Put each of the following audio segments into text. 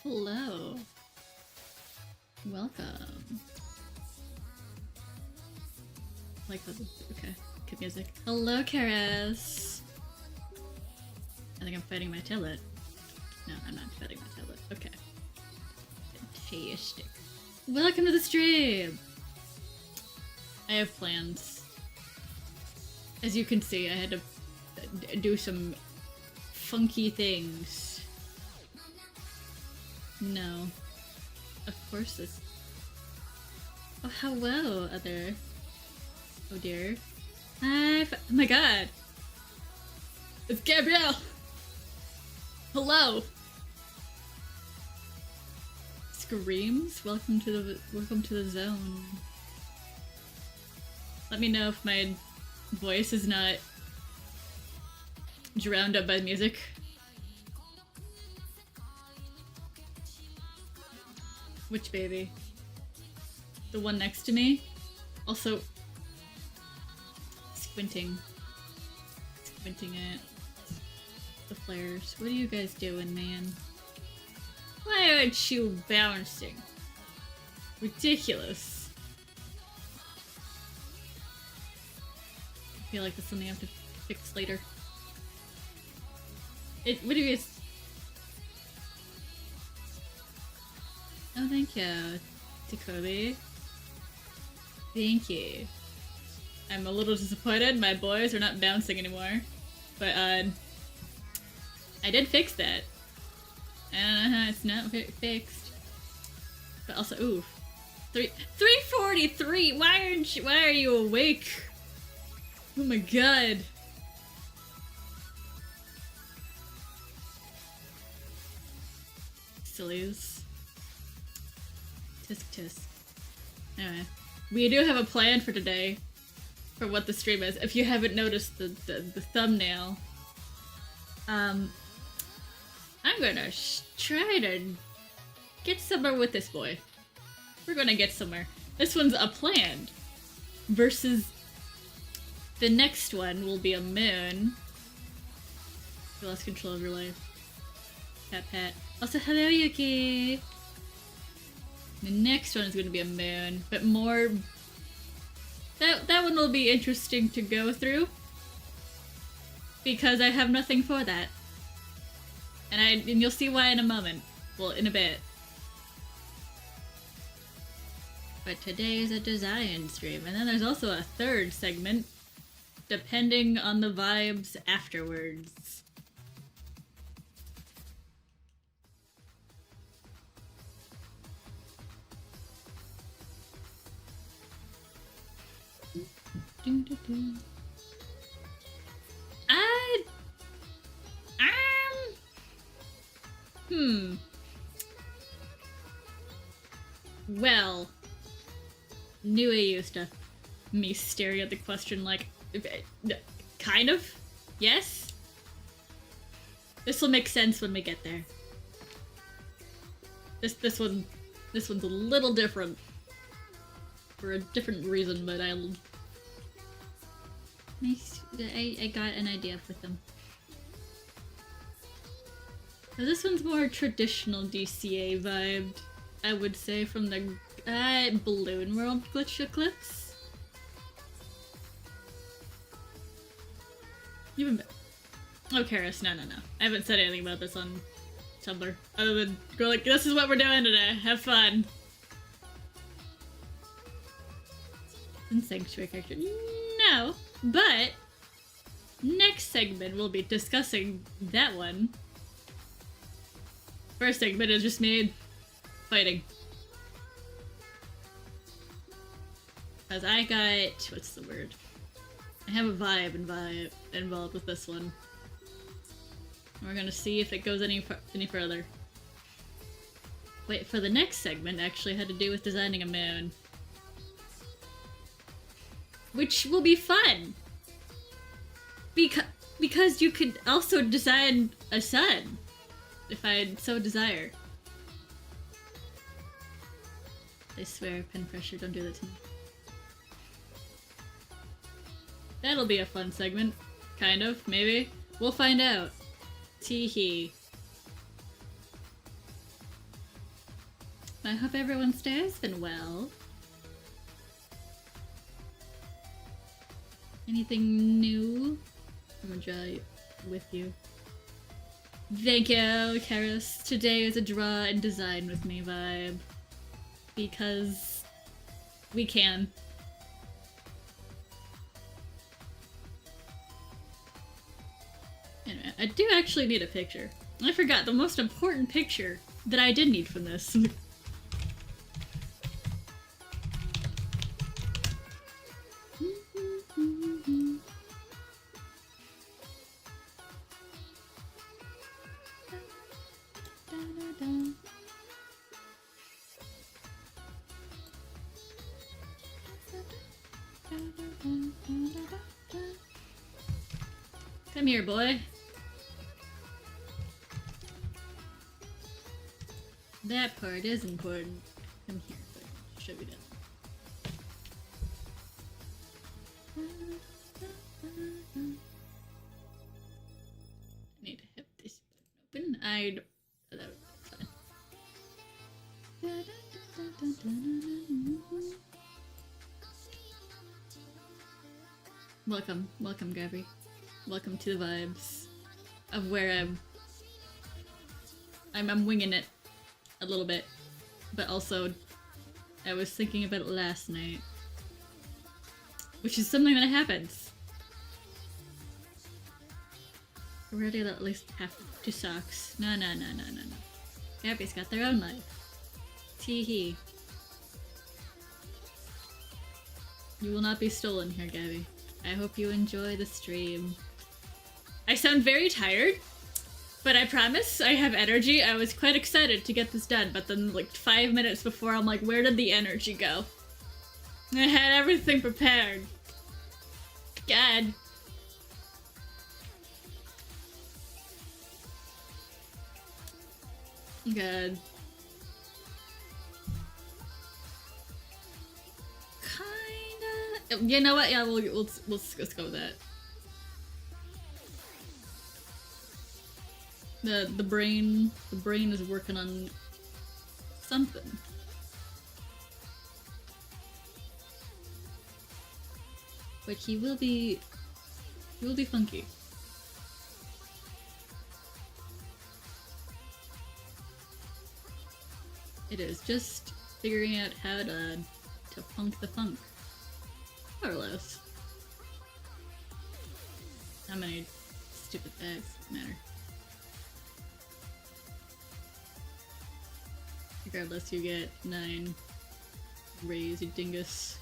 Hello. Welcome. Like that. Okay. Good music. Hello, Karis. I think I'm fighting my tablet. No, I'm not fighting my tablet. Okay. Fantastic. Welcome to the stream! I have plans. As you can see, I had to do some funky things. No. Of course this... Oh, hello, other... Oh dear. Hi, oh my god! It's Gabrielle! Hello! Screams? Welcome to the zone. Let me know if my voice is not drowned up by music. Which baby? The one next to me? Also squinting at the flares. What are you guys doing, man? Why aren't you bouncing? Ridiculous. I feel like that's something I have to fix later. What do you guys... Oh, thank you, Jacoby. Thank you. I'm a little disappointed my boys are not bouncing anymore. But, I did fix that. I don't know how it's not fixed. But also, ooh. 3:43! Why are you awake? Oh my god. Sillies. Tisk tisk. Anyway. We do have a plan for today. For what the stream is. If you haven't noticed the thumbnail. I'm gonna try to get somewhere with this boy. We're gonna get somewhere. This one's a plan. Versus the next one will be a moon. You lost control of your life. Pat pat. Also, hello Yuki! The next one is gonna be a moon, but more... That one will be interesting to go through. Because I have nothing for that. And you'll see why in a moment. Well, in a bit. But today is a design stream, and then there's also a third segment, depending on the vibes afterwards. Well, new AU stuff. Me staring at the question like, kind of? Yes? This will make sense when we get there. This one's a little different. For a different reason, but I got an idea for them. So this one's more traditional DCA vibed, I would say, from the Balloon World glitch eclipse. You've been... Oh, Karis, no. I haven't said anything about this on Tumblr. Other than go like, this is what we're doing today. Have fun. And Sanctuary character. No, but next segment we'll be discussing that one. First segment is just me fighting. Because I got... what's the word? I have a vibe involved with this one. We're gonna see if it goes any further. Wait, for the next segment actually had to do with designing a moon. Which will be fun! Because you could also design a sun. If I so desire. I swear, pen pressure, don't do that to me. That'll be a fun segment. Kind of, maybe. We'll find out. Teehee. I hope everyone's day has been well. Anything new? I'm gonna draw with you. Thank you, Karis. Today is a draw and design with me vibe. Because we can. Anyway, I do actually need a picture. I forgot the most important picture that I did need from this. Come here, boy. That part is important. Come here, so I can show you that. I need to have this open. Oh, that's fine. Welcome, Gabby. Welcome to the vibes of where I'm winging it a little bit, but also I was thinking about it last night, which is something that happens. Already at least have 2 socks. No. Gabby's got their own life. Tee-hee. You will not be stolen here, Gabby. I hope you enjoy the stream. I sound very tired, but I promise I have energy. I was quite excited to get this done, but then like 5 minutes before, I'm like, where did the energy go? I had everything prepared. God. Good. Kinda. You know what? Yeah, let's go with that. The brain is working on something. But he will be funky. It is just figuring out how to funk the funk. More or less. How many stupid bags matter? Regardless, you get 9 rays, you dingus.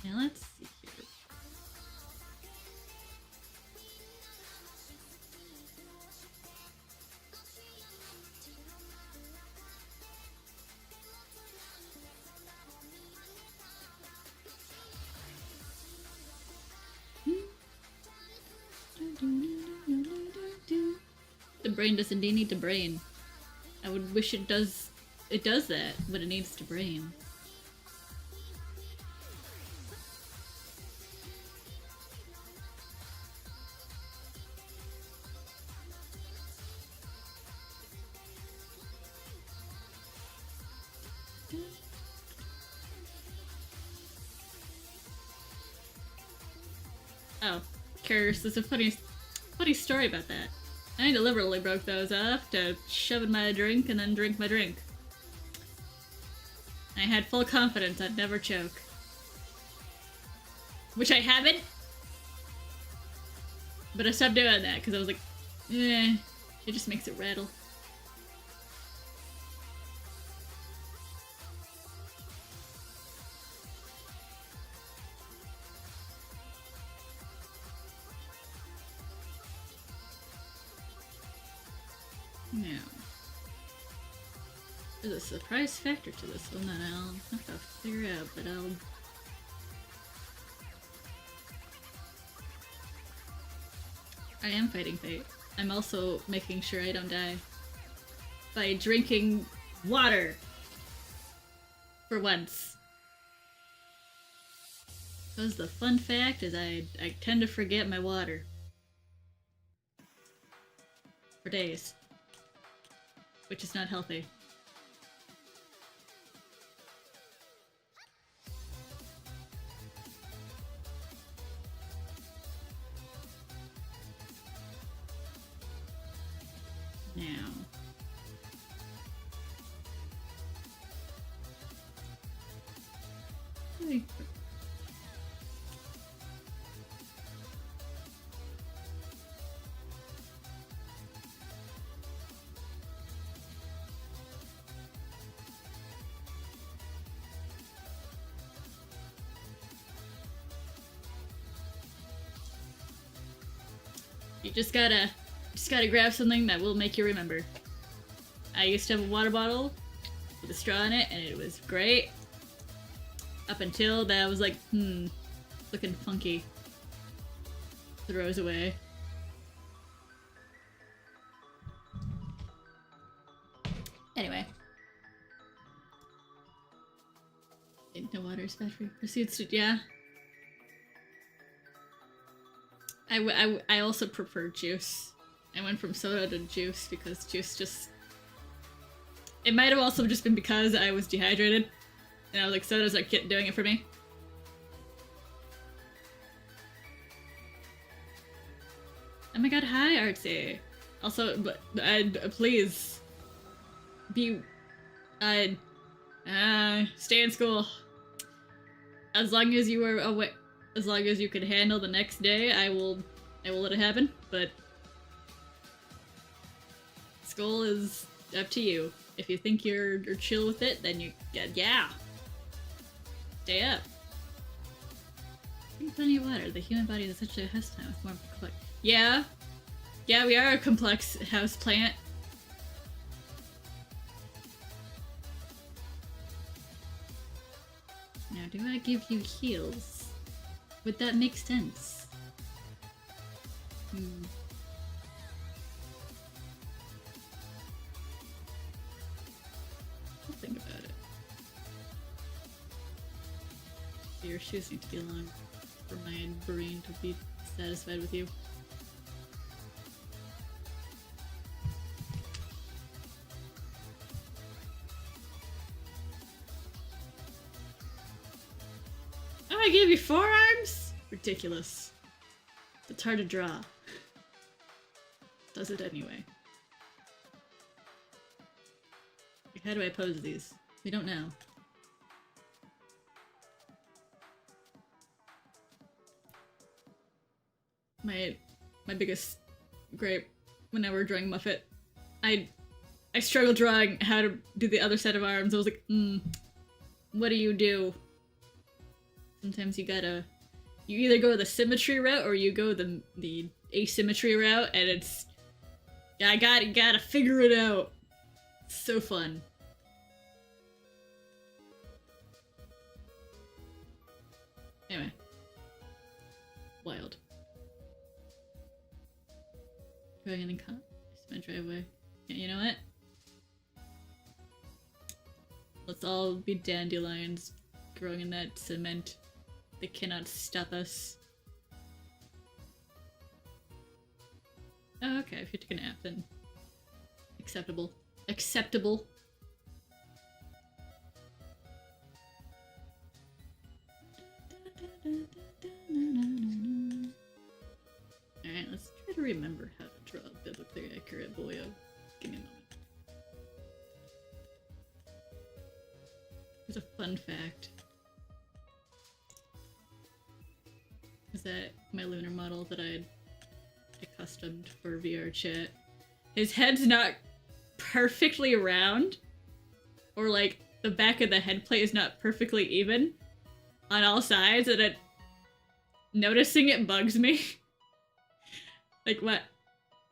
Now let's see here. The brain does indeed need to brain. I would wish it does that, but it needs to brain. Oh, Curse, there's a funny story about that. I deliberately broke those off to shove in my drink and then drink my drink. I had full confidence I'd never choke. Which I haven't. But I stopped doing that because I was like, it just makes it rattle. Now, there's a surprise factor to this one that I'll have to figure out, but I am fighting fate. I'm also making sure I don't die by drinking water for once. Because the fun fact is I tend to forget my water. For days. Which is not healthy. Now. You just gotta grab something that will make you remember. I used to have a water bottle with a straw in it, and it was great. Up until that I was like, looking funky. Throws away. Anyway. No water is bad for you. Proceeds to, yeah. I also prefer juice. I went from soda to juice because juice just... It might have also just been because I was dehydrated. And I was like, soda's like doing it for me. Oh my god, hi Artsy. Also, but please be stay in school. As long as you are away, as long as you can handle the next day, I will let it happen, but school is up to you. If you think you're chill with it, then you yeah. Stay up. Drink plenty of water. The human body is such a house plant with more complex. Yeah. Yeah, we are a complex house plant. Now, do I give you heals? Would that make sense? I'll think about it. Your shoes need to be long for my brain to be satisfied with you. Oh, I gave you forearms? Ridiculous. It's hard to draw. Does it anyway. Like, how do I pose these? We don't know. My biggest gripe whenever drawing Muffet, I struggle drawing how to do the other set of arms. I was like, what do you do? Sometimes you either go the symmetry route or you go the asymmetry route, and it's, I gotta figure it out. It's so fun. Anyway. Wild. Going in the cut. My driveway. Yeah, you know what? Let's all be dandelions growing in that cement. They cannot stop us. Oh, okay. If you took a nap, then acceptable. Acceptable. Alright, let's try to remember how to draw a biblically accurate boyo. Give me a moment. There's a fun fact. Is that my lunar model that I'd accustomed for VR chat, his head's not perfectly round, or like the back of the head plate is not perfectly even on all sides, and noticing it bugs me. Like, what?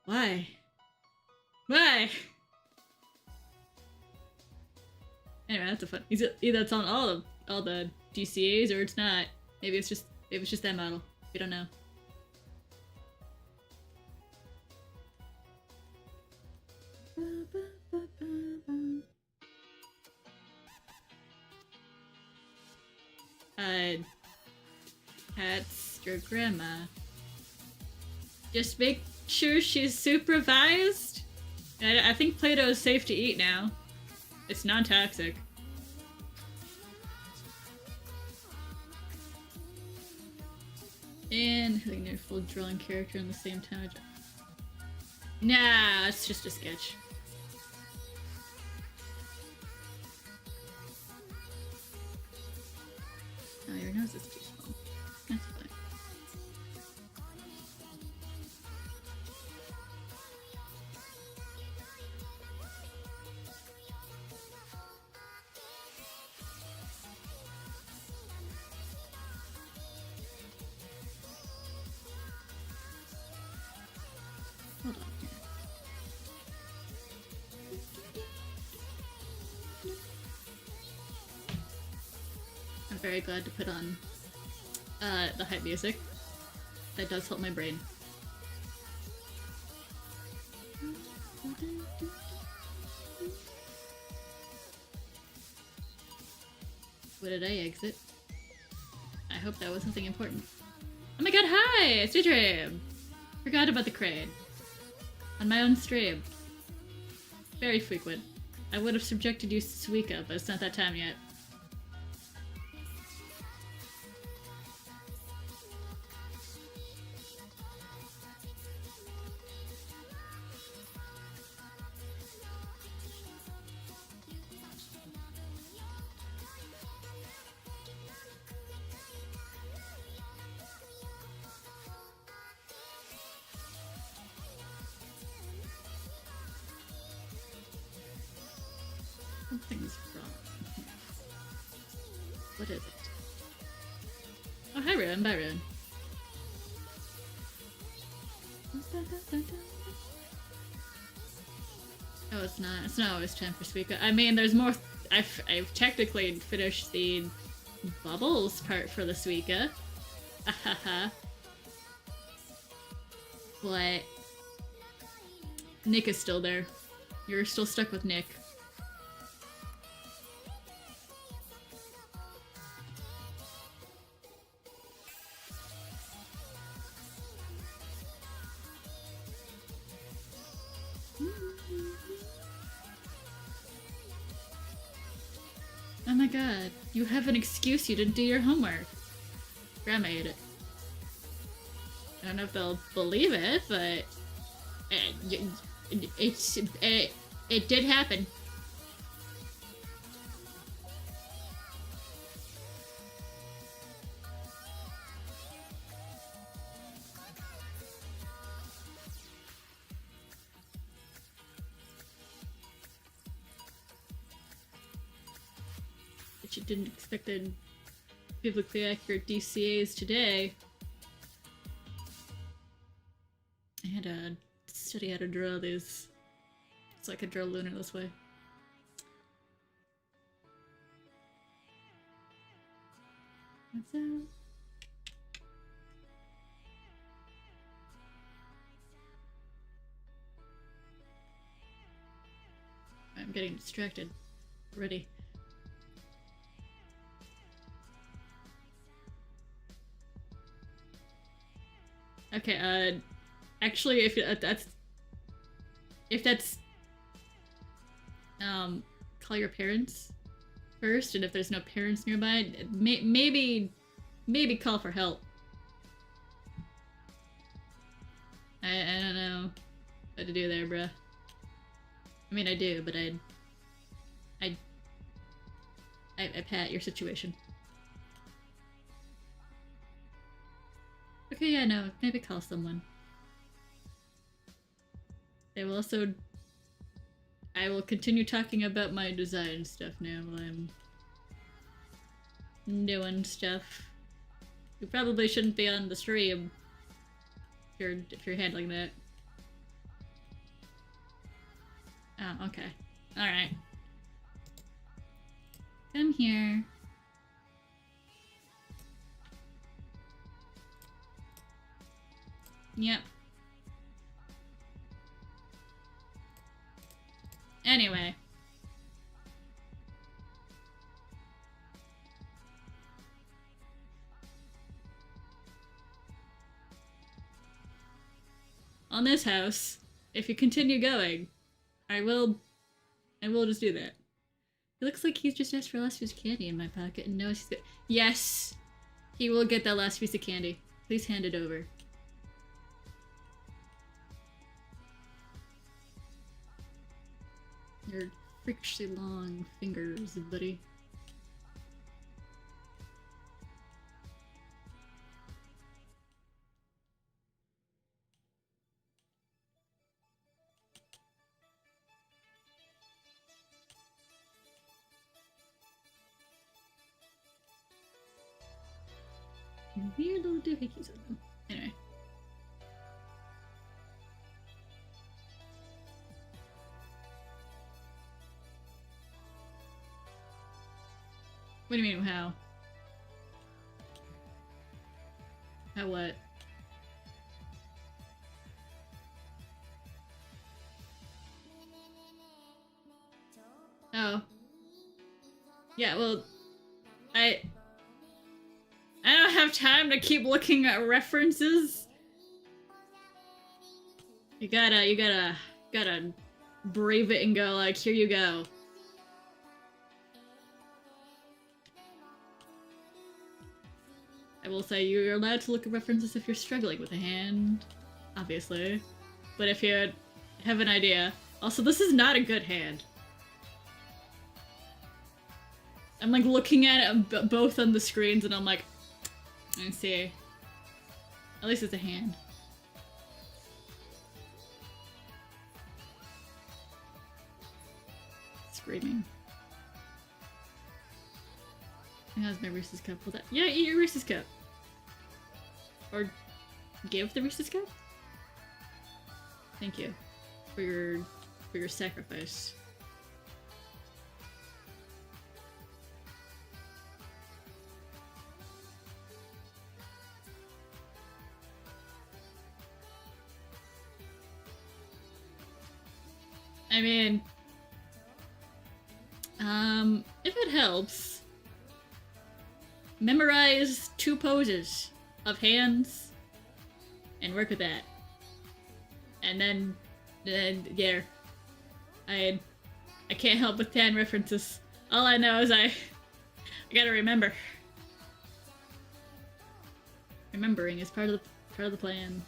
Why? Why? Anyway, that's a fun. Either it's on all the DCAs or it's not. Maybe it's just that model. We don't know. That's your grandma. Just make sure she's supervised. I think Play-Doh is safe to eat now. It's non-toxic. And having their full drawing character in the same time. Nah, it's just a sketch. Oh, your nose is too small. That's fine. Hold on here. I'm very glad to put on the hype music. That does help my brain. What did I exit? I hope that was something important. Oh my god, hi! It's Dream! Forgot about the crane. On my own stream. Very frequent. I would have subjected you to Suika, but it's not that time yet. Something's wrong. What is it? Oh, hi, Ruin. Bye, Ruin. Oh, it's not. It's not always time for Suika. I mean, there's more. I've technically finished the bubbles part for the Suika. Ahaha. But Nick is still there. You're still stuck with Nick. Oh my god, you have an excuse, you didn't do your homework. Grandma ate it. I don't know if they'll believe it, but it did happen. But you didn't expect the biblically accurate DCAs today. I had to study how to draw these so I could draw Lunar this way. What's that? I'm getting distracted already. Okay, actually, if that's call your parents first, and if there's no parents nearby, maybe call for help. I don't know what to do there, bruh. I mean, I do, but I pat your situation. Okay, yeah, no, maybe call someone. I will continue talking about my design stuff now while I'm doing stuff. You probably shouldn't be on the stream if you're handling that. Oh, okay. Alright. Come here. Yep. Anyway. on this house, if you continue going, I will just do that. It looks like he's just asked for a last piece of candy in my pocket and knows he's good. Yes! He will get that last piece of candy. Please hand it over. Your freakishly long fingers, buddy. Weird little doohickeys on them. Anyway. What do you mean, how? How what? Oh. Yeah, well, I don't have time to keep looking at references. You gotta brave it and go like, here you go. I will say you're allowed to look at references if you're struggling with a hand, obviously. But if you have an idea. Also, this is not a good hand. I'm like looking at it both on the screens and I'm like, I see. At least it's a hand. Screaming. How's my Reese's Cup? Will that— yeah, eat your Reese's Cup. Or give the Reese's Cup? Thank you for your sacrifice. I mean, if it helps, memorize 2 poses of hands and work with that. And then yeah, I can't help but fan references. All I know is I gotta remember. Remembering is part of the plan.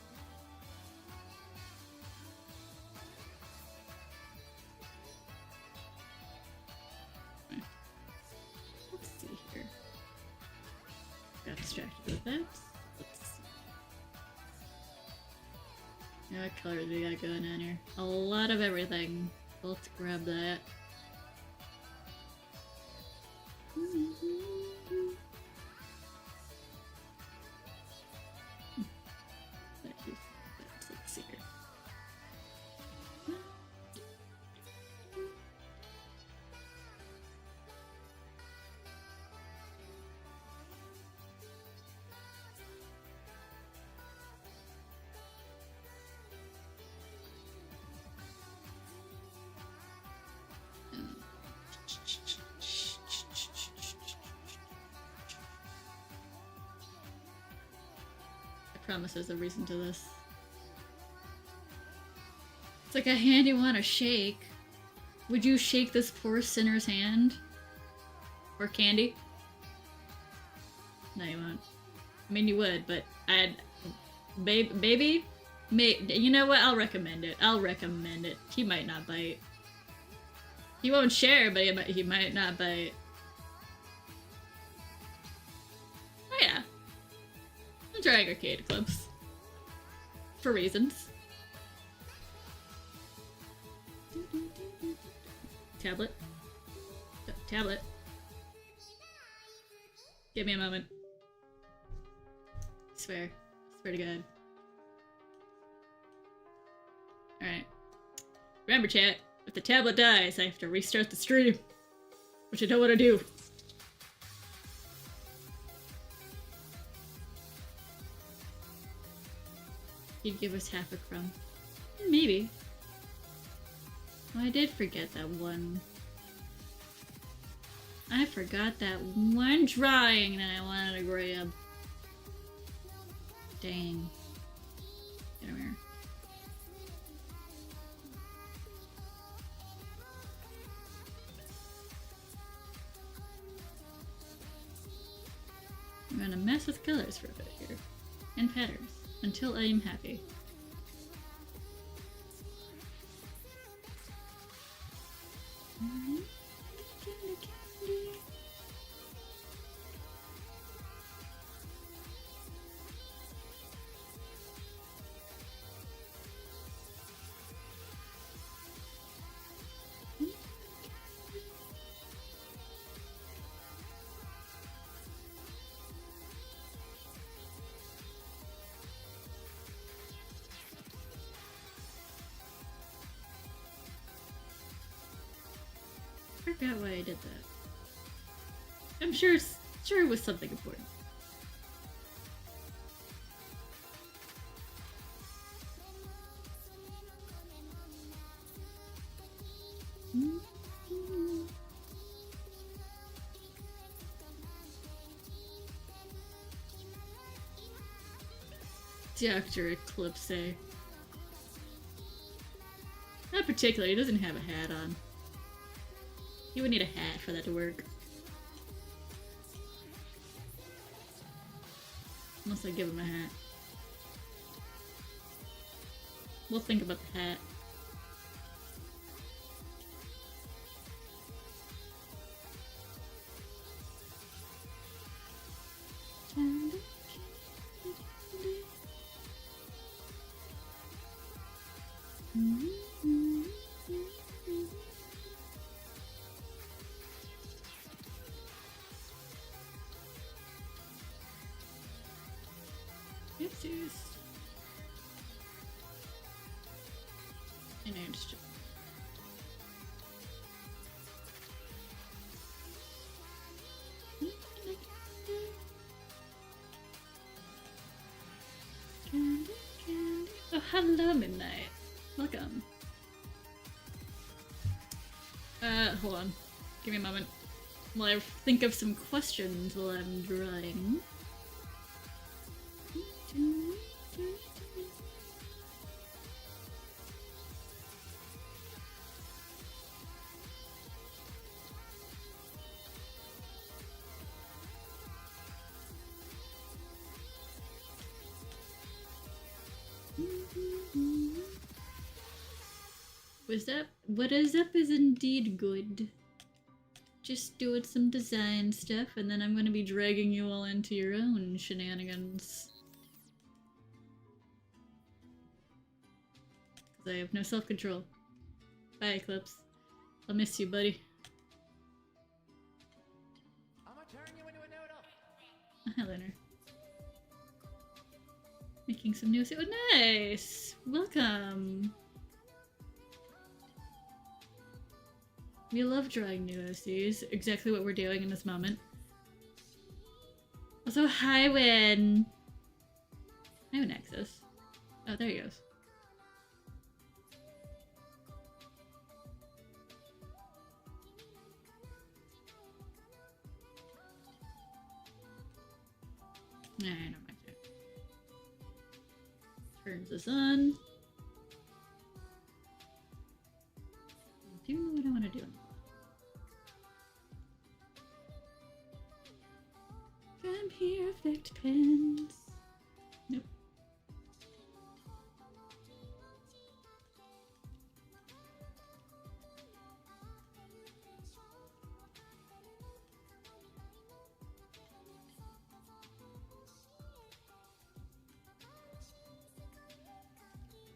Distracted with that. Let's see. Now what color do we got going on here? A lot of everything. Let's grab that. Let's see here. I promise there's a reason to this. It's like a hand you want to shake. Would you shake this poor sinner's hand? Or candy? No, you won't. I mean, you would, but baby? You know what? I'll recommend it. I'll recommend it. He might not bite. He won't share, but he might not bite. Oh yeah. I'm trying arcade clubs. For reasons. Tablet. Tablet. Give me a moment. Swear to God. Alright. Remember, chat, if the tablet dies, I have to restart the stream. Which I don't want to do. He'd give us half a crumb. Maybe. Oh, I did forget that one. I forgot that one drawing that I wanted to grab. Dang. Get over here. mess with colors for a bit here. And patterns. Until I am happy. I forgot why I did that. I'm sure it was something important. Dr. Eclipse. Not particularly, he doesn't have a hat on. He would need a hat for that to work. Unless I give him a hat. We'll think about the hat. Oopsies. And I just... Candy, candy. Oh, hello, Midnight. Welcome. Hold on. Give me a moment. While I think of some questions while I'm drawing. What is up is indeed good. Just doing some design stuff, and then I'm gonna be dragging you all into your own shenanigans. Because I have no self-control. Bye, Eclipse. I'll miss you, buddy. I'm gonna turn you into a noodle. Oh, hi, Leonard. Making some new... Oh, nice! Welcome! We love drawing new OCs, exactly what we're doing in this moment. Also, hi, Win! I have an access. Oh, there he goes. Nah, I don't mind it. Turns this on. Do what I want to do. Come here, effect pens. Nope.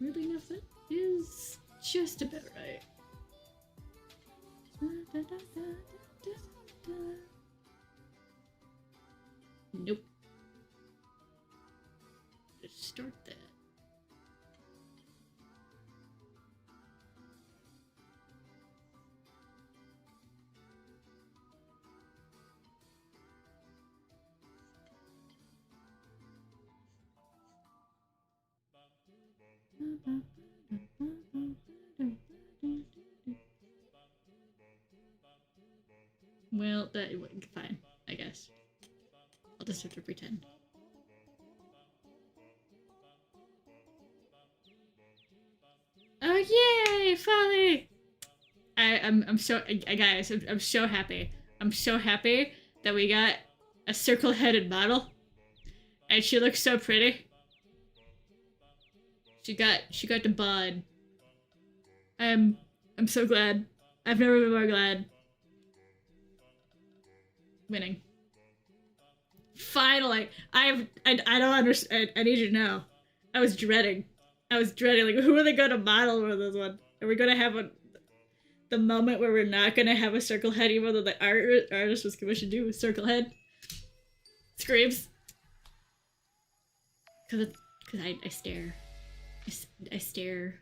Really nothing is just about right. Nope. Just start that. Well, that fine, I guess. I'll just have to pretend. Oh yay, Folly! I'm so guys, I'm so happy. I'm so happy that we got a circle-headed model. And she looks so pretty. She got the bod. I'm so glad. I've never been more glad. Winning. Finally! I don't understand. I need you to know. I was dreading, like, who are they gonna model for this one? Are we gonna have the moment where we're not gonna have a circle head, even though the artist was commissioned to do a circle head? Screams. Cause I stare. I stare.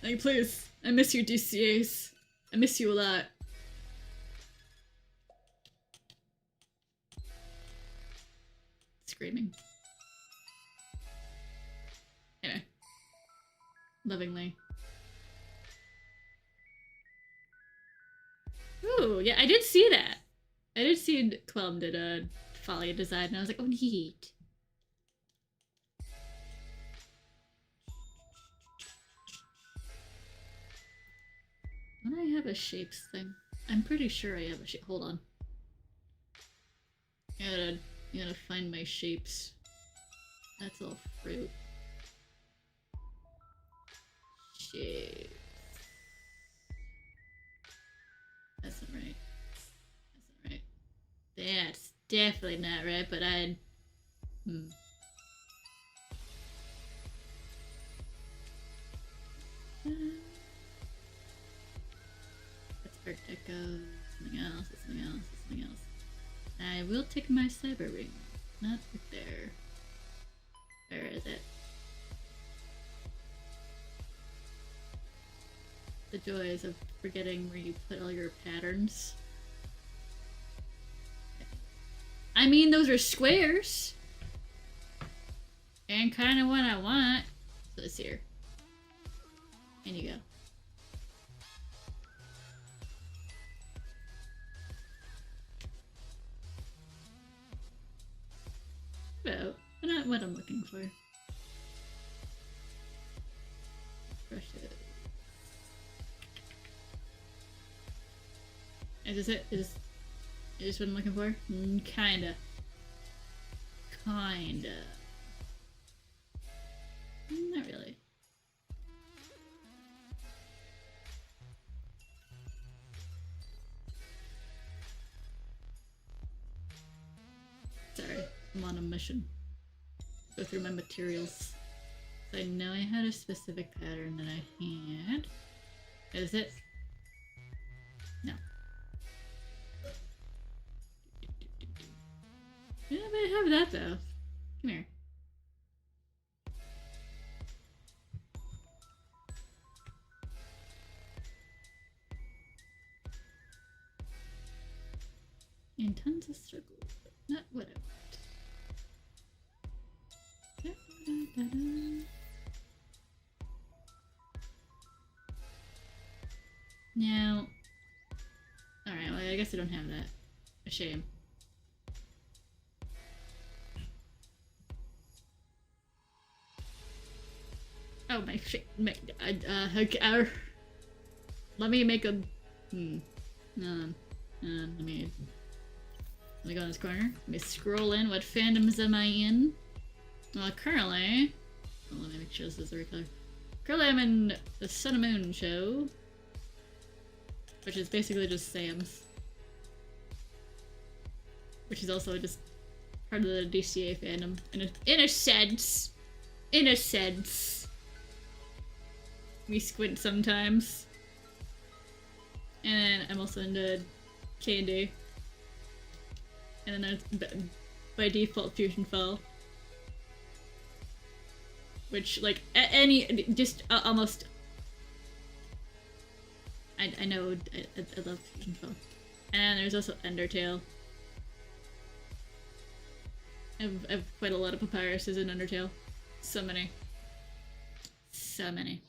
Like, please. I miss you, DCAs. I miss you a lot. Screaming. Anyway. Lovingly. Ooh, yeah, I did see that. I did see Quellum did a Folly design, and I was like, oh, neat. Don't I have a shapes thing? I'm pretty sure I have a shape. Hold on. I gotta find my shapes. That's all fruit. Shapes. That's not right. That's not right. That's definitely not right, but I'd... That's Art Deco. Something else, something else, something else. I will take my cyber ring. Not right there. Where is it? The joys of forgetting where you put all your patterns. I mean, those are squares. And kind of what I want. So it's here. And you go. About not what I'm looking for. Brushes. Is this it? Is this what I'm looking for? Kinda. Not really. Sorry, I'm on a mission. Go through my materials. So I know I had a specific pattern that I had. Is it? No. Yeah, but I have that though. Come here. And tons of circles, but not what I want. Da-da-da-da. Now, alright, well, I guess I don't have that. A shame. Oh, my shit. Okay, let me make a. Let me go in this corner. Let me scroll in. What fandoms am I in? Well, currently. Oh, let me make sure this is the right color. Currently, I'm in the Sun and Moon show, which is basically just Sam's, which is also just part of the DCA fandom in a sense. In a sense. We squint sometimes. And I'm also into Candy. And then there's, by default, Fusion Fall. Which, like, almost... I know, I love Fusion Fall. And there's also Undertale. I've quite a lot of papyruses in Undertale. So many. So many.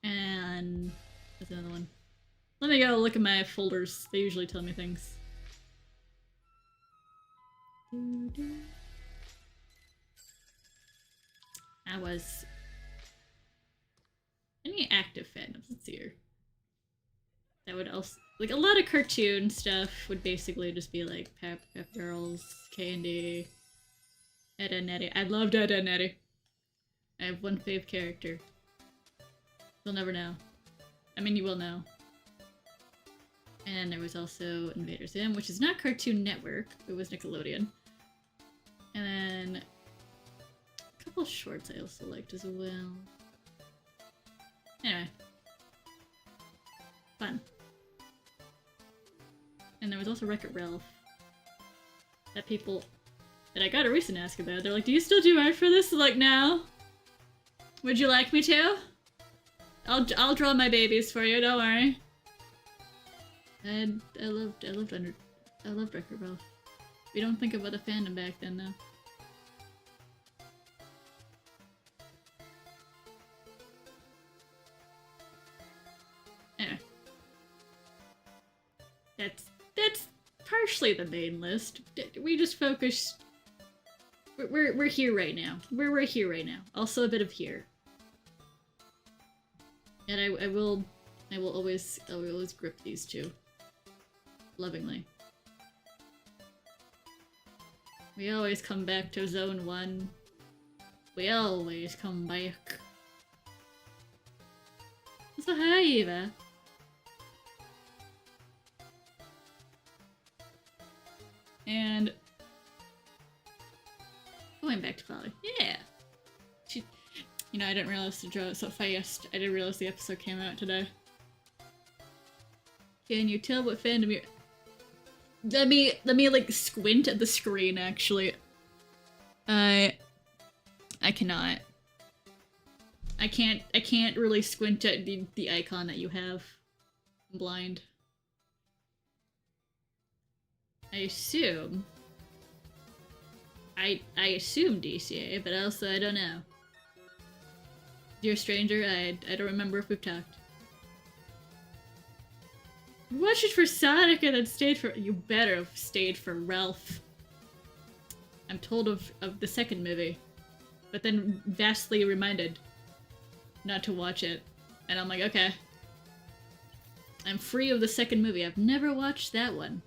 And there's another one. Let me go look at my folders. They usually tell me things. I was... Any active fandoms? Let's see here. That would also... Like, a lot of cartoon stuff would basically just be like Pep Girls, Candy, Ed and Eddie. I loved Ed and Eddie. I have one fave character. You'll never know. I mean, you will know. And there was also Invader Zim, which is not Cartoon Network. It was Nickelodeon. And then a couple of shorts I also liked as well. Anyway. Fun. And there was also Wreck-It Ralph. That people that I got a recent ask about. They're like, do you still do art for this? Like, no. Would you like me to? I'll draw my babies for you, don't worry. And I loved Wreck-It Ralph. We don't think about the fandom back then, though. Anyway. That's partially the main list. We just focused. We're here right now. We're here right now. Also a bit of here. And I will always grip these two. Lovingly. We always come back to Zone 1. We always come back. So hi, Eva. And going back to Polly. Yeah. You know, I didn't realize to draw it so fast. I didn't realize the episode came out today. Can you tell what fandom you're... Let me like squint at the screen actually. I cannot. I can't really squint at the icon that you have. I'm blind. I assume DCA, but also I don't know. Dear stranger, I don't remember if we've talked. You watched it for Sonic and then stayed for- You better have stayed for Ralph. I'm told of the second movie, but then vastly reminded not to watch it. And I'm like, okay. I'm free of the second movie. I've never watched that one.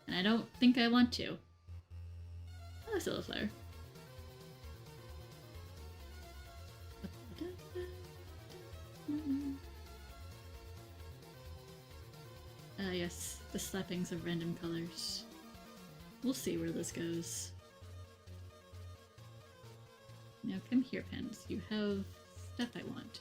And I don't think I want to. Oh, still a flower. Yes, the slappings of random colors. We'll see where this goes. Now come here, pens. You have stuff I want.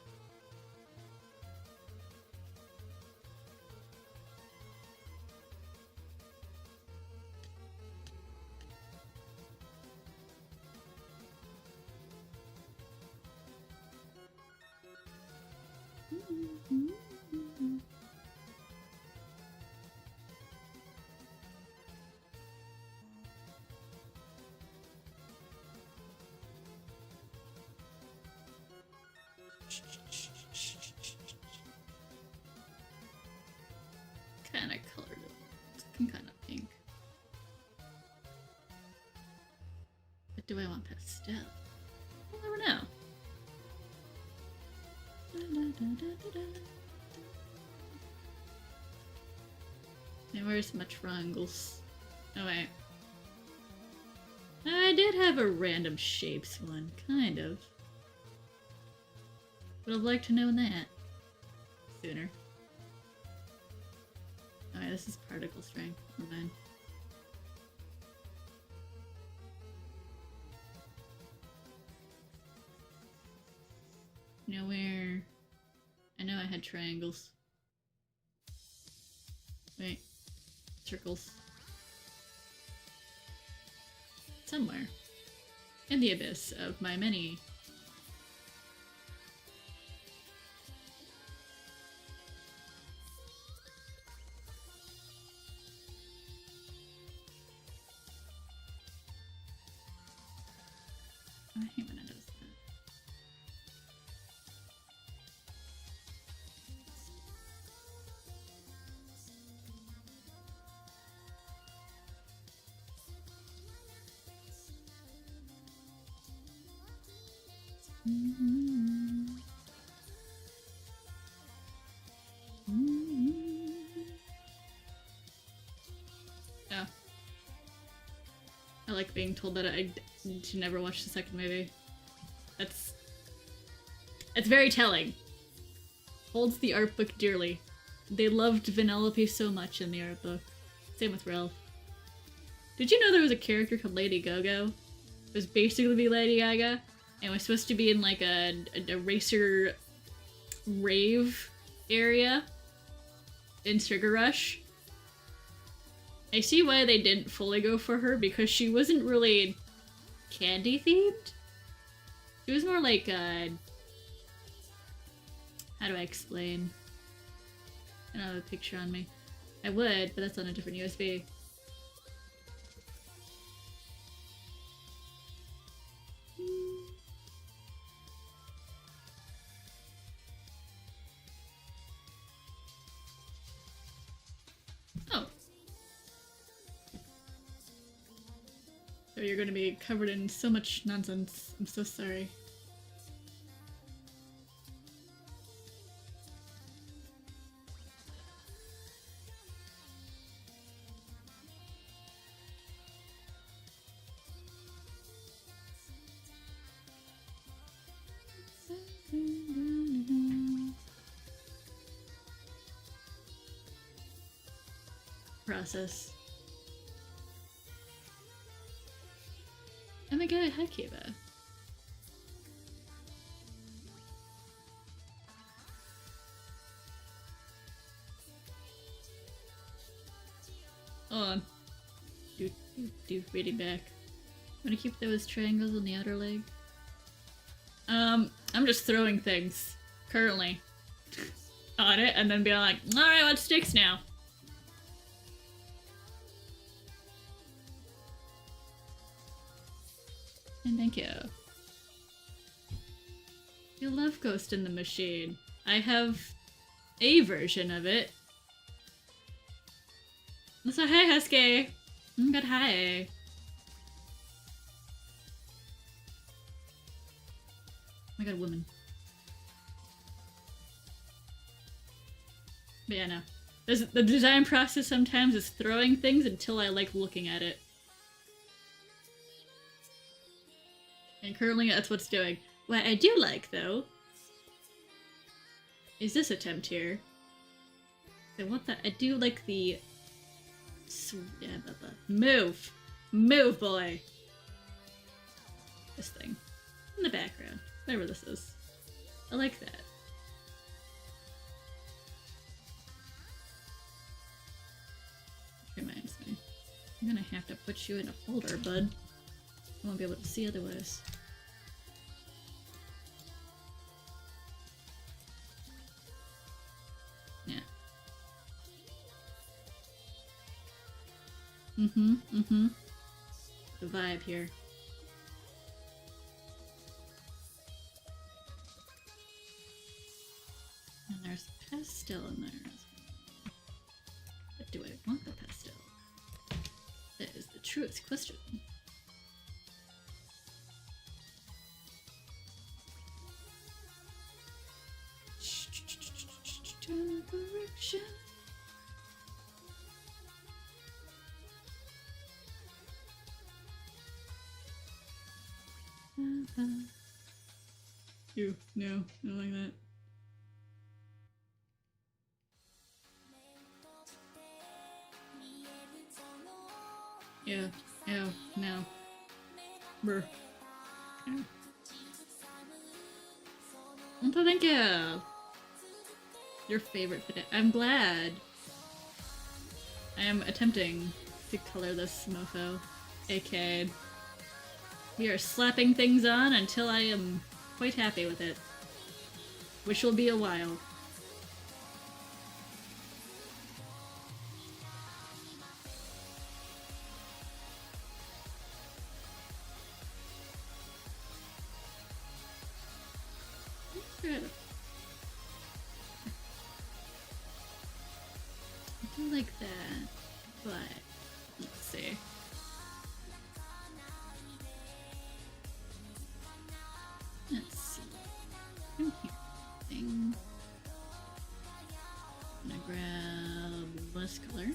Kind of colored it. Kind of pink. But do I want pastel? I'll never know. And where's my triangles? Oh wait. I did have a random shapes one, kind of. Would have liked to know that sooner. Alright, this is particle strength. Never mind. You know where... I know I had triangles. Wait. Circles. Somewhere. In the abyss of my many... I hate when it does that. Oh. I like being told that I should never watch the second movie. It's very telling. Holds the art book dearly. They loved Vanellope so much in the art book. Same with Ralph. Did you know there was a character called Lady Go-Go? It was basically Lady Gaga, and was supposed to be in like a racer rave area in Sugar Rush. I see why they didn't fully go for her, because she wasn't really candy themed. She was more like how do I explain? I don't have a picture on me. I would, but that's on a different USB. Oh. So you're gonna be covered in so much nonsense. I'm so sorry. Process. Oh my god, hi Kiva. Hold on. Reading back. I'm gonna keep those triangles on the outer leg. I'm just throwing things currently on it and then being like, alright, what sticks now? And thank you. You love Ghost in the Machine. I have a version of it. So hi Husky! Good hi. Oh my god, woman. But yeah, no. The design process sometimes is throwing things until I like looking at it. And currently that's what's doing. What I do like, though, is this attempt here. I want that. I do like the... Yeah, move! Move, boy! This thing. In the background. Whatever this is. I like that. Reminds me. I'm gonna have to put you in a folder, bud. I won't be able to see otherwise. Yeah. The vibe here. And there's pastel in there as well. But do I want the pastel? That is the truest question. Direction. Ew, no, I don't like that. Yeah, ew, no. Brr. Ew. Oh, thank you! Your favorite today. I'm glad. I am attempting to color this mofo. AK. We are slapping things on until I am quite happy with it. Which will be a while. Good. I do like that, but let's see. Let's see. I'm here. Thing. I'm gonna grab less color.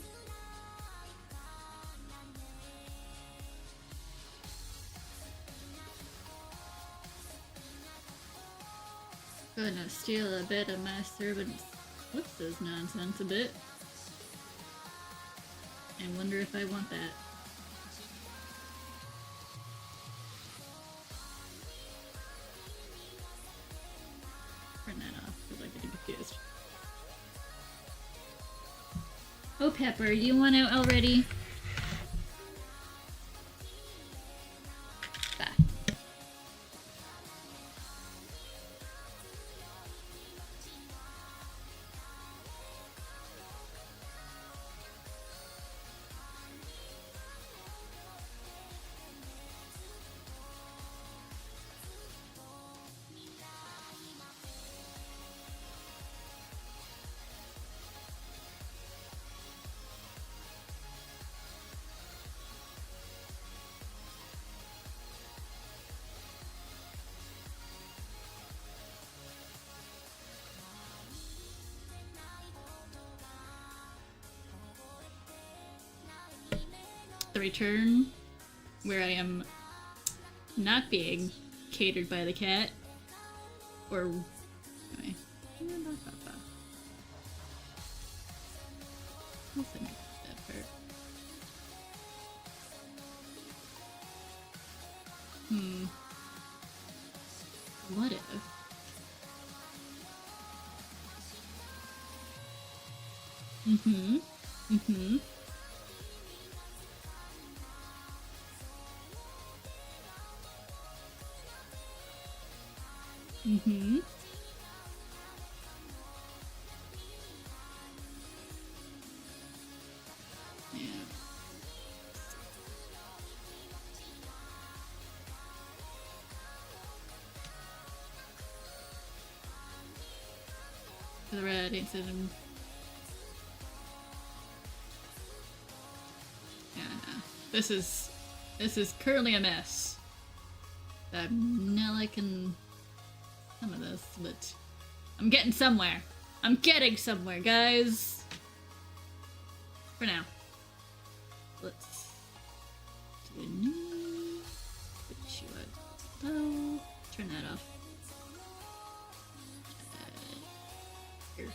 Gonna steal a bit of my servant's what's this nonsense a bit. And wonder if I want that. Turn that off because I'm getting confused. Oh, Pepper, you want out already? Bye. The return, where I am not being catered by the cat, or anyway. What if? Mm-hmm. Yeah. The red incident. Yeah, no. This is currently a mess. I'm not liking some of this, but I'm getting somewhere. I'm getting somewhere, guys. For now. Let's do a new. Put you at low. Turn that off. Here.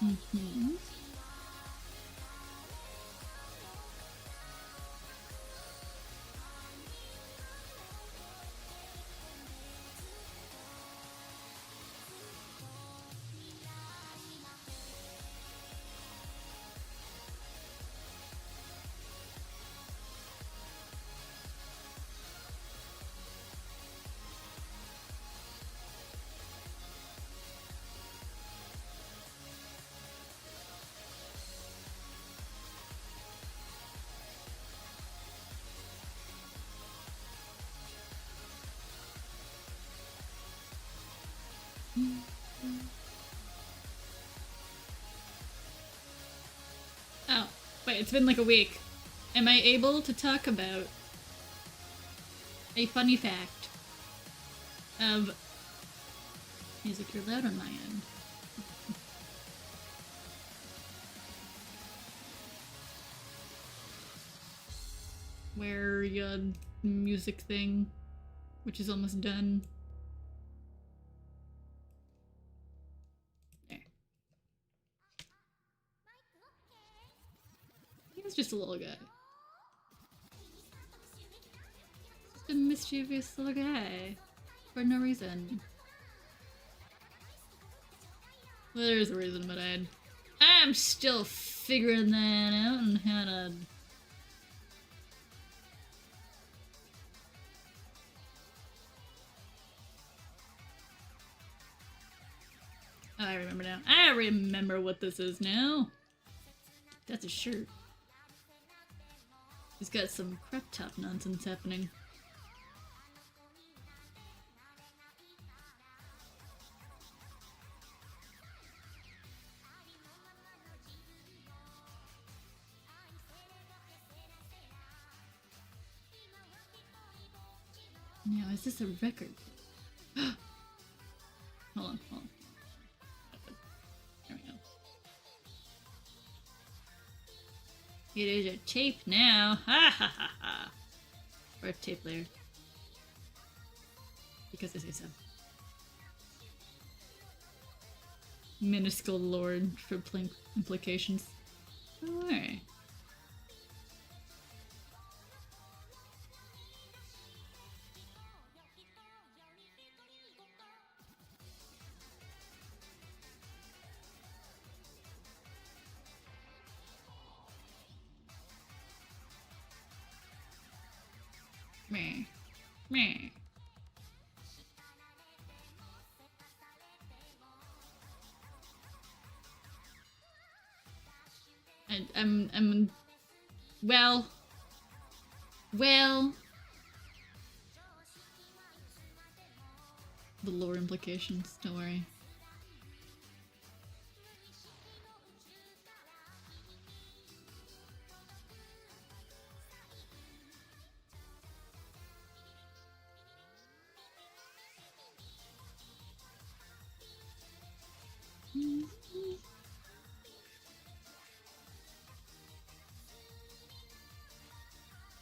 Mm-hmm. Oh, wait, it's been like a week. Am I able to talk about a funny fact of music? You're loud on my end. Where your music thing, which is almost done. There. He's just a little guy. Just a mischievous little guy. For no reason. Well, there is a reason, but I'm still figuring that out and how to... I remember now. I remember what this is now. That's a shirt. He's got some crop top nonsense happening. Now, is this a record? Hold on, hold on. There we go. It is a tape now. Ha ha ha ha. Or a tape layer. Because I say so. Minuscule lord for implications. Alright. Meh. Meh. I'm well, the lore implications, don't worry.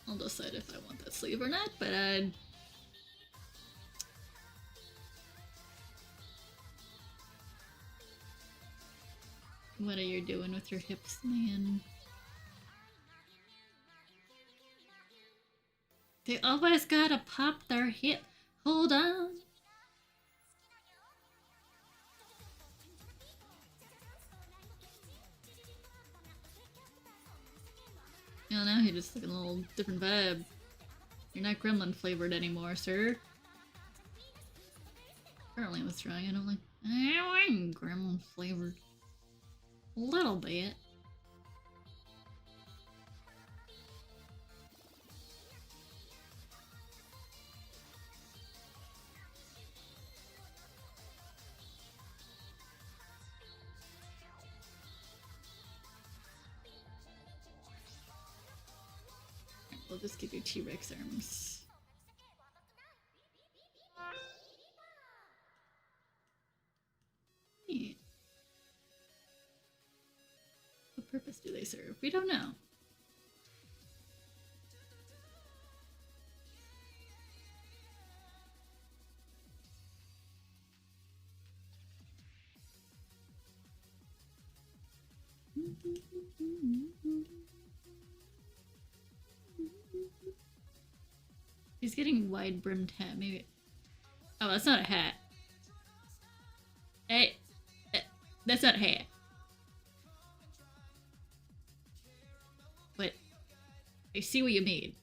I'll decide if I want that sleeve or not, but what are you doing with your hips, man? They always gotta pop their hip. Hold on. You know, now you're just looking a little different vibe. You're not gremlin flavored anymore, sir. Apparently I was wrong. I don't like gremlin flavored. A little bit. We'll just give you T-Rex arms. Yeah. What purpose do they serve? We don't know. He's getting wide-brimmed hat, maybe. Oh, that's not a hat. Hey, that's not a hat. But I see what you mean.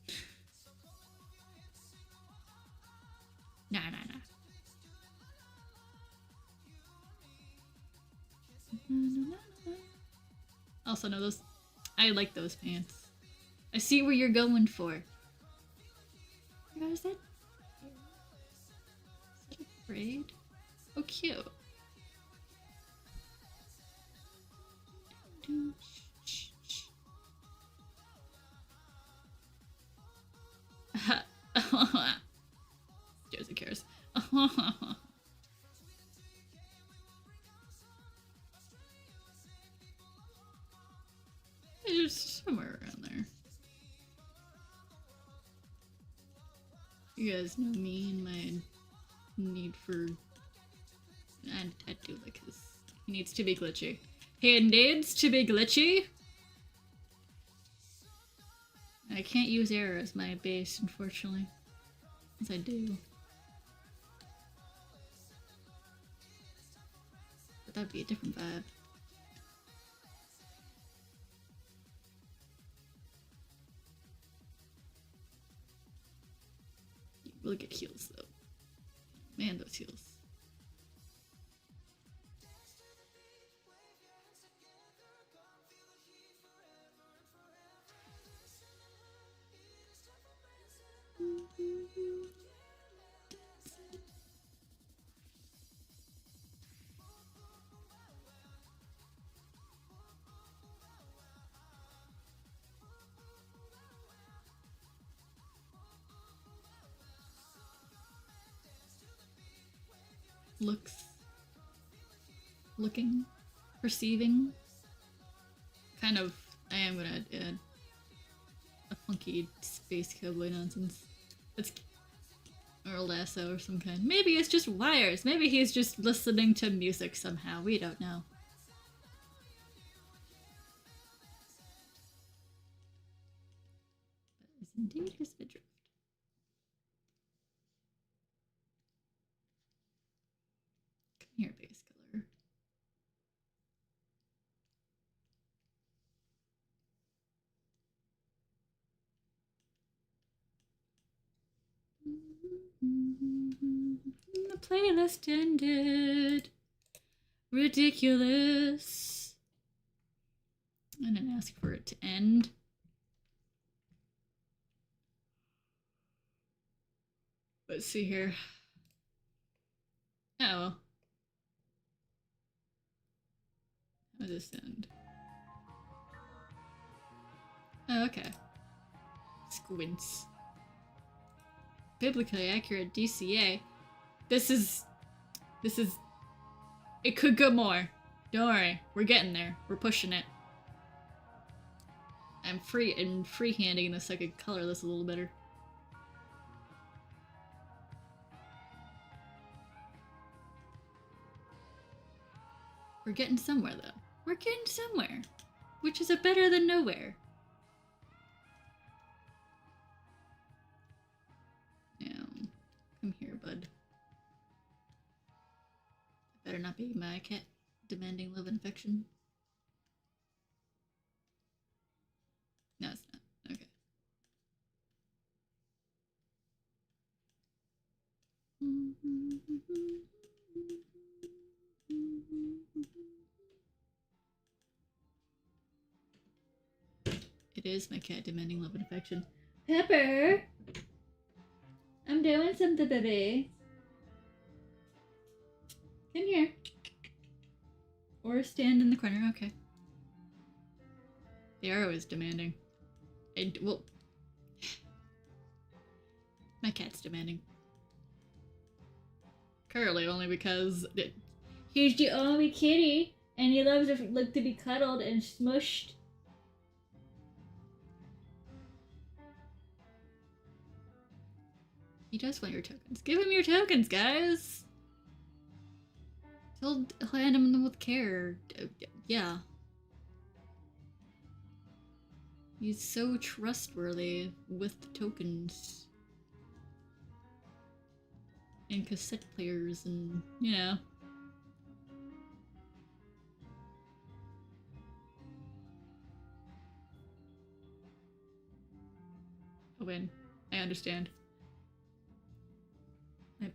Nah. Also, no, those. I like those pants. I see where you're going for. Is that a braid? Oh, cute. Josie cares. It's somewhere around there. You guys know me and my need for... I do like his... He needs to be glitchy. He needs to be glitchy! I can't use error as my base, unfortunately. As I do. But that'd be a different vibe. We'll get heals though. Man, those heals. looks, looking, perceiving. Kind of, I am gonna add a funky space cowboy nonsense. That's, or a lasso or some kind. Maybe it's just wires. Maybe he's just listening to music somehow. We don't know. That is indeed his midriff. Come here, base color. The playlist ended. Ridiculous. I didn't ask for it to end. Let's see here. Oh. How does this end? Oh, okay. Squints. Biblically accurate DCA. This is... It could go more. Don't worry. We're getting there. We're pushing it. I'm freehanding this so I could color this a little better. We're getting somewhere, though. We're getting somewhere. Which is a better than nowhere. Now, come here, bud. Better not be my cat demanding love and affection. No, it's not. Okay. It is my cat demanding love and affection. Pepper! I'm doing something, baby. Come here. Or stand in the corner, okay. They are always demanding. Well... My cat's demanding. Currently, only because... He's the only kitty, and he loves to be cuddled and smushed. He does want your tokens. Give him your tokens, guys! He'll hand them with care. Yeah. He's so trustworthy with the tokens. And cassette players and, you know. Oh, win. I understand.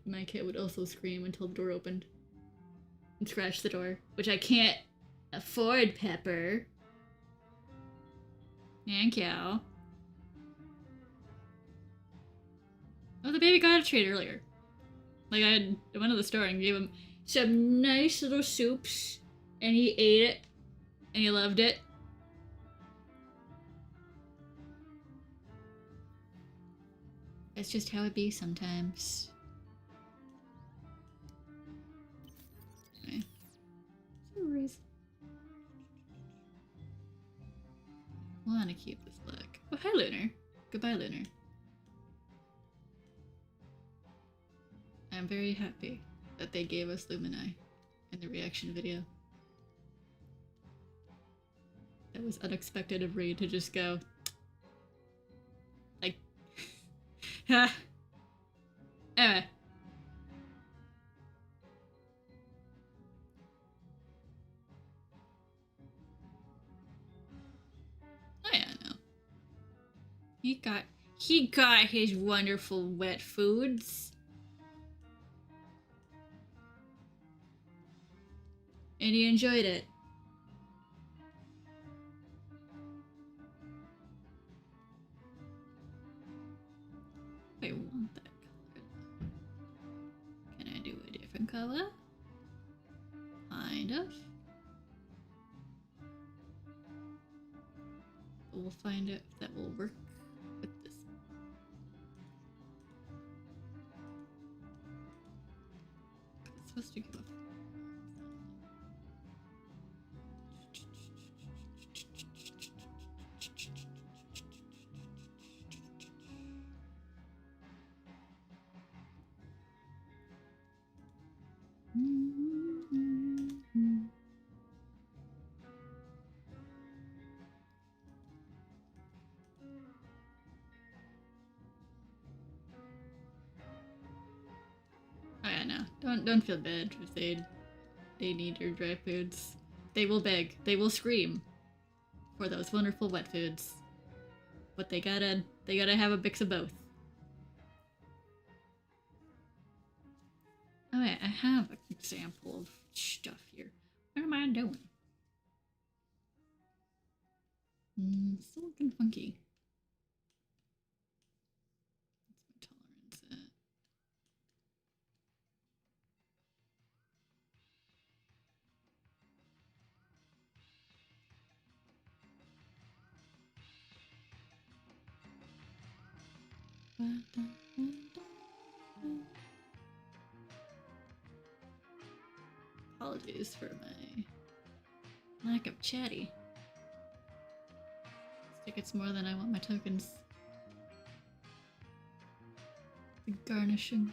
My cat would also scream until the door opened. And scratch the door. Which I can't afford, Pepper. Thank you. Oh, the baby got a treat earlier. Like, I went to the store and gave him some nice little soups. And he ate it. And he loved it. That's just how it be sometimes. Anyway. Sorry. I want to keep this look. Oh, hi, Lunar. Goodbye, Lunar. I'm very happy that they gave us Lumini in the reaction video. That was unexpected of Reed to just go... like... Anyway. Oh yeah, no. He got his wonderful wet foods. And he enjoyed it. I want that color. Can I do a different color? Kind of. But we'll find out if that will work with this. supposed to go. Oh yeah, no. Don't feel bad if they need your dry foods. They will beg. They will scream for those wonderful wet foods. But they gotta have a mix of both. Oh yeah, I have an example of stuff here. What am I doing? Still looking funky. What's my tolerance at? Apologies for my lack of chatty. I think it's more than I want my tokens. The garnishing.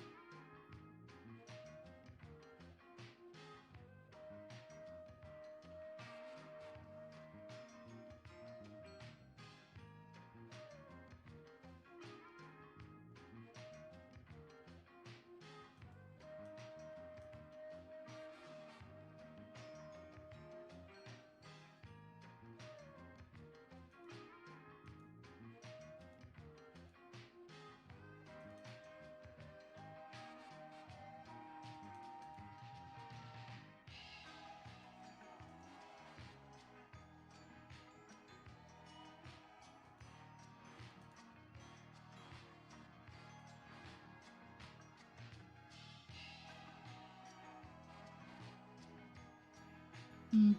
Mm-hmm.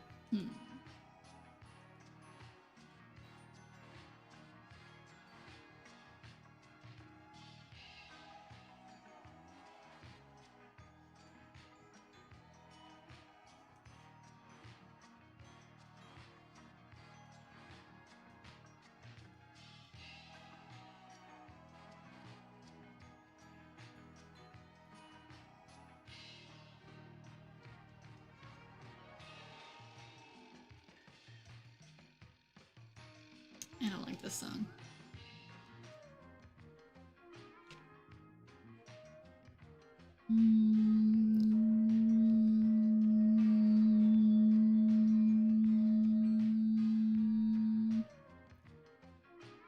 I don't like this song.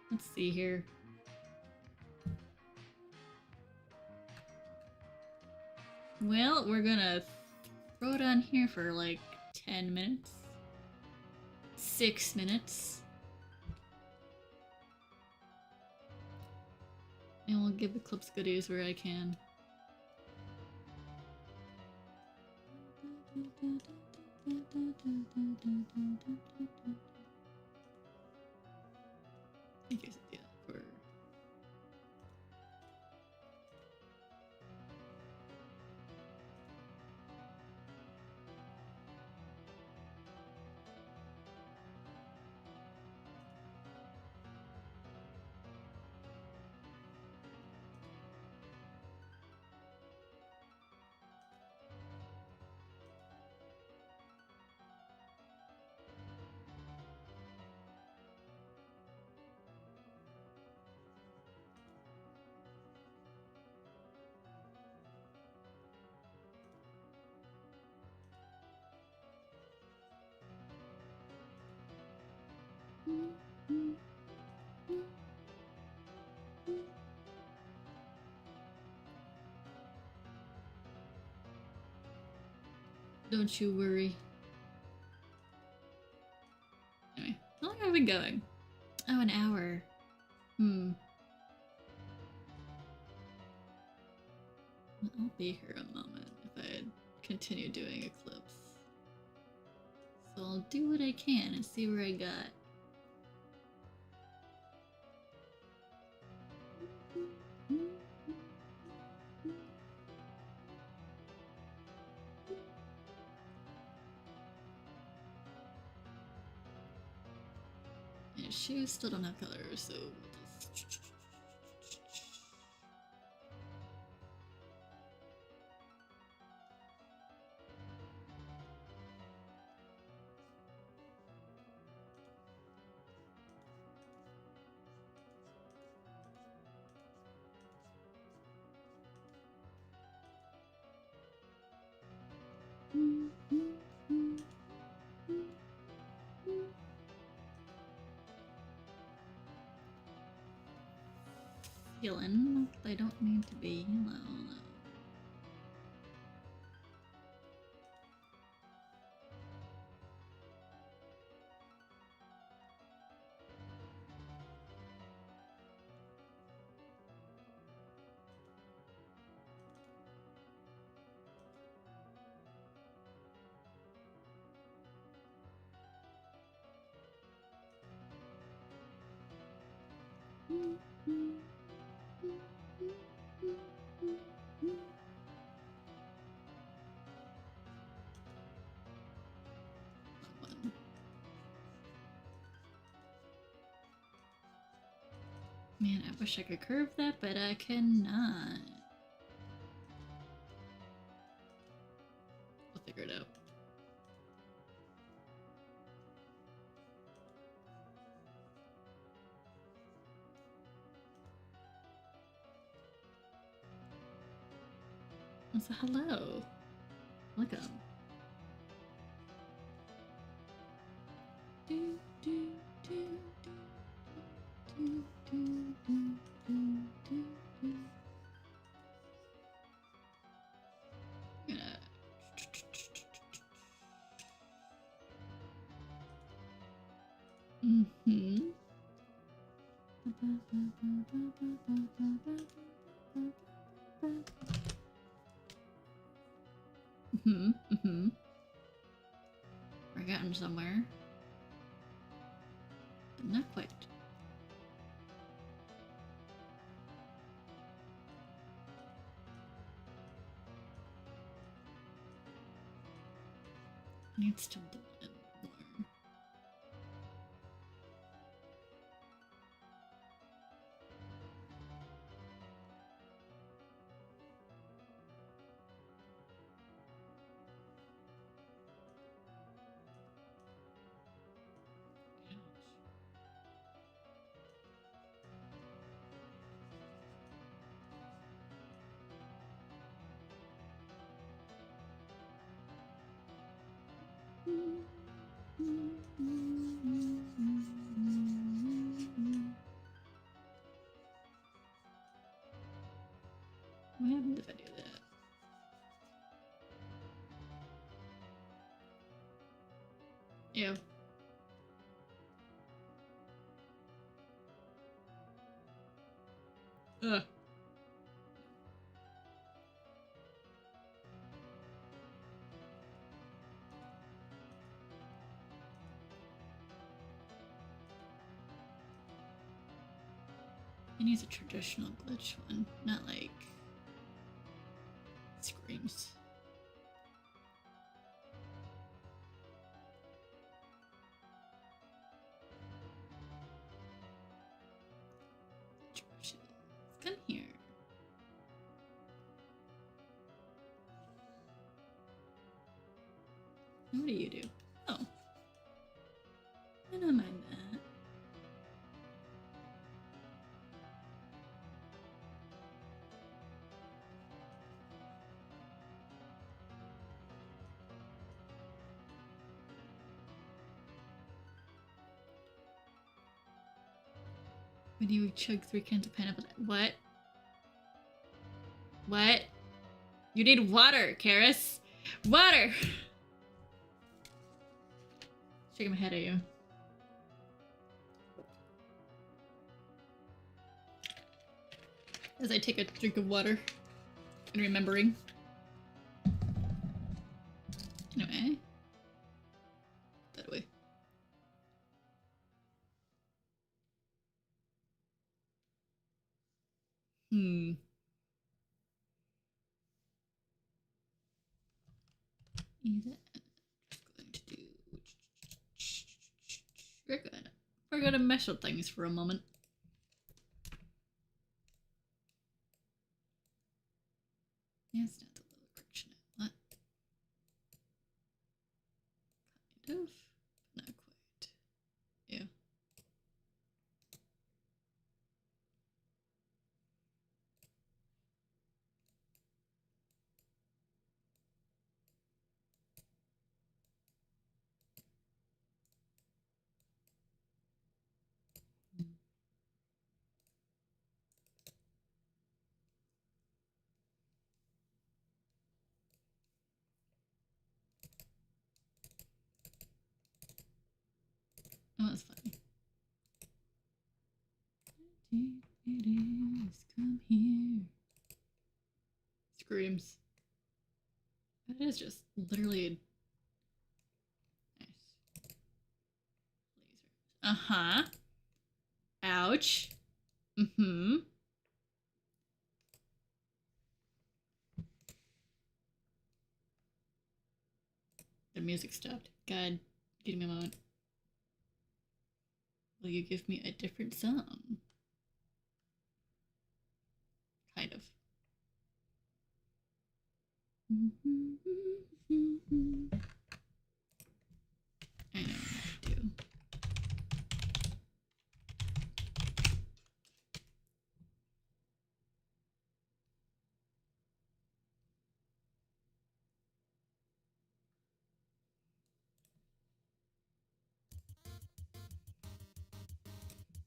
Let's see here. Well, we're gonna throw it on here for like 10 minutes. 6 minutes. And we'll give the clips goodies where I can. I guess I do that for... Don't you worry. Anyway, how long have we been going? Oh, an hour. I'll be here a moment if I continue doing Eclipse. So I'll do what I can and see where I got. shoes still don't have colors, so we'll just... Feeling they don't need to be yellow though. Man, I wish I could curve that, but I cannot. We'll figure it out. It's a hello. Welcome. Do, do, do, do, do, do, do, do, do, do. I'm gonna... Mm-hmm. We're getting somewhere. But not quite. Needs to blend more. What happened if I do that? Ew. Ugh. He needs a traditional glitch one, not like screams. Come here. What do you do? Oh. I don't mind that. When you chug 3 cans of pineapple. What? What? You need water, Karis. Water! Shaking my head at you. As I take a drink of water and remembering. Anyway. That way. Is it just going to do... We're gonna We're gonna mess with things for a moment. Yeah, it's not the little correction. What? Kind of. Not quite. Yeah. Oh, that's funny. It is. Come here. Screams. That is just literally nice. Laser. Uh-huh. Ouch. Mm-hmm. The music stopped. God, give me a moment. Will you give me a different song? Kind of. I know what to do.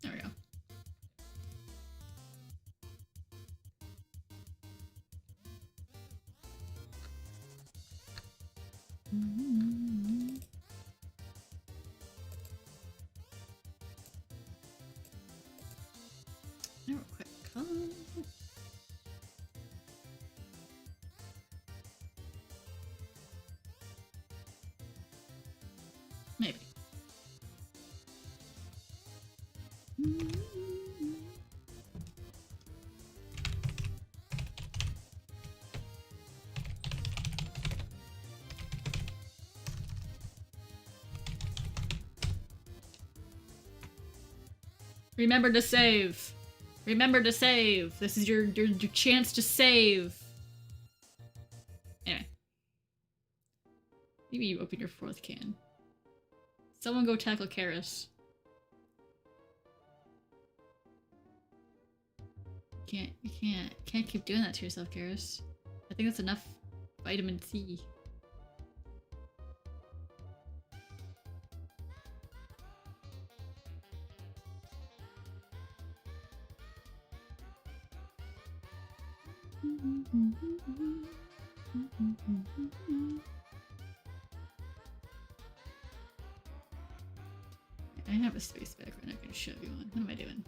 There we go. Real quick. Maybe. Remember to save. Remember to save. This is your chance to save. Anyway. Maybe you open your fourth can. Someone go tackle Karis. You can't keep doing that to yourself, Karis. I think that's enough vitamin C. I have a space background I can show you on. What am I doing?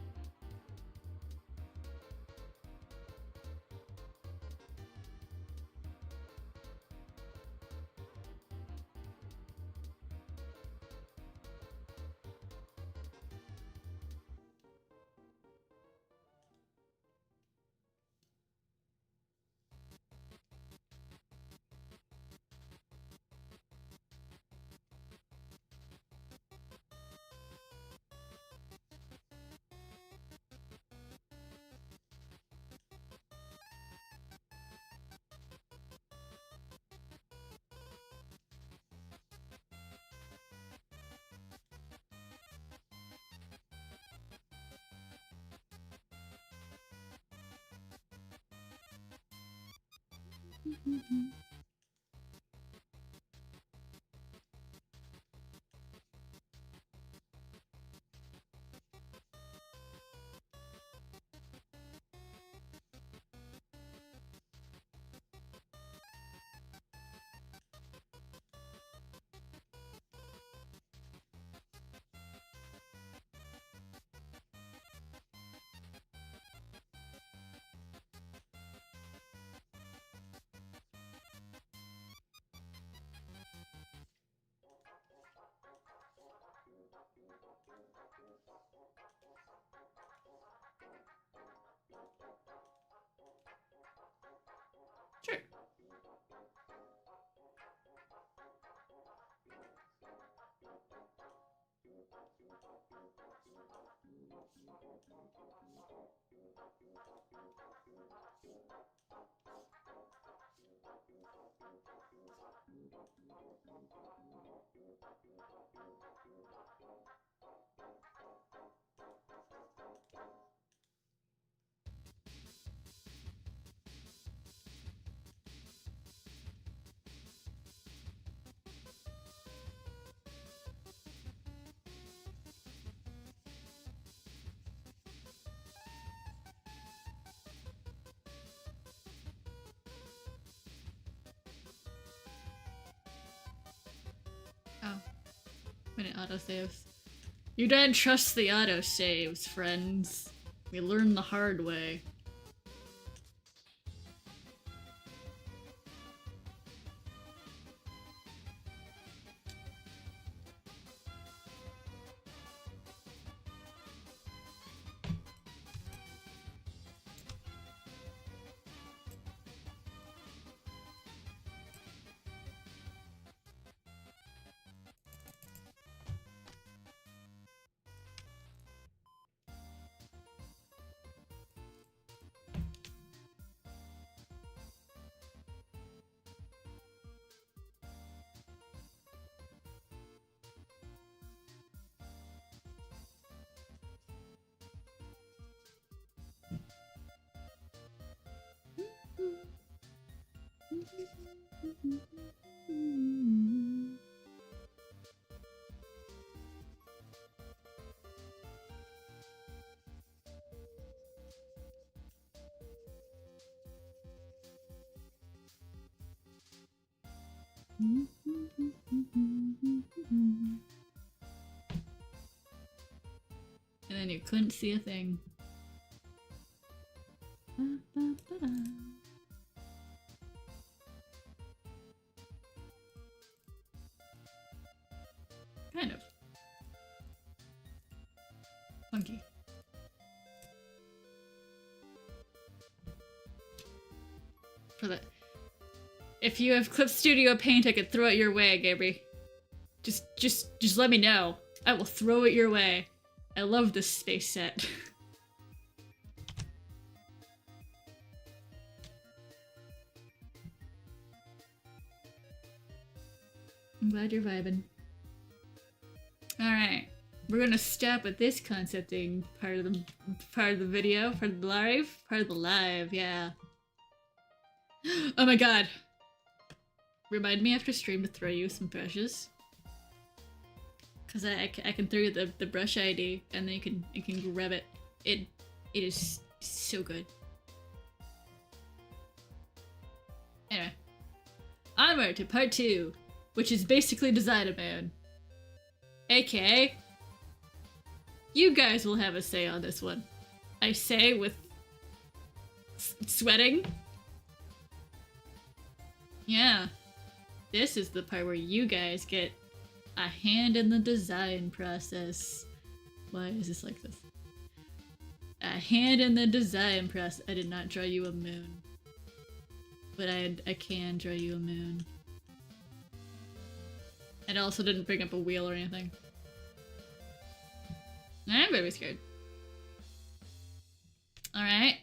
Sure. Oh. When it autosaves. You don't trust the autosaves, friends. We learned the hard way. And then you couldn't see a thing. Kind of. Funky. For that. If you have Clip Studio Paint, I could throw it your way, Gabby. Just let me know. I will throw it your way. I love this space set. I'm glad you're vibing. Alright. We're gonna stop with this concepting part of the video, part of the live, yeah. Oh my god. Remind me after stream to throw you some brushes. Cause I can throw you the brush ID and then you can grab it. It is so good. Anyway. Onward to part 2, which is basically Designer Mode. AKA, you guys will have a say on this one. I say with sweating. Yeah. This is the part where you guys get a hand in the design process. Why is this like this? A hand in the design process. I did not draw you a moon. But I can draw you a moon. It also didn't bring up a wheel or anything. I'm very scared. Alright.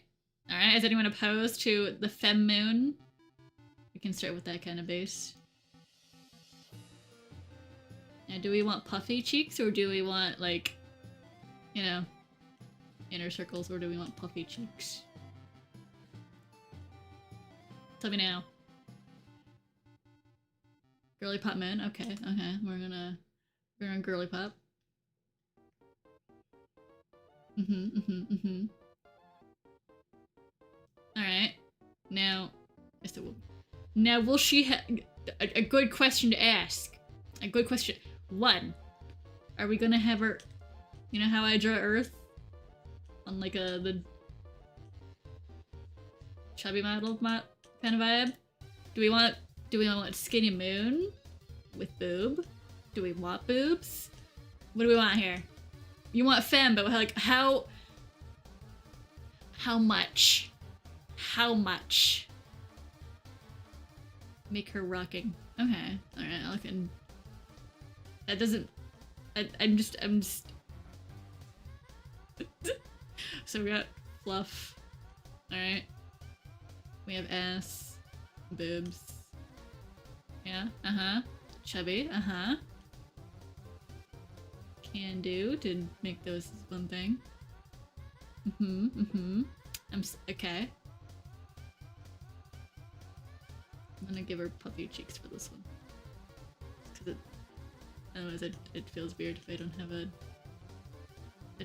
Alright, is anyone opposed to the fem moon? We can start with that kind of base. Now, do we want puffy cheeks or do we want, like, you know, inner circles, or do we want puffy cheeks? Tell me now. Girly pop moon? Okay, okay. We're gonna girly pop. Alright. Now, now will she have a good question to ask? A good question. 1. Are we gonna have her, you know how I draw Earth? On like the chubby model kind of vibe? Do we want skinny moon with boob? Do we want boobs? What do we want here? You want femme, but like how much? How much? Make her rocking. Okay, alright, I can. That doesn't. I'm just. So we got fluff. Alright. We have ass. Boobs. Yeah, chubby, Can do to make those one thing. Okay. I'm gonna give her puffy cheeks for this one. Cause otherwise it feels weird if I don't have a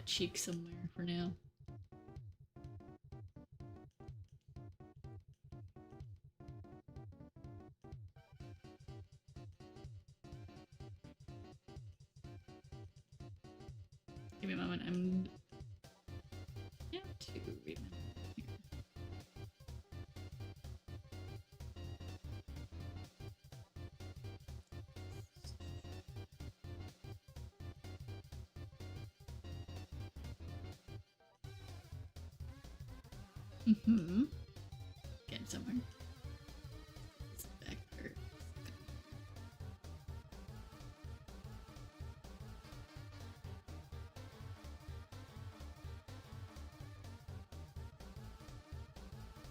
cheek somewhere for now. Mm-hmm. Getting somewhere. This back part.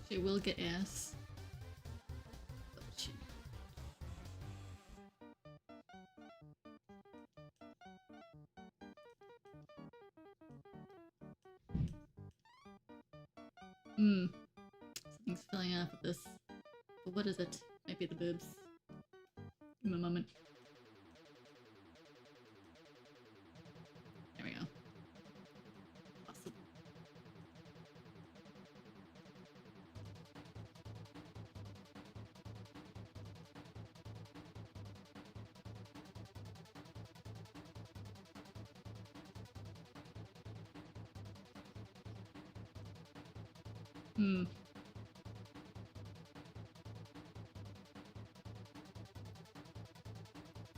She will get ass. But she... Something's filling up with this. But what is it? Might be the boobs. Give me a moment. There we go. Awesome.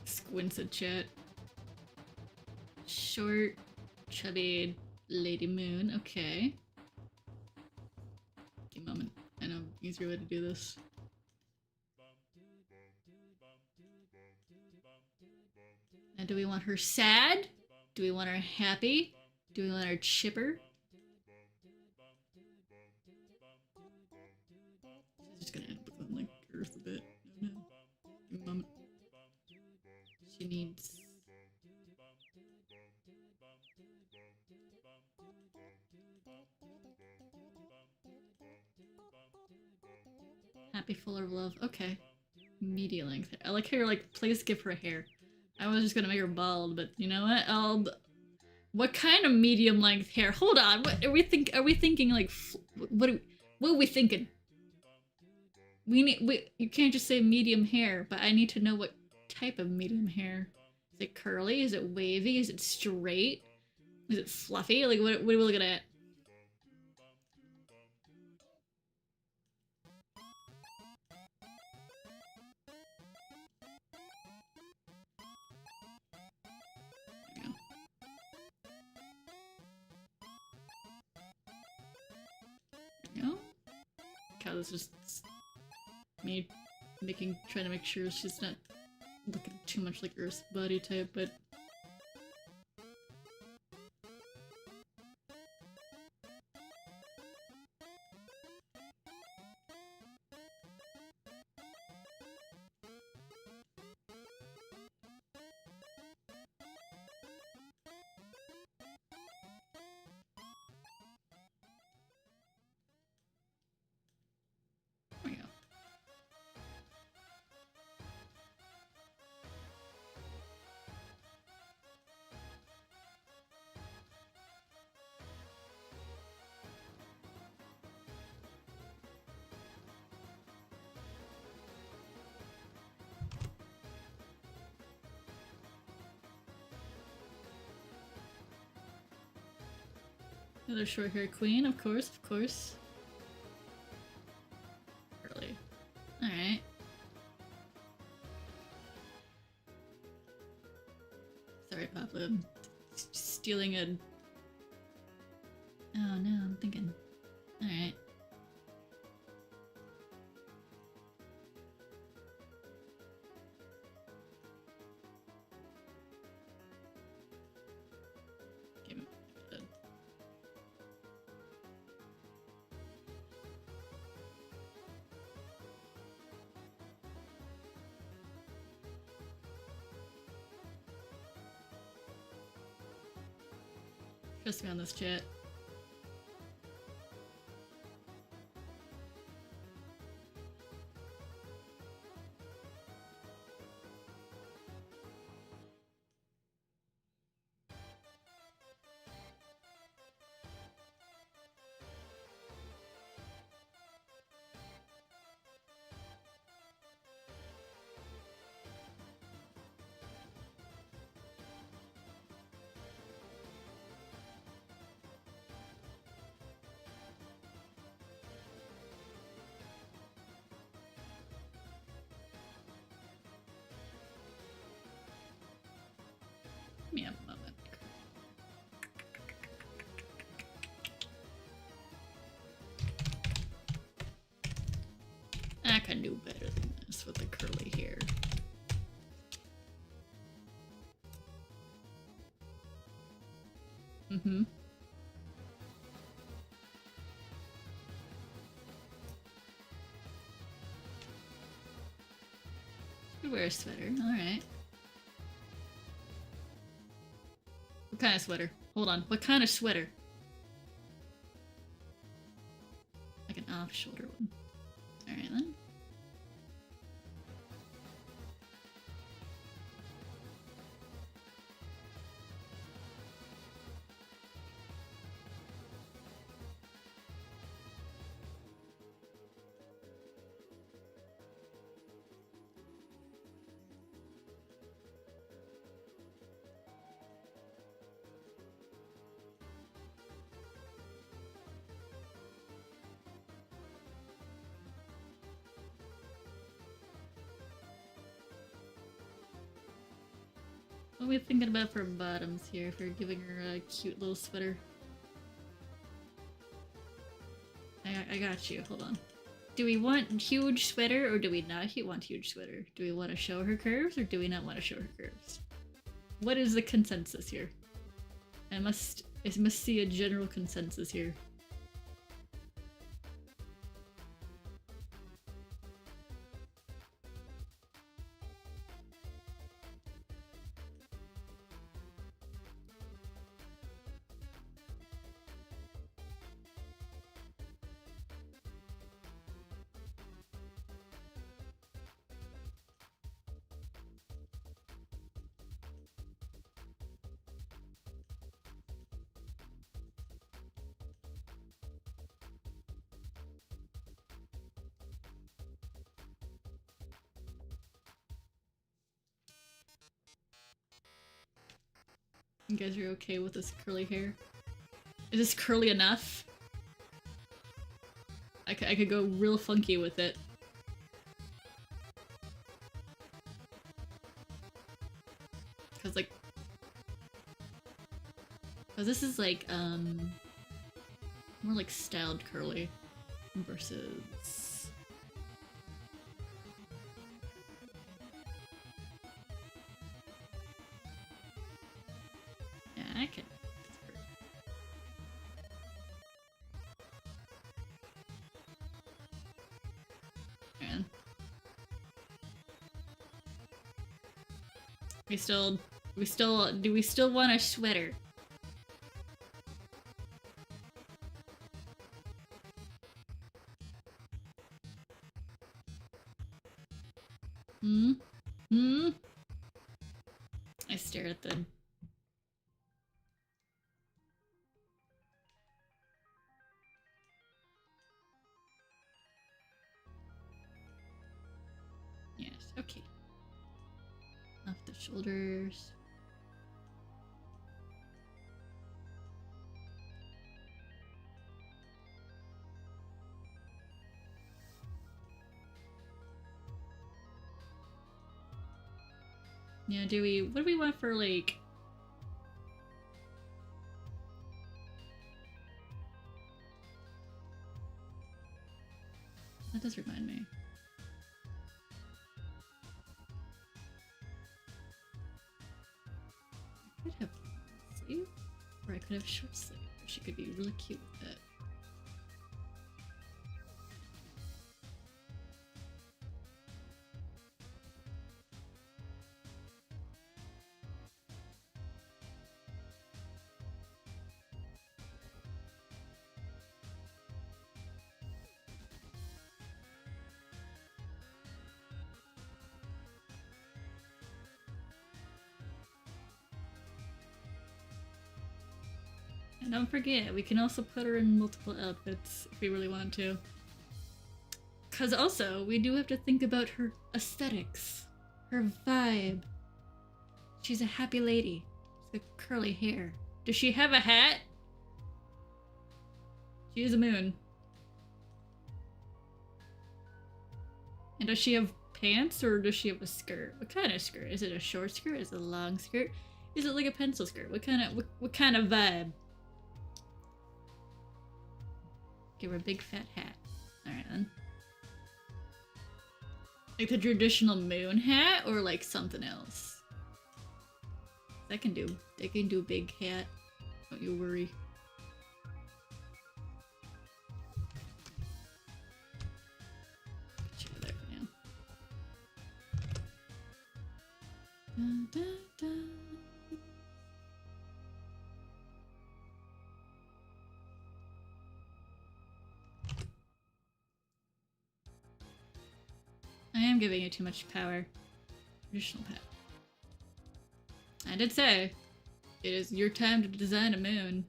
Squints at chat. Short, chubby Lady Moon. Okay. Give me a moment. I know easier way to do this. Now, do we want her sad? Do we want her happy? Do we want her chipper? She's just gonna end up looking like Earth a bit. No, no. Give me a moment. She needs... Happy, full of love. Okay. Media length. I like how you're like, please give her hair. I was just gonna make her bald, but you know what? What kind of medium length hair? Hold on. What are we thinking like? What are we thinking? You can't just say medium hair, but I need to know what type of medium hair. Is it curly? Is it wavy? Is it straight? Is it fluffy? Like what are we looking at? God, this is just me trying to make sure she's not looking too much like Earth's body type, but... Another short hair queen, of course, of course. Early. Alright. Sorry, Pablo. I'm stealing a... Oh no, I'm thinking. Alright. Trust me on this, chat. I knew better than this with the curly hair. Mm-hmm. Should wear a sweater. Alright. What kind of sweater? Hold on. What kind of sweater? Like an off-shoulder one. Alright then. What are we thinking about for bottoms here if we're giving her a cute little sweater? I got you, hold on. Do we want huge sweater or do we not want huge sweater? Do we want to show her curves or do we not want to show her curves? What is the consensus here? I must see a general consensus here. You guys are okay with this curly hair? Is this curly enough? I could go real funky with it. Cause like... Cause this is like, more like styled curly versus... Yeah, I can. Man. Do we still want a sweater? I stare at them. Yes, okay. Off the shoulders. Yeah, what do we want for like... That does remind me. I could have sleeve, or I could have short sleeve. She could be really cute with it. And don't forget, we can also put her in multiple outfits if we really want to. Cause also, we do have to think about her aesthetics, her vibe. She's a happy lady. She's got curly hair. Does she have a hat? She is a moon. And does she have pants or does she have a skirt? What kind of skirt? Is it a short skirt? Is it a long skirt? Is it like a pencil skirt? What kind of vibe? Give her a big fat hat. Alright then. Like the traditional moon hat or like something else? I can do a big hat. Don't you worry. Put you there for now. Dun, dun, dun. I am giving you too much power. Traditional power. I did say, it is your time to design a moon.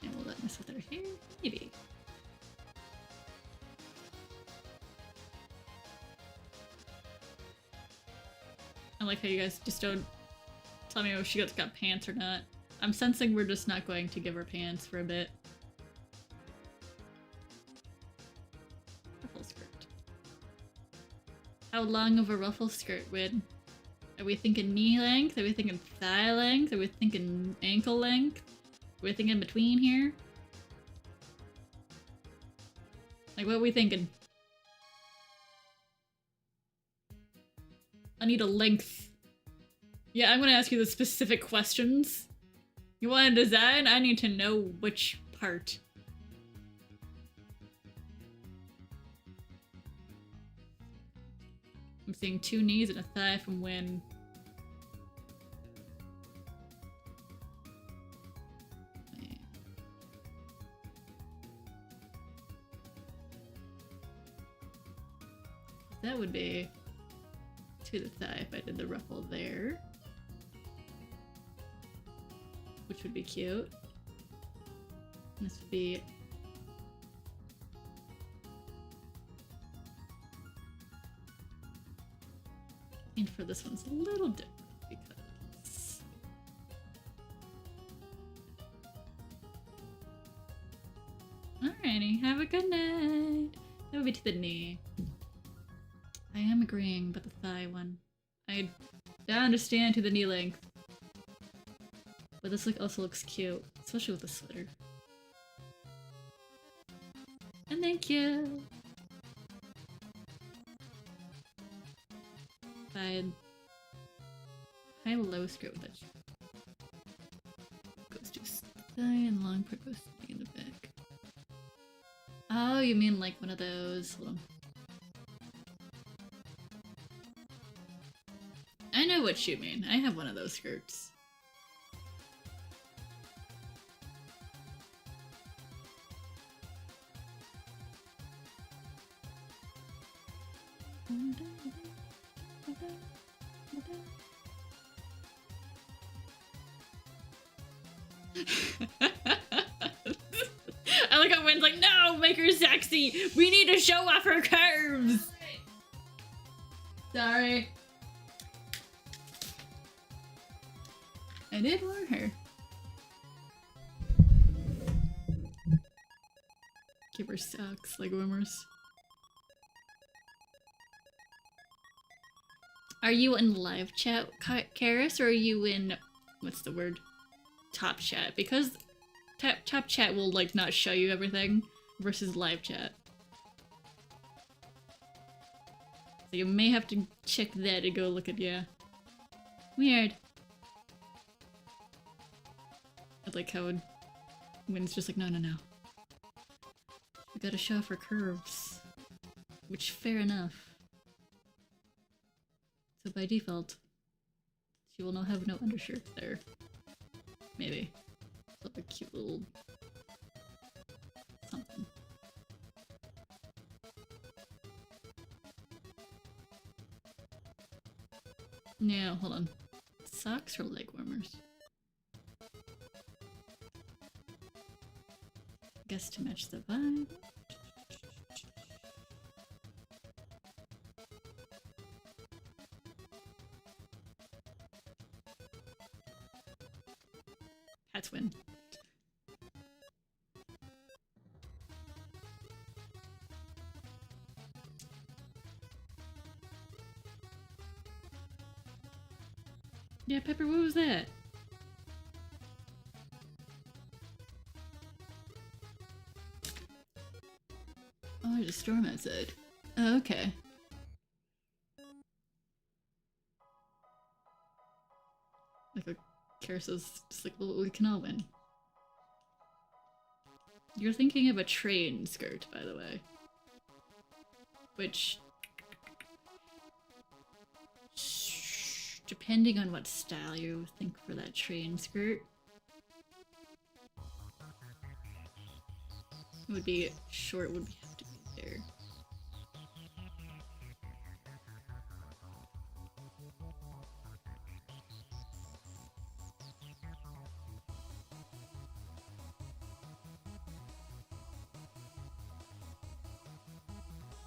And we'll let mess with our hair, maybe. I like how you guys just don't tell me if she got pants or not. I'm sensing we're just not going to give her pants for a bit. Ruffle skirt. How long of a ruffle skirt, Win? Are we thinking knee length? Are we thinking thigh length? Are we thinking ankle length? Are we thinking between here? Like, what are we thinking? I need a length. Yeah, I'm gonna ask you the specific questions. You want a design? I need to know which part. I'm seeing 2 knees and a thigh from Win. That would be to the thigh if I did the ruffle there. Which would be cute. This would be... And for this one's a little different because... Alrighty, have a good night! That would be to the knee. I am agreeing, but the thigh one. I understand to the knee length. But this also looks cute, especially with the sweater. And thank you! High-low skirt with that goes to thigh and long part goes to in the back. Oh, you mean like one of those? Hold on. I know what you mean. I have one of those skirts. I like how Win's like, no, make her sexy. We need to show off her curves. Sorry. I did warn her. Give her socks like Wimmers. Are you in live chat, Karis, or are you in, what's the word? Top chat? Because top chat will like not show you everything versus live chat. So you may have to check that to go look at, yeah. Weird. I like how Win's just like, no, no, no. We gotta show off her curves. Which, fair enough. So by default, she will now have no undershirt there. Maybe. Like a cute little... something. No, hold on. Socks or leg warmers? Guess to match the vibe. Hats win. Yeah, Pepper, what was that? Oh, there's a storm outside. Oh, okay. Like a carousel's just like, well, we can all win. You're thinking of a train skirt, by the way. Which... depending on what style you think for that train skirt, it would be short, would have to be there.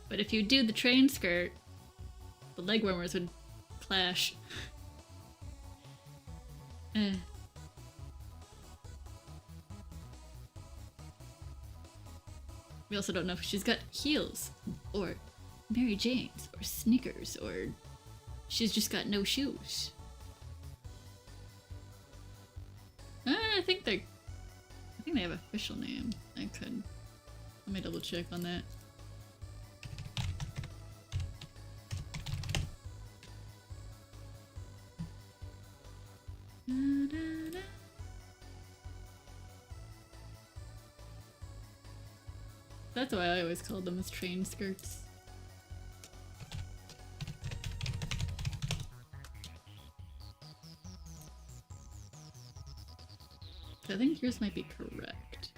But if you do the train skirt, the leg warmers would clash. We also don't know if she's got heels, or Mary Jane's, or sneakers, or she's just got no shoes. I think they have an official name. Let me double check on that. That's why I always called them as train skirts. I think yours might be correct.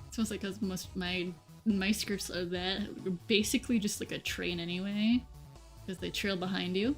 It's mostly because most my skirts are basically just like a train anyway. Because they trail behind you.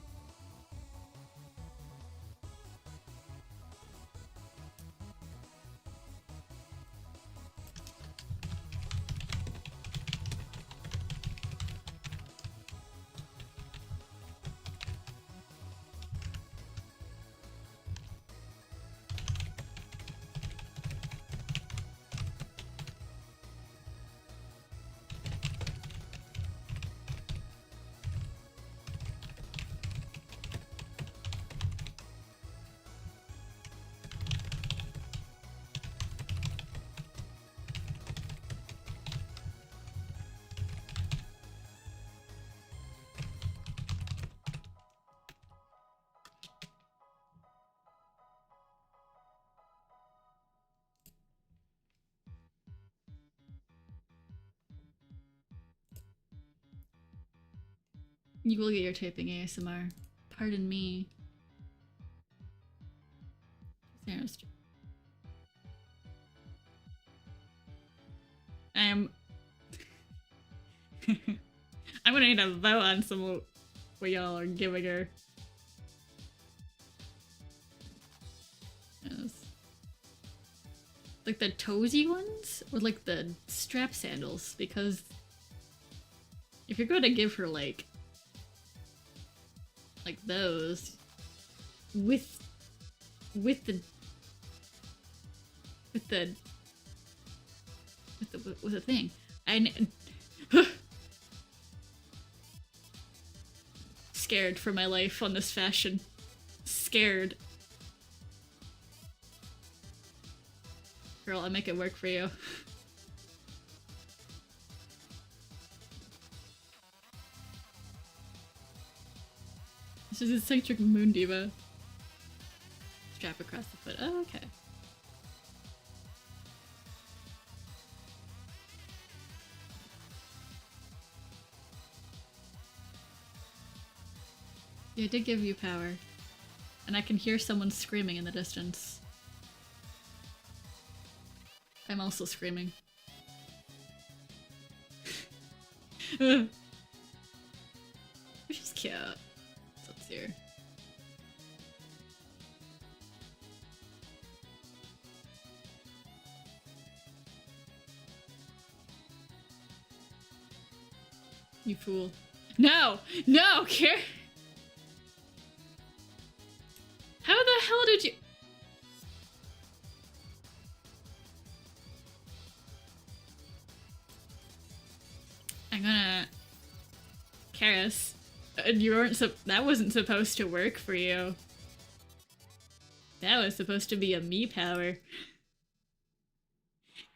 You will get your typing ASMR. Pardon me. I'm gonna need a vote on some what y'all are giving her. Yes. Like the toesy ones? Or like the strap sandals? Because if you're gonna give her like those with the thing. Scared for my life on this fashion. Scared. Girl, I'll make it work for you. This is eccentric moon diva. Strap across the foot. Oh, okay. Yeah, it did give you power. And I can hear someone screaming in the distance. I'm also screaming. Which is cute. Let's see her. You fool. No! No! Care! How the hell did you... I'm gonna... Karis, you weren't that wasn't supposed to work for you. That was supposed to be a me power.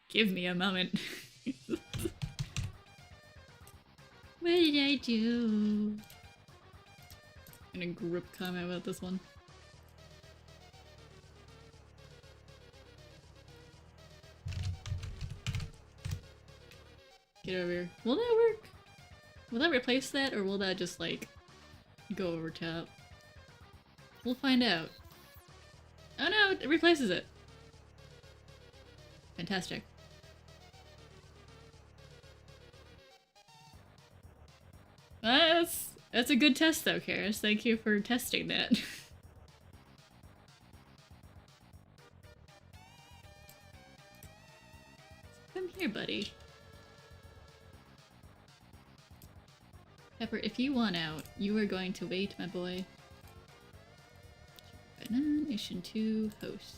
Give me a moment. What did I do? I'm gonna group comment about this one. Get over here. Will that work? Will that replace that, or will that just, like, go over top? We'll find out. Oh no, it replaces it. Fantastic. That's a good test though, Karis. Thank you for testing that. Come here, buddy. Pepper, if you want out, you are going to wait, my boy. Nation 2 hosts.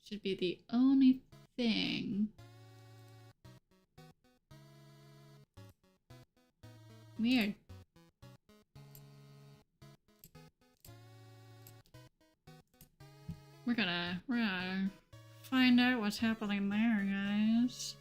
Should be the only thing. Weird. We're gonna find out what's happening there, guys.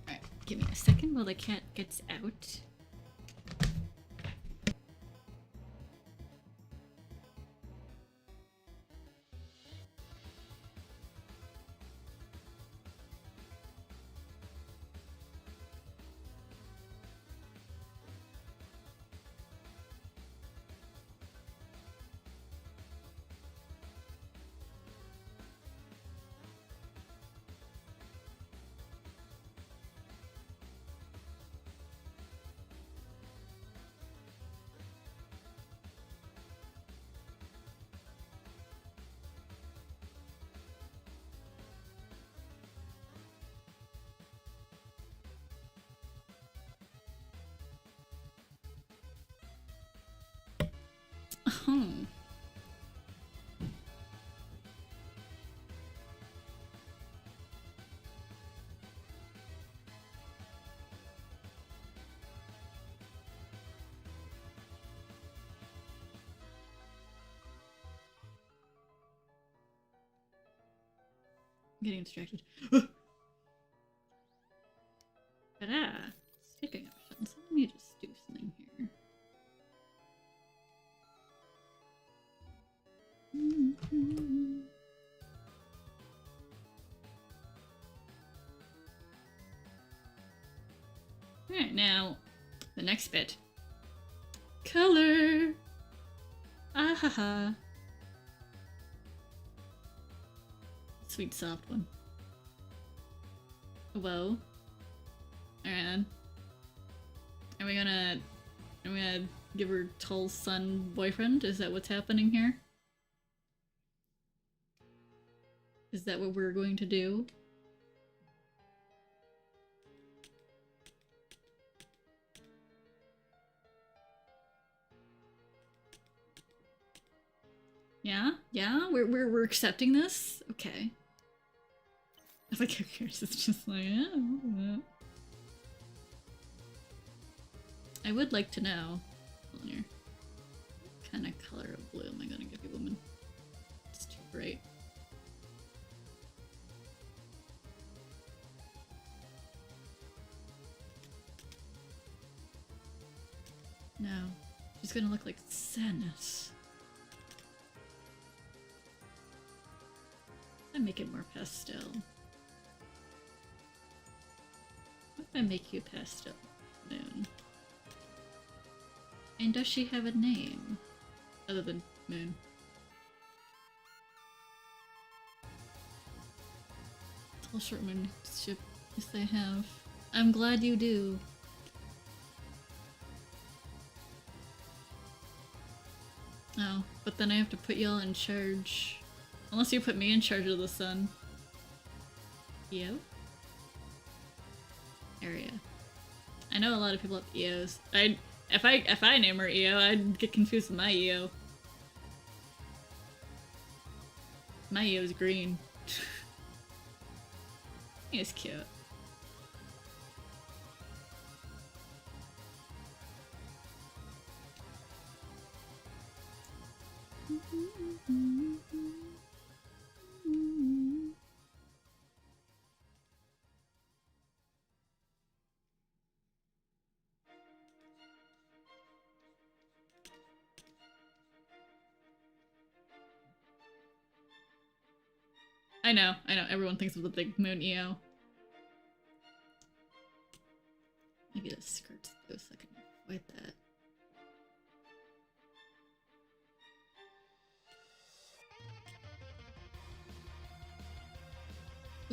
Alright, give me a second while the cat gets out. Oh. I'm getting distracted. Ta-da! Skipping options. Let me just do something here. Alright, now, the next bit. Color! Ahaha. Sweet soft one. Whoa. Alright. Are we gonna give her tall son boyfriend? Is that what's happening here? Is that what we're going to do? Yeah? Yeah? We're accepting this? Okay. I think who cares? It's just like, yeah. I would like to know. Hold on here. What kind of color of blue am I gonna give you, woman? It's too bright. No. She's gonna look like sadness. I make it more pastel. What I make you pastel moon. And does she have a name other than Moon? Tall short moon ship. Yes, I have. I'm glad you do. Oh, but then I have to put y'all in charge. Unless you put me in charge of the sun. EO? Area. I know a lot of people have EOs. If I name her EO, I'd get confused with my EO. My EO is green. He's cute. I know, everyone thinks of the big moon EO. Maybe the skirts though, so I can avoid that.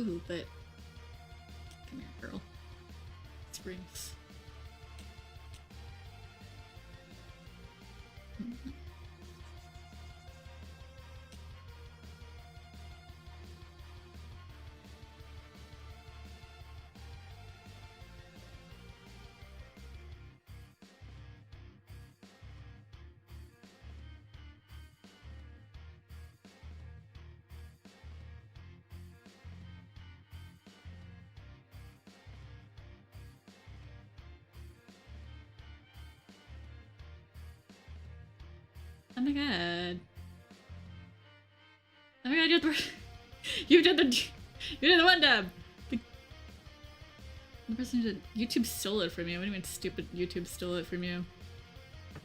Ooh, but come here, girl. Springs. Oh my god. Oh my god, you did the one dub! The person who did YouTube stole it from you. What do you mean stupid YouTube stole it from you?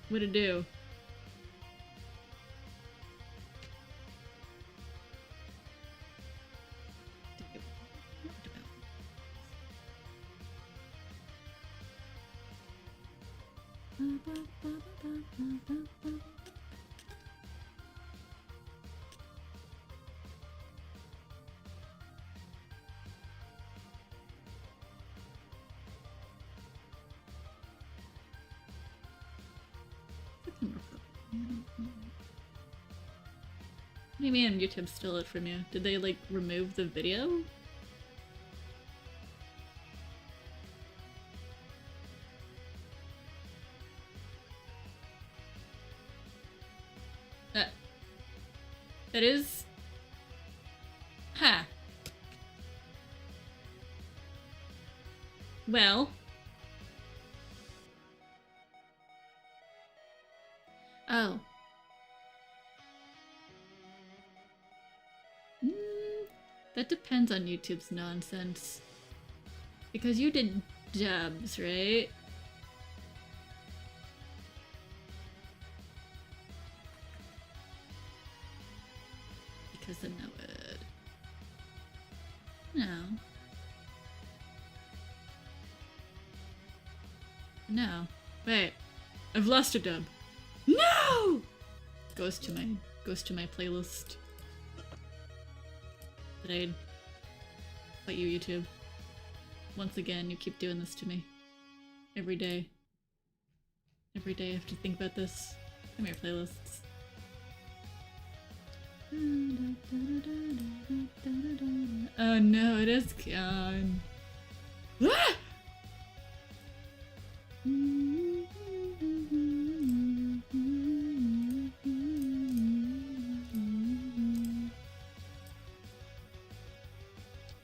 What'd it do? What do you mean YouTube stole it from you? Did they, like, remove the video? That is... Huh. Well... Oh. That depends on YouTube's nonsense. Because you did dubs, right? Because I know it. No. No. Wait. I've lost a dub. No! Goes to my playlist. But I'd fight you, YouTube. Once again, you keep doing this to me. Every day. Every day I have to think about this. Come here, playlists. Oh no, it is gone. Ah!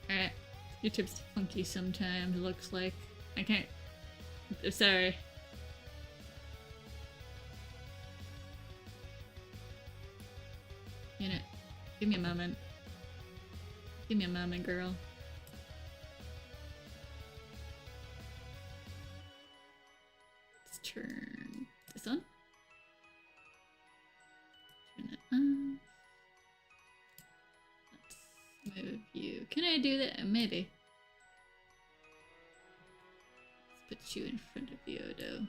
Alright. YouTube's funky sometimes, it looks like. I can't... Sorry. You know, give me a moment. Give me a moment, girl. Let's turn this on. Turn that on. Let's move you. Can I do that? Maybe. you in front of the Odo.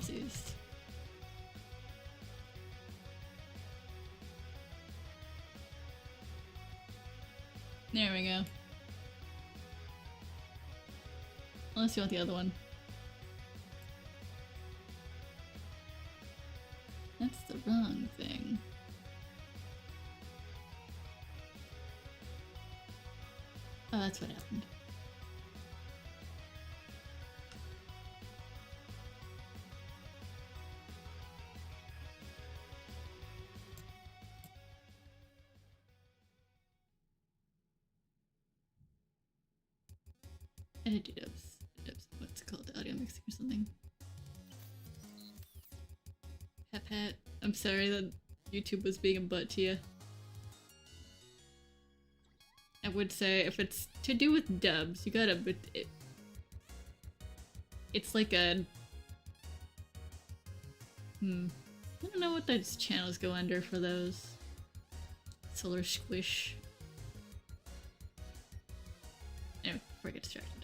Zeus. There we go. Unless you want the other one. That's the wrong thing. Oh, that's what happened. I did do dubs. What's it called? Audio mixing or something. Hat. I'm sorry that YouTube was being a butt to you. I would say if it's to do with dubs, you gotta. It's like a. I don't know what those channels go under for those. Solar Squish. Anyway, before I get distracted.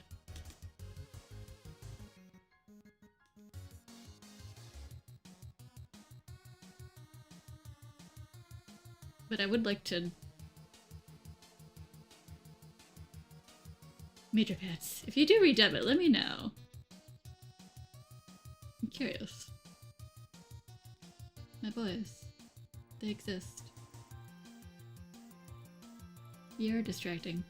But I would like to... Major Pets, if you do redub it, let me know. I'm curious. My boys. They exist. You're distracting.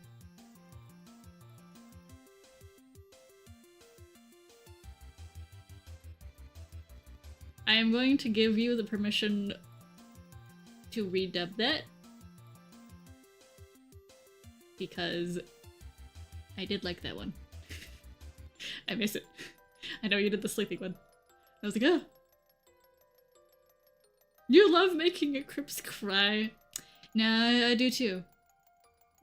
I am going to give you the permission to redub that because I did like that one. I miss it. I know you did the sleeping one. I was like, oh. You love making your Crips cry. Nah, I do too.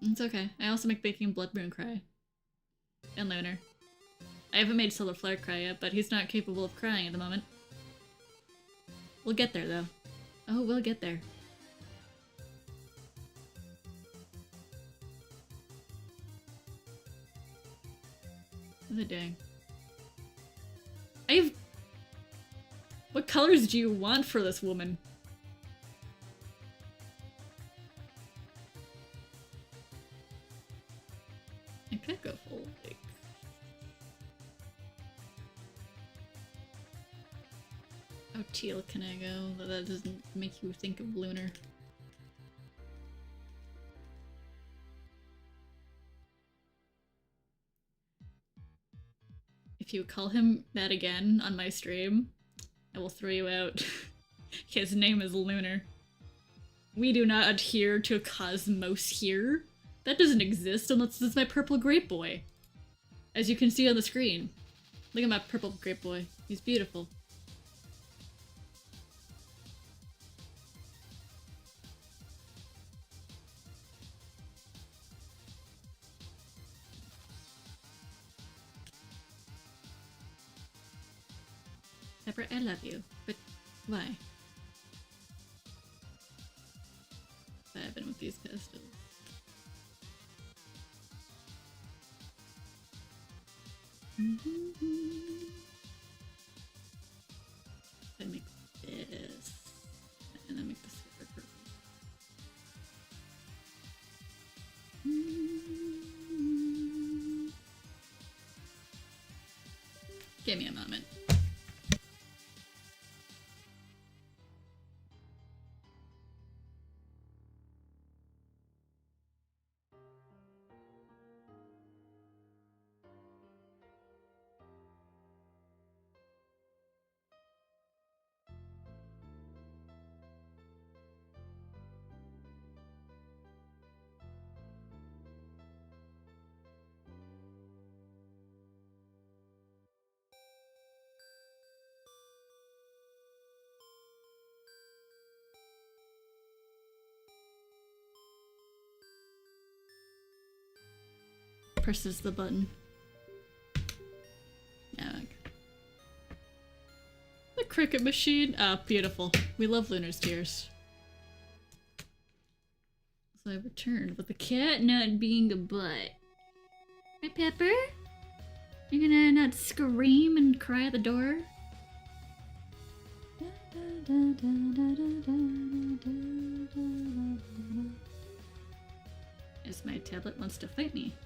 It's okay. I also make making Blood Moon cry. And Lunar. I haven't made Solar Flare cry yet, but he's not capable of crying at the moment. We'll get there though. Oh, we'll get there. What's it doing? What colors do you want for this woman? I could go full like... How teal can I go? That doesn't make you think of Lunar. If you call him that again on my stream, I will throw you out. His name is Lunar. We do not adhere to Cosmos here. That doesn't exist unless it's my purple grape boy. As you can see on the screen. Look at my purple grape boy. He's beautiful. Pepper, I love you, but why? What happened with these pastels? I make this, and I make this super purple. Give me a moment. Presses the button. Yeah. cricket machine. Ah, beautiful. We love Lunar's tears. So I returned with the cat not being a butt. Right, Pepper? You're gonna not scream and cry at the door? As my tablet wants to fight me.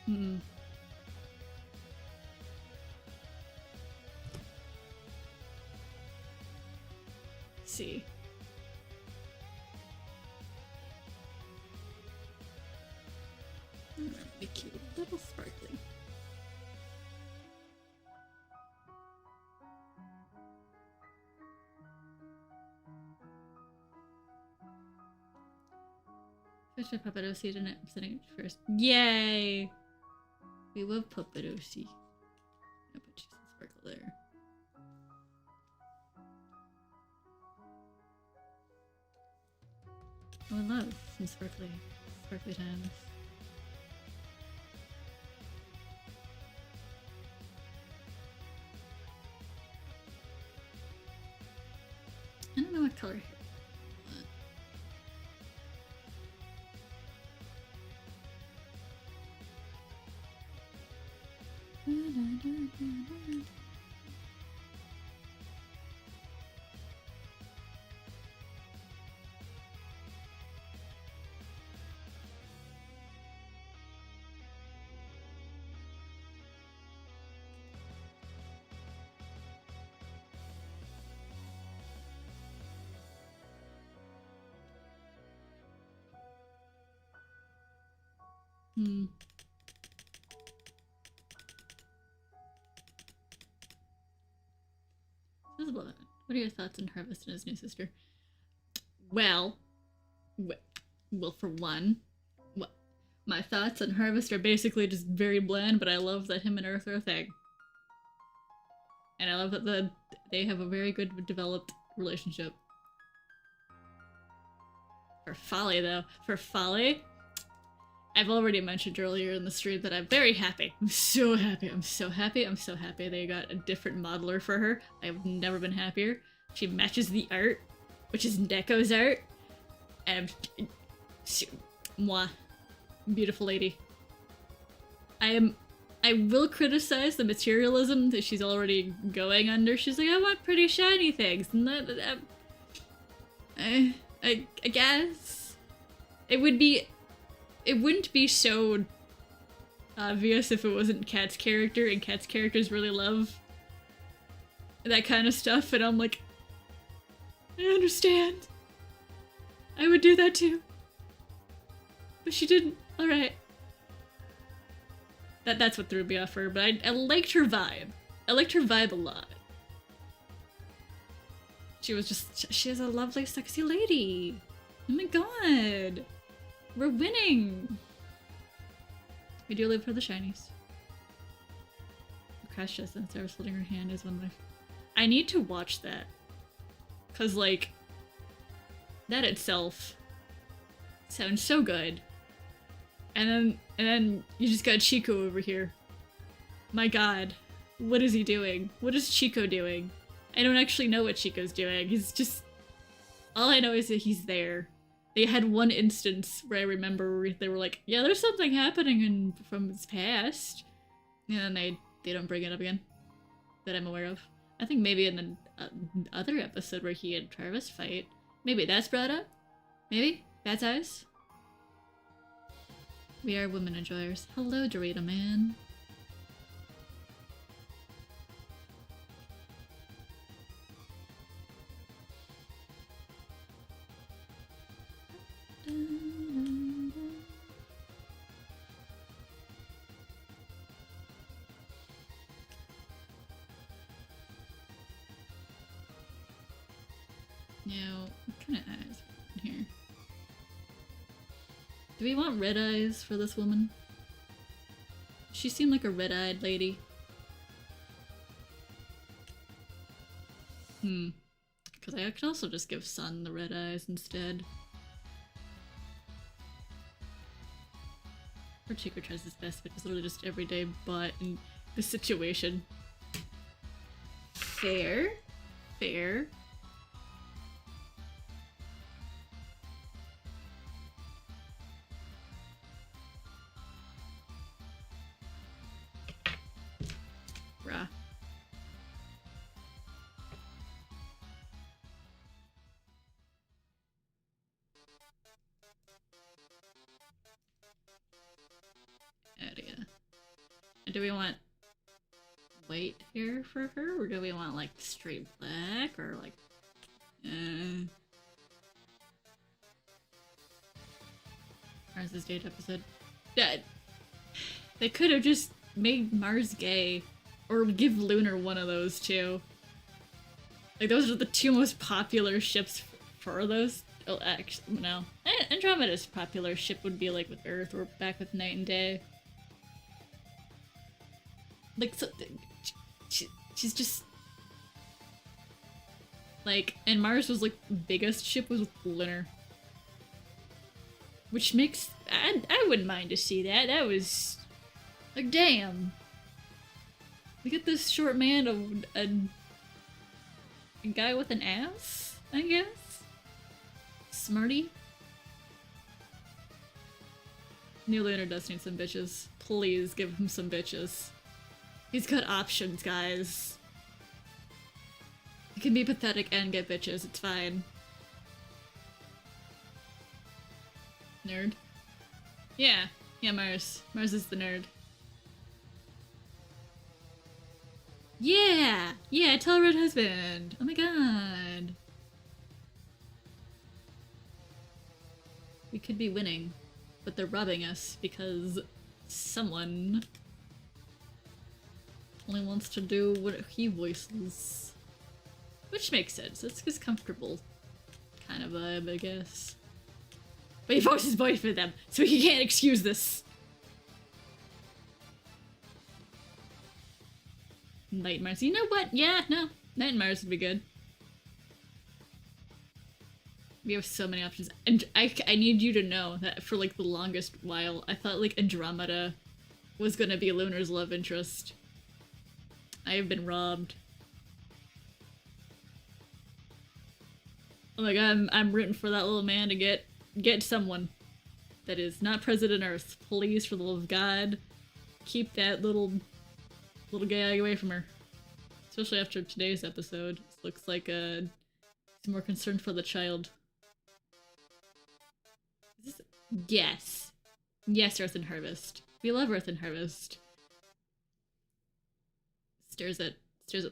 Hmm. Let's see. Really cute, little sparkly. Switch to Papadosi tonight. I'm setting it first. Yay! We love Papadosi. I'll put you some sparkle there. Oh, I love some sparkly times. I don't know what color here. What are your thoughts on Harvest and his new sister? Well, for one, my thoughts on Harvest are basically just very bland, but I love that him and Earth are a thing. And I love that they have a very good developed relationship. For Folly, though. For Folly, I've already mentioned earlier in the stream that I'm very happy. I'm so happy. I'm so happy. I'm so happy they got a different modeler for her. I've never been happier. She matches the art, which is Neko's art. And mwah. Beautiful lady. I will criticize the materialism that she's already going under. She's like, I want pretty shiny things. And I guess it wouldn't be so obvious if it wasn't Kat's character, and Kat's characters really love that kind of stuff, and I'm like, I understand. I would do that too. But she didn't. Alright. That's what threw me off her, but I liked her vibe. I liked her vibe a lot. She is a lovely, sexy lady. Oh my god. We're winning! We do live for the shinies. Crash just and Sarah's holding her hand is one of my... I need to watch that. Cause like, that itself sounds so good. And then you just got Chico over here. My god. What is he doing? What is Chico doing? I don't actually know what Chico's doing. He's just... All I know is that he's there. They had one instance where I remember where they were like, yeah, there's something happening from his past. And then they don't bring it up again. That I'm aware of. I think maybe in the other episode where he and Travis fight. Maybe that's brought up? Maybe? That's eyes? We are women enjoyers. Hello, Dorito Man. Now, what kind of eyes in here? Do we want red eyes for this woman? She seemed like a red-eyed lady. Because I could also just give Sun the red eyes instead. Or Chico tries his best, but it's literally just everyday butt in the situation. Fair. Fair. Bruh. Area. Do we want white hair for her, or do we want like straight black, or like Mars's date episode? Yeah, they could have just made Mars gay, or give Lunar one of those too. Like those are the two most popular ships for those. Oh, actually, no. Andromeda's popular ship would be like with Earth, or back with Night and Day. Like, so, she's just like, and Mars was like the biggest ship was with Lunar, which makes I wouldn't mind to see that. That was like, damn. We get this short man, a guy with an ass, I guess. Smarty. New Lunar does need some bitches. Please give him some bitches. He's got options, guys. He can be pathetic and get bitches, it's fine. Nerd? Yeah. Yeah, Mars. Mars is the nerd. Yeah! Yeah, tell Red Husband! Oh my god! We could be winning, but they're robbing us because someone only wants to do what he voices. Which makes sense. It's just comfortable kind of vibe, I guess. But he voices boys for them, so he can't excuse this. Nightmares. You know what? Yeah, no. Nightmares would be good. We have so many options. And I need you to know that for like the longest while, I thought like Andromeda was gonna be Lunar's love interest. I have been robbed. Like I'm rooting for that little man to get someone that is not President Earth. Please, for the love of God, keep that little guy away from her. Especially after today's episode. It looks like he's more concerned for the child. Yes. Yes, Earth and Harvest. We love Earth and Harvest. Stares at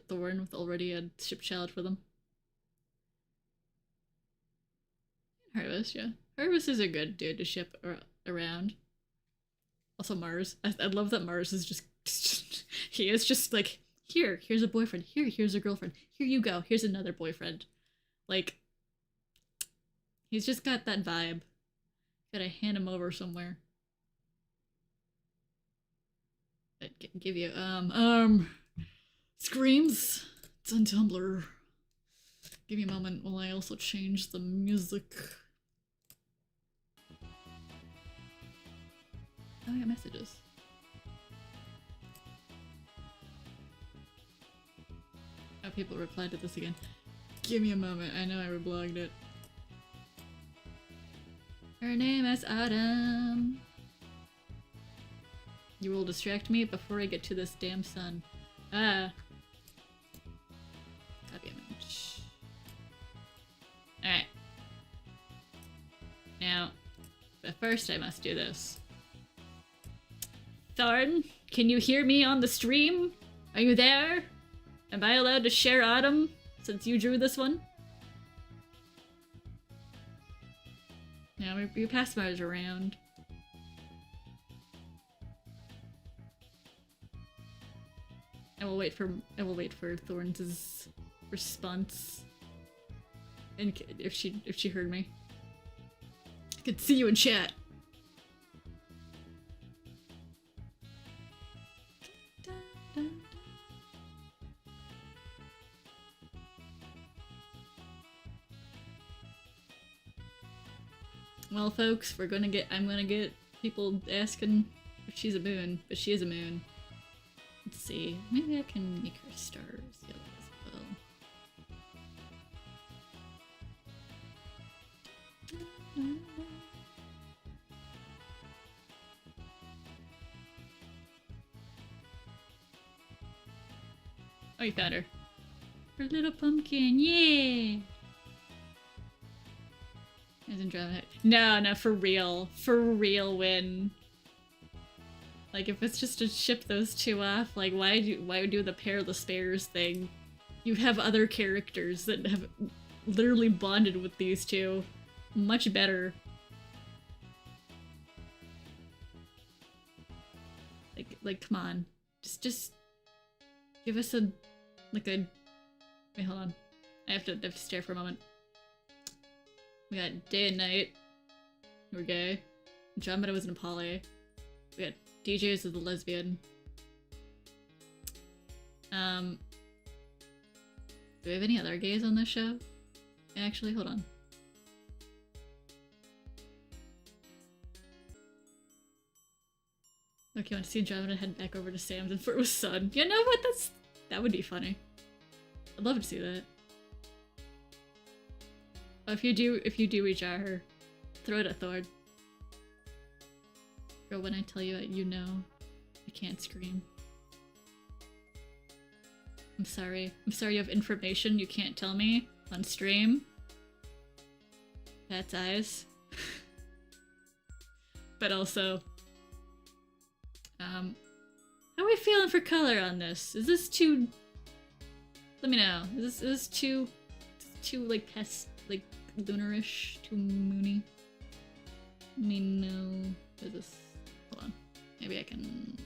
Thorn with already a ship child for them. Harvest, yeah. Harvest is a good dude to ship around. Also Mars. I love that Mars is just he is just like, here's a boyfriend. Here's a girlfriend. Here you go. Here's another boyfriend. Like, he's just got that vibe. Gotta hand him over somewhere. I'd give you, Screams. It's on Tumblr. Give me a moment while I also change the music. Oh, I got messages. Oh, people replied to this again. Give me a moment. I know I reblogged it. Her name is Autumn. You will distract me before I get to this damn sun. Ah. Copy image. Alright. Now, but first I must do this. Thorn, can you hear me on the stream? Are you there? Am I allowed to share Autumn since you drew this one? Yeah, we pass Mars around. I will wait for Thorns' response. And if she heard me. I could see you in chat. Well, folks, I'm gonna get people asking But she's a moon. But she is a moon. Let's see. Maybe I can make her stars yellow as well. Oh, you found her. Her little pumpkin, yeah! Isn't drama. No, for real. For real win. Like, if it's just to ship those two off, like, why do the pair of the spares thing? You have other characters that have literally bonded with these two. Much better. Like, come on. Just give us a, like a, wait, hold on. I have to stare for a moment. We got day and night. We're gay. Andromeda was in a poly. We got DJs as a lesbian. Do we have any other gays on this show? Actually, hold on. Okay, I want to see Andromeda head back over to Sam's and for his son. You know what? That would be funny. I'd love to see that. Oh, if you do reach out her, throw it at Thord. Girl, when I tell you that, you know, I can't scream. I'm sorry. I'm sorry you have information you can't tell me on stream. That's eyes. But also, how are we feeling for color on this? Is this too? Let me know. Is this too like like lunarish, too moony? Let me know. Is this? Hold on. Maybe I can.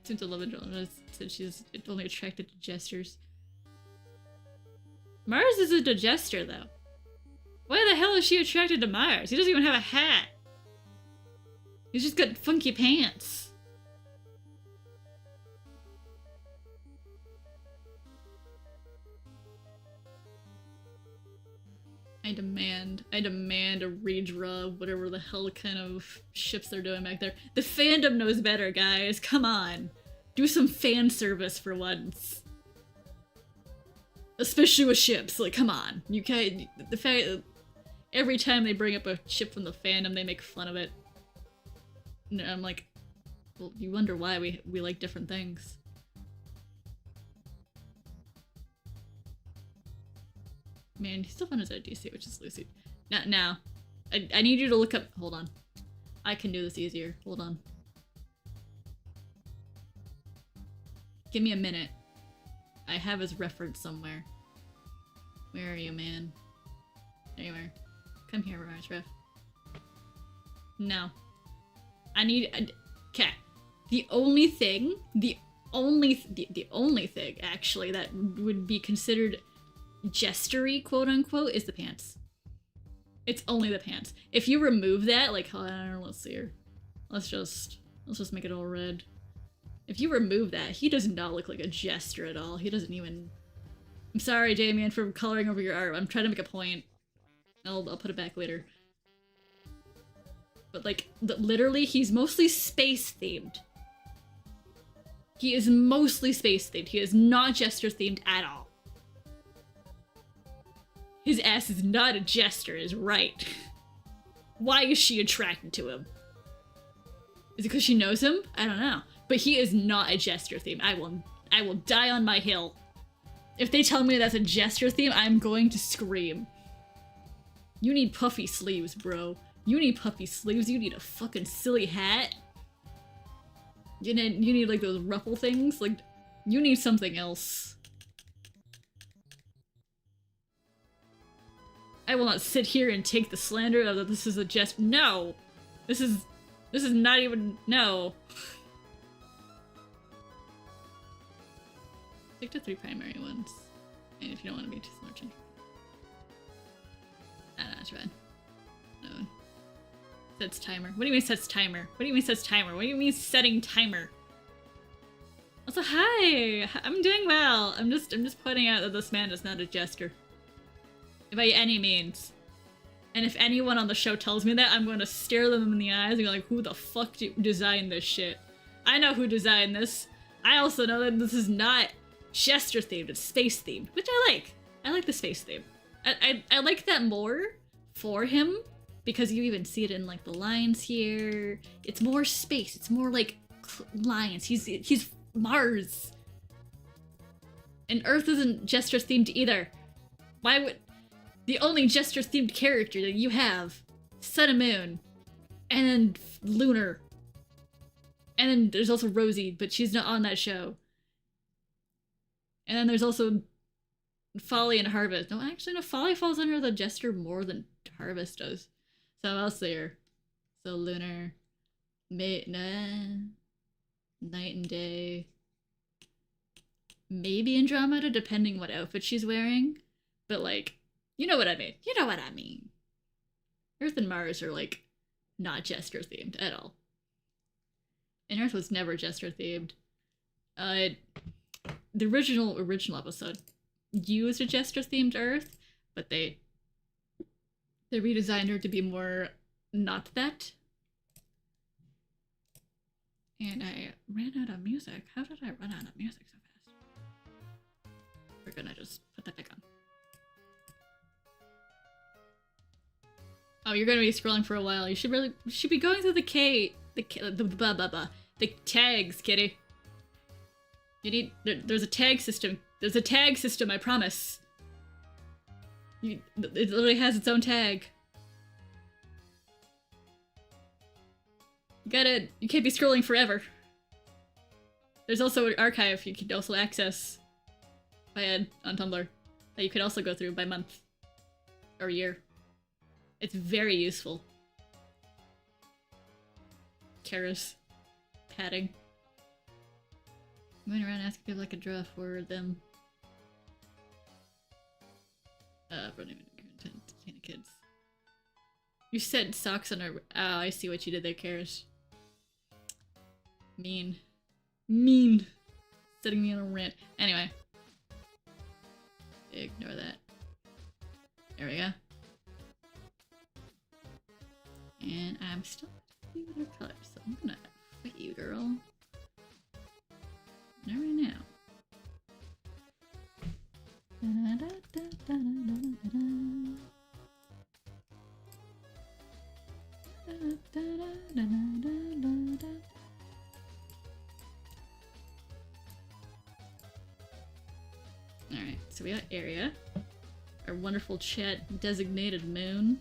Seems to love Andromeda said she's only attracted to gestures. Mars isn't a jester though. Why the hell is she attracted to Mars? He doesn't even have a hat. He's just got funky pants. I demand a redraw of whatever the hell kind of ships they're doing back there. The fandom knows better, guys. Come on. Do some fan service for once. Especially with ships. Like, come on. You can't... The fact... Every time they bring up a ship from the fandom, they make fun of it. And I'm like... Well, you wonder why we like different things. Man, he's still found his own DC, which is Lucy. Now, I need you to look up. Hold on. I can do this easier. Hold on. Give me a minute. I have his reference somewhere. Where are you, man? There you are. Come here, Mars Ref. No. I need. Okay. The only thing actually that would be considered jestery, quote unquote, is the pants. It's only the pants. If you remove that, like, let's see here. Let's just make it all red. If you remove that, he does not look like a jester at all. He doesn't even... I'm sorry, Damien, for coloring over your art. I'm trying to make a point. I'll put it back later. But, like, literally, he's mostly space-themed. He is mostly space-themed. He is not jester-themed at all. His ass is not a jester, is right. Why is she attracted to him? Is it because she knows him? I don't know. But he is not a jester theme. I will die on my hill. If they tell me that's a jester theme, I'm going to scream. You need puffy sleeves, bro. You need puffy sleeves. You need a fucking silly hat. You need like those ruffle things. Like, you need something else. I will not sit here and take the slander that this is a jest. No! This is not even. No. Stick to 3 primary ones. And if you don't want to be too smart. Nah, that's bad. No. Sets timer. What do you mean sets timer? What do you mean sets timer? What do you mean setting timer? Also, hi! I'm doing well. I'm just pointing out that this man is not a jester. by any means. And if anyone on the show tells me that, I'm going to stare them in the eyes and be like, who the fuck designed this shit? I know who designed this. I also know that this is not Jester themed, it's space themed, which I like. I like the space theme. I like that more for him because you even see it in like the lines here. It's more space. It's more like lines. He's Mars. And Earth isn't Jester themed either. Why would the only Jester themed character that you have, Sun and Moon, and then Lunar, and then there's also Rosie, but she's not on that show. And then there's also Folly and Harvest. No, actually, no, Folly falls under the Jester more than Harvest does. So what else there? So Lunar, Night and Day, maybe Andromeda, depending what outfit she's wearing. But like, you know what I mean. You know what I mean. Earth and Mars are like not Jester themed at all. And Earth was never Jester themed. The original episode used a Jester themed Earth, but they redesigned her to be more not that. And I ran out of music. How did I run out of music so fast? We're gonna just put that back on. Oh, you're gonna be scrolling for a while. You should be going through the tags, kitty. You need there's a tag system. There's a tag system, I promise. It literally has its own tag. You can't be scrolling forever. There's also an archive you can also access on Tumblr that you could also go through by month or year. It's very useful. Kara's padding. I'm going around asking people I could draw for them. Running kind of kids. You said socks on her. Oh, I see what you did there, Karis. Mean. Mean. Setting me on a rant. Anyway. Ignore that. There we go. And I'm still happy with her color, so I'm gonna fight you, girl. Not right now. Alright, so we got Area. Our wonderful chat designated moon.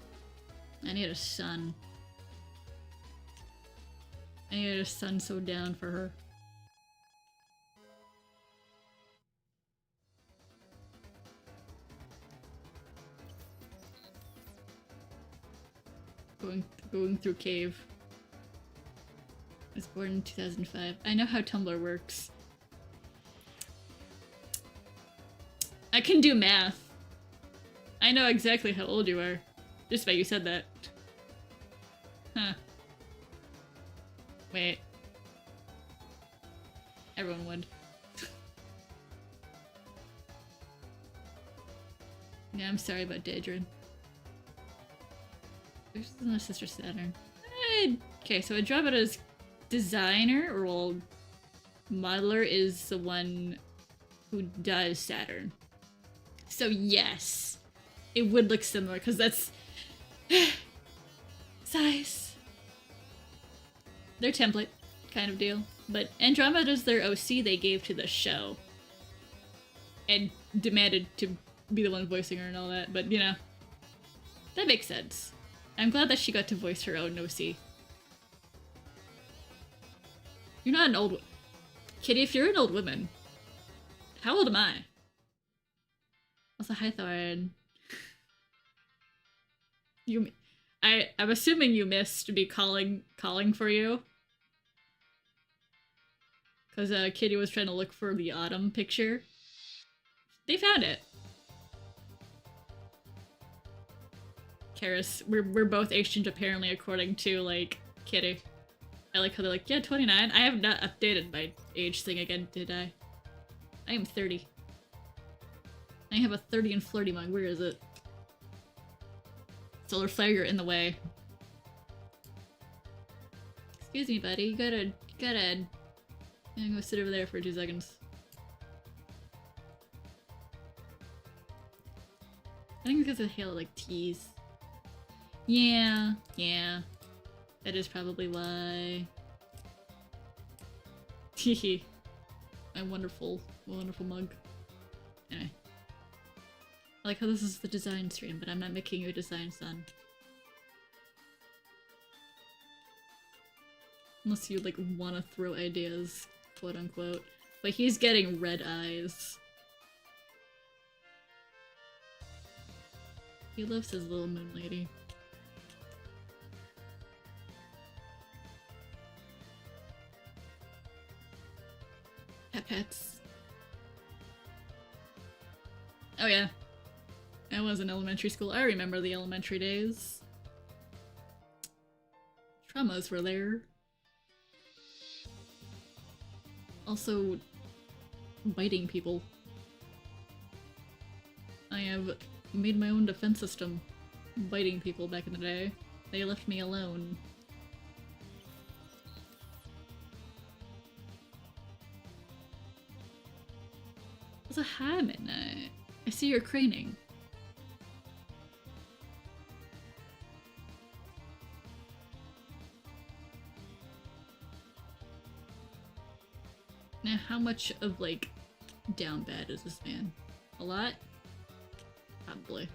I need a sun. I need a sun so down for her. Going through cave. I was born in 2005. I know how Tumblr works. I can do math. I know exactly how old you are. Just by you said that. Huh. Wait. Everyone would. Yeah, I'm sorry about Daedrin. There's another Sister Saturn. Okay, so Andromeda's designer, or well, modeler is the one who does Saturn. So yes, it would look similar, because that's size. Their template kind of deal. But Andromeda's their OC they gave to the show. And demanded to be the one voicing her and all that, but you know, that makes sense. I'm glad that she got to voice her own OC. You're not an old... Kitty, if you're an old woman, how old am I? Also, hi, Thorin. I'm assuming you missed me calling for you. Because Kitty was trying to look for the autumn picture. They found it. Karis, we're both ancient apparently according to, like, Kitty. I like how they're like, yeah, 29. I have not updated my age thing again, did I? I am 30. I have a 30 and flirty mug. Where is it? Solar flare, you're in the way. Excuse me, buddy. You gotta. I'm gonna go sit over there for 2 seconds. I think because of Halo, like, tease. Yeah. That is probably why. Hehe. My wonderful mug. Anyway. I like how this is the design stream, but I'm not making you a design, son. Unless you, like, want to throw ideas, quote unquote. But he's getting red eyes. He loves his little moon lady. Pets. Oh yeah. I was in elementary school. I remember the elementary days. Traumas were there. Also, biting people. I have made my own defense system. Biting people back in the day. They left me alone. There's a ham in it. I see you're craning. Now, how much of, like, down bad is this man? A lot? Probably.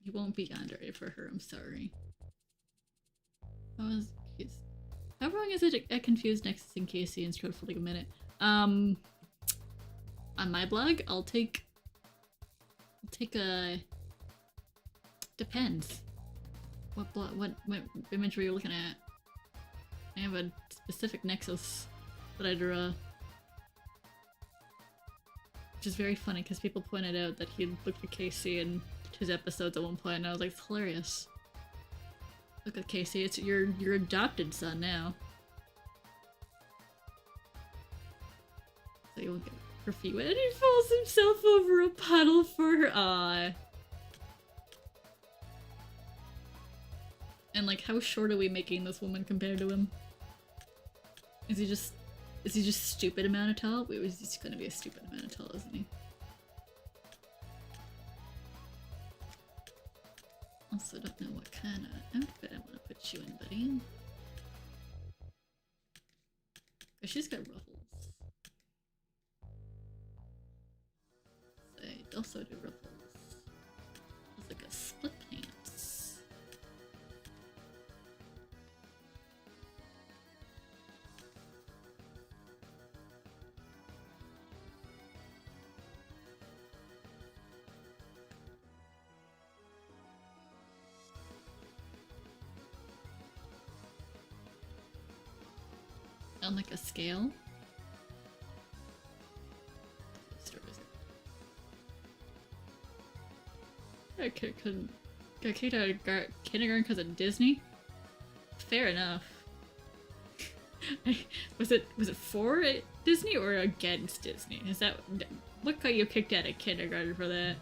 You won't be Andre for her, I'm sorry. How wrong is it at Confused Nexus and Casey and strode for like a minute? On my blog, I'll take a... Depends. What imagery you're looking at. I have a specific nexus that I draw. Which is very funny because people pointed out that he looked at Casey in his episodes at one point, and I was like, it's hilarious. Look at Casey, it's your adopted son now. So you'll get her feet wet, and he falls himself over a puddle for her. Aww. And like, how short are we making this woman compared to him? Is he just stupid amount of tall? Wait, he's gonna be a stupid amount of tall, isn't he? Also don't know what kind of outfit I want to put you in, buddy. Oh, she's got ruffles. I also do ruffles. It's like a split pants. On like a scale. Got kicked out of kindergarten because of Disney? Fair enough. Was it for Disney or against Disney? Is that what got you kicked out of kindergarten for that?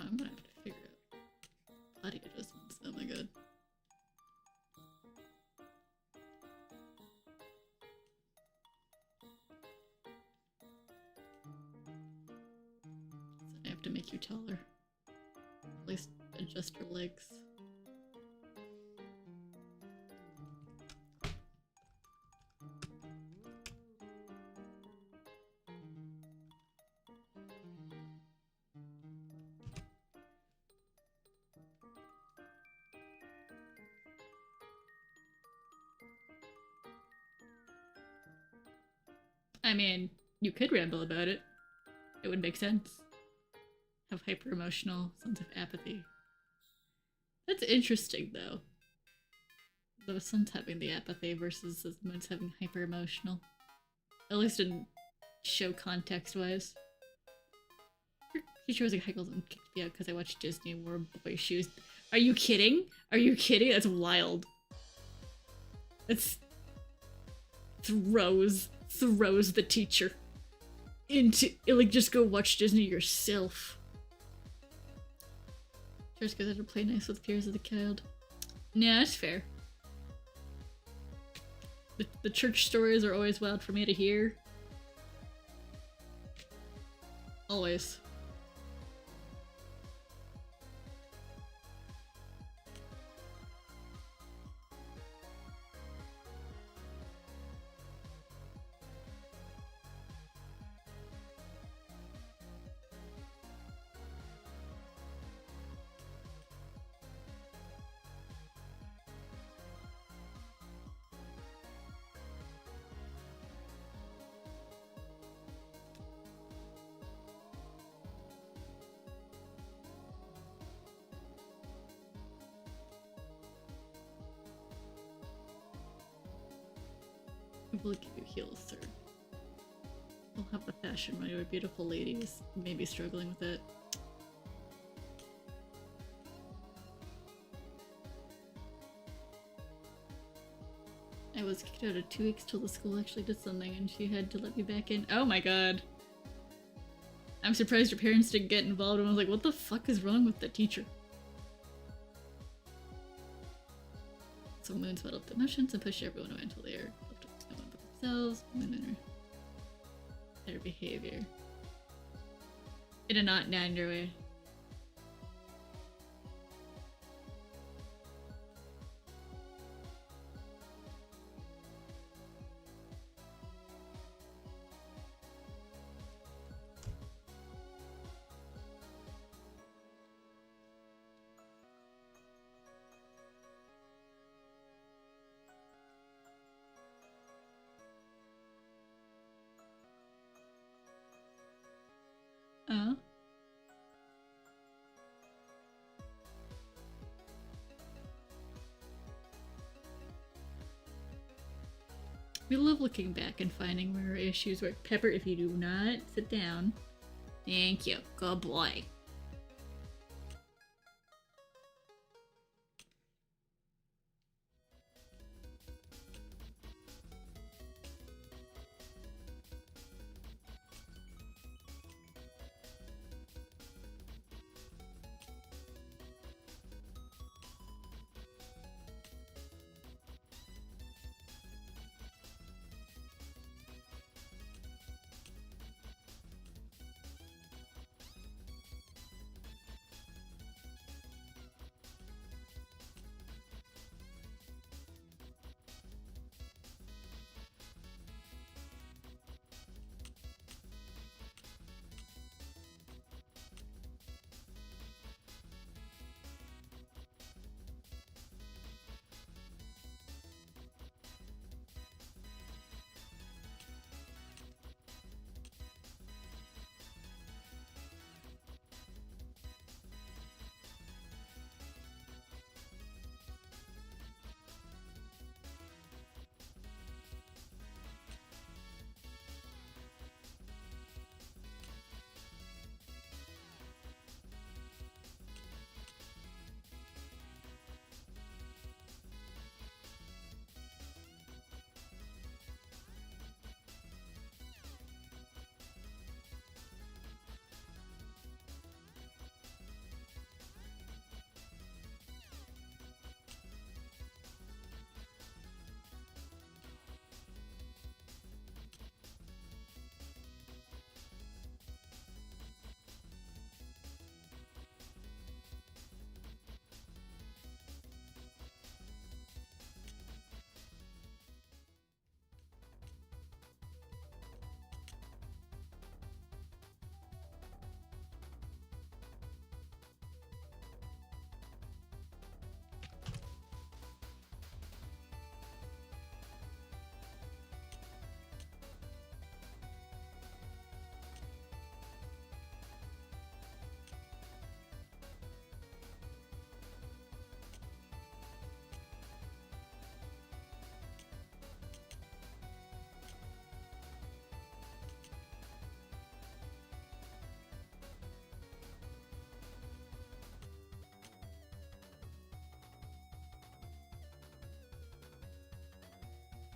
Oh, I'm gonna have to figure out body adjustments. Oh my god. So I have to make you taller. At least adjust your legs. I mean, you could ramble about it. It would make sense. Have hyper-emotional sense of apathy. That's interesting, though. The sun's having the apathy versus the moon's having hyper-emotional. At least in show context-wise. Teacher was like, Heckles and kicked me out because I watched Disney and wore boy shoes. Are you kidding? Are you kidding? That's wild. It's... throws the teacher into, like, just go watch Disney yourself. Just goes out to play nice with peers as a child. Yeah, that's fair. The church stories are always wild for me to hear. Always. We'll give you heels, sir. We'll have the fashion when you're a beautiful ladies, maybe struggling with it. I was kicked out of 2 weeks till the school actually did something and she had to let me back in. Oh my god. I'm surprised your parents didn't get involved and I was like, what the fuck is wrong with the teacher? So moons bottled up emotions and push everyone away until they are left up to no one but themselves. Their behavior. In a not Nander way. Oh. We love looking back and finding where our issues were. Pepper, if you do not sit down. Thank you. Good boy.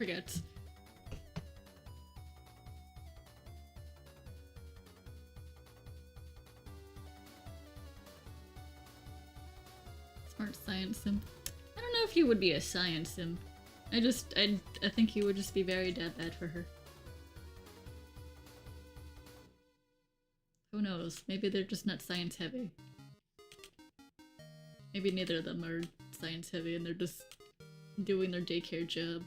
forgets. Smart science simp. I don't know if you would be a science simp. I think you would just be very bad for her. Who knows? Maybe they're just not science heavy. Maybe neither of them are science heavy and they're just doing their daycare job.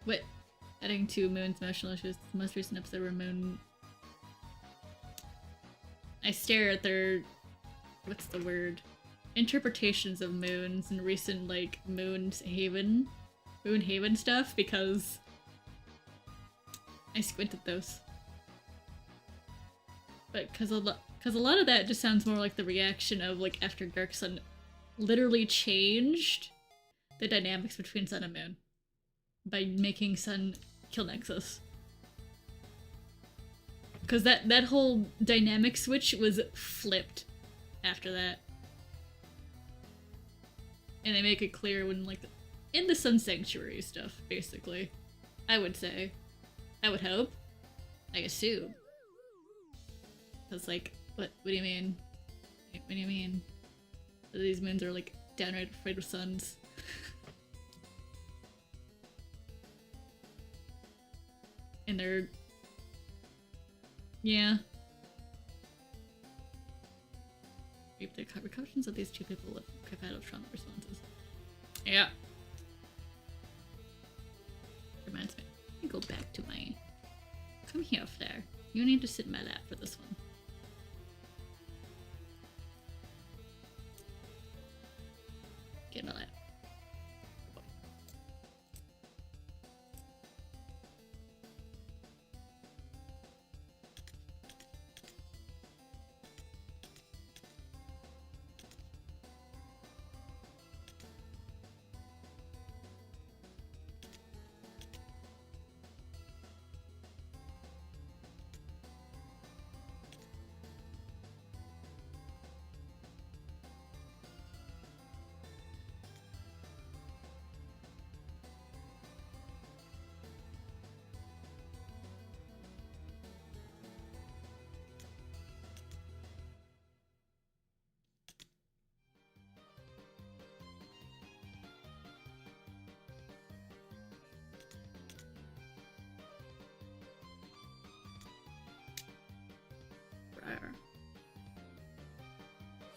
What? Adding to Moon's emotional issues, the most recent episode where Moon... I stare at their... what's the word? Interpretations of Moons and recent, like, Moon Haven stuff, because I squint at those. But because a lot of that just sounds more like the reaction of, like, after Dark Sun literally changed the dynamics between Sun and Moon by making Sun kill Nexus. Because that whole dynamic switch was flipped after that. And they make it clear when, like, in the Sun Sanctuary stuff, basically. I would say. I would hope. I assume. Because, like, what do you mean? What do you mean? These moons are, like, downright afraid of suns. And they're... yeah. Reap the repercussions of these two people with compatible trauma responses. Yeah. Reminds me. Let me go back to my... come here, Flair. You need to sit in my lap for this one. Get in my lap.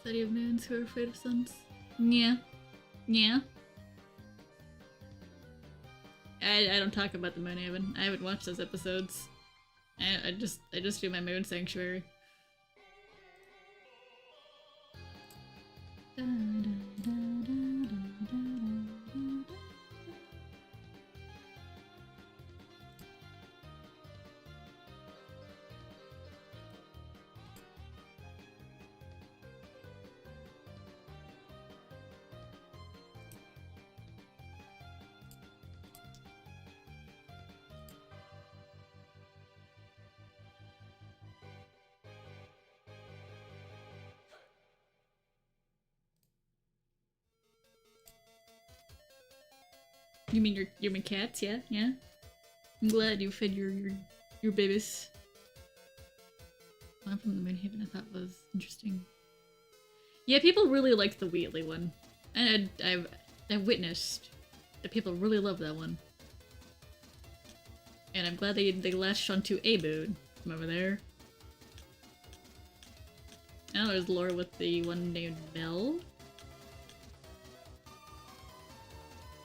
Study of moons who are afraid of suns. Yeah. Yeah. I don't talk about the Moon Haven. I haven't watched those episodes. I just do my Moon Sanctuary. You mean you mean cats? Yeah, yeah. I'm glad you fed your babies. One from the Moonhaven I thought was interesting. Yeah, people really like the Wheatley one, and I've witnessed that people really love that one. And I'm glad they latched onto a mood from over there. Now there's lore with the one named Mel.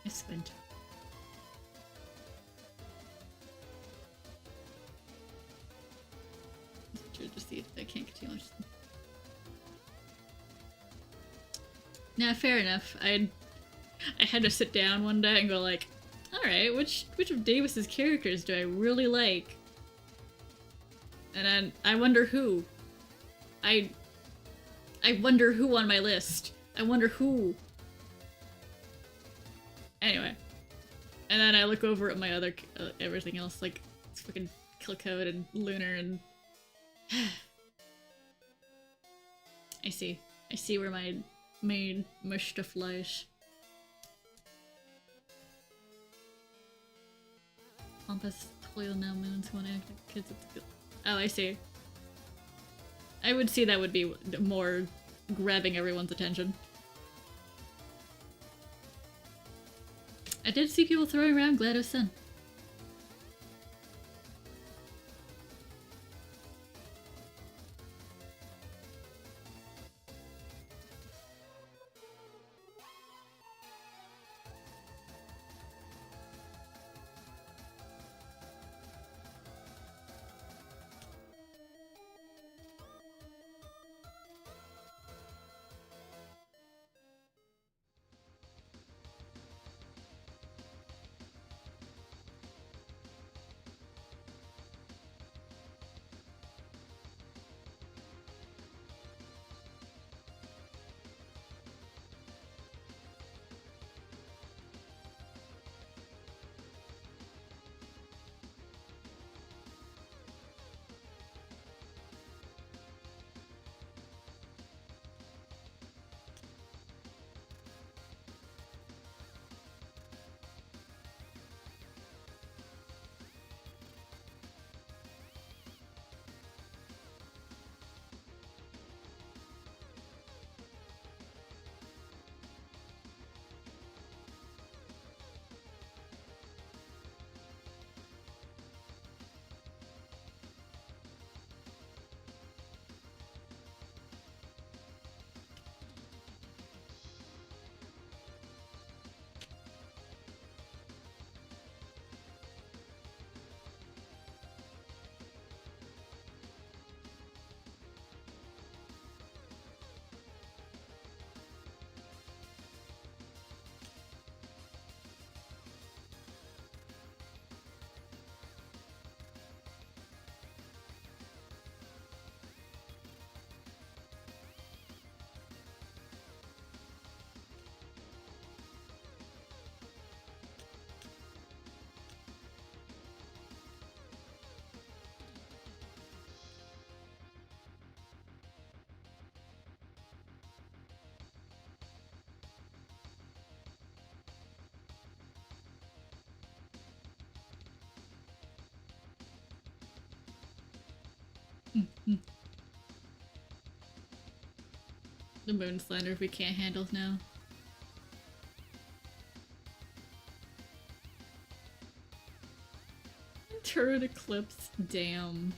I spent. Just see if I can't get too much. Nah, fair enough. I had to sit down one day and go like, alright, which of Davis's characters do I really like? And then I wonder who. I wonder who on my list. I wonder who. Anyway. And then I look over at my other, everything else, like, it's fucking Killcode and Lunar and... I see. I see where my main stuff lies. Pompous toil now moons one active kids at the... Oh, I see. I would see that would be more grabbing everyone's attention. I did see people throwing around GLaDOS Sun. The moon sliders we can't handle now. Turret eclipse, damn.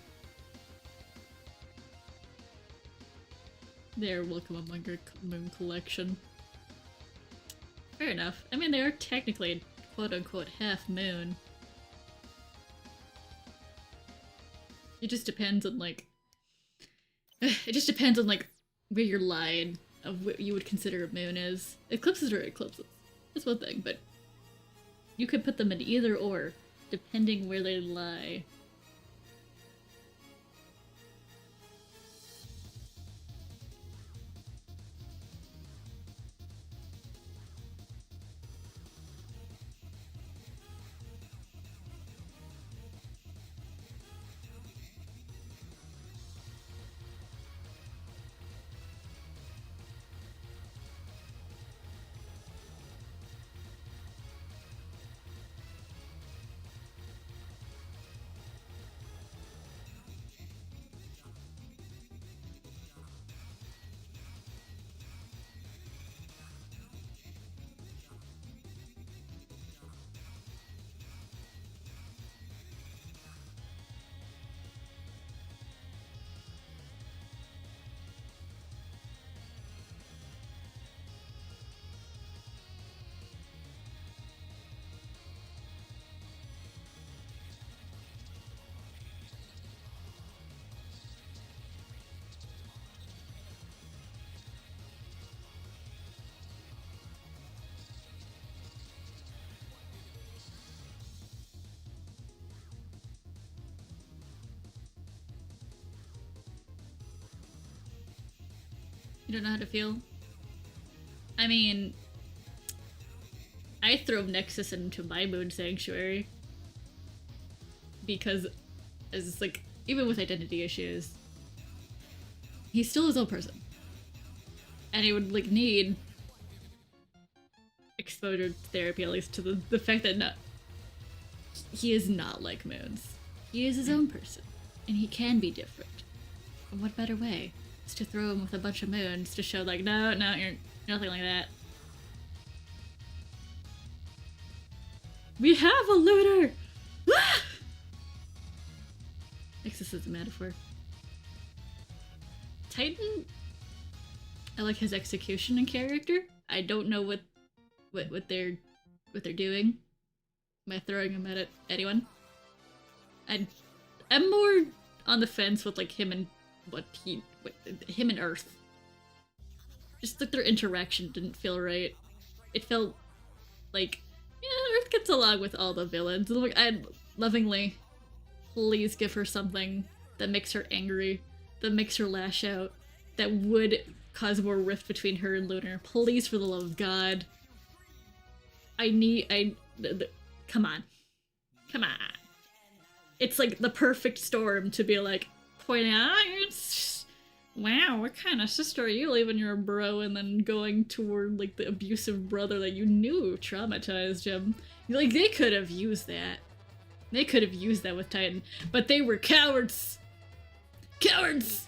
They're welcome among your moon collection. Fair enough. I mean, they are technically quote-unquote half moon. It just depends on, like... It just depends on, like, where your line of what you would consider a moon is. Eclipses are eclipses. That's one thing, but you could put them in either or, depending where they lie. You don't know how to feel? I mean, I throw Nexus into my moon sanctuary. Because, it's like, even with identity issues, he's still his own person. And he would, like, need exposure therapy, at least to the fact that he is not like Moons. He is his own person. And he can be different. And what better way is to throw him with a bunch of Moons to show, like, no, you're nothing like that. We have a looter! Ah! Nexus is a metaphor. Titan, I like his execution and character. I don't know what they're doing by throwing him at anyone. I'm more on the fence with like him and him and Earth. Just like their interaction didn't feel right. It felt like, yeah, Earth gets along with all the villains. And like, I'd lovingly, please give her something that makes her angry, that makes her lash out, that would cause more rift between her and Lunar. Please, for the love of God. Come on. Come on. It's like the perfect storm to be like, pointing out, wow, what kind of sister are you leaving your bro and then going toward like the abusive brother that you knew traumatized him. Like, they could have used that. They could have used that with Titan, but they were cowards! Cowards!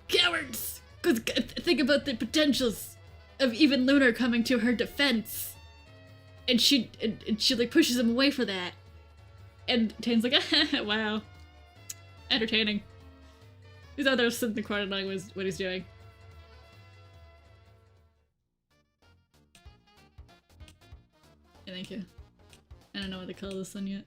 Cowards! Cause think about the potentials of even Lunar coming to her defense. And she like pushes him away for that. And Titan's like, wow. Entertaining. He's out there sitting in the corner knowing what he's doing. Yeah, thank you. I don't know what to call this one yet.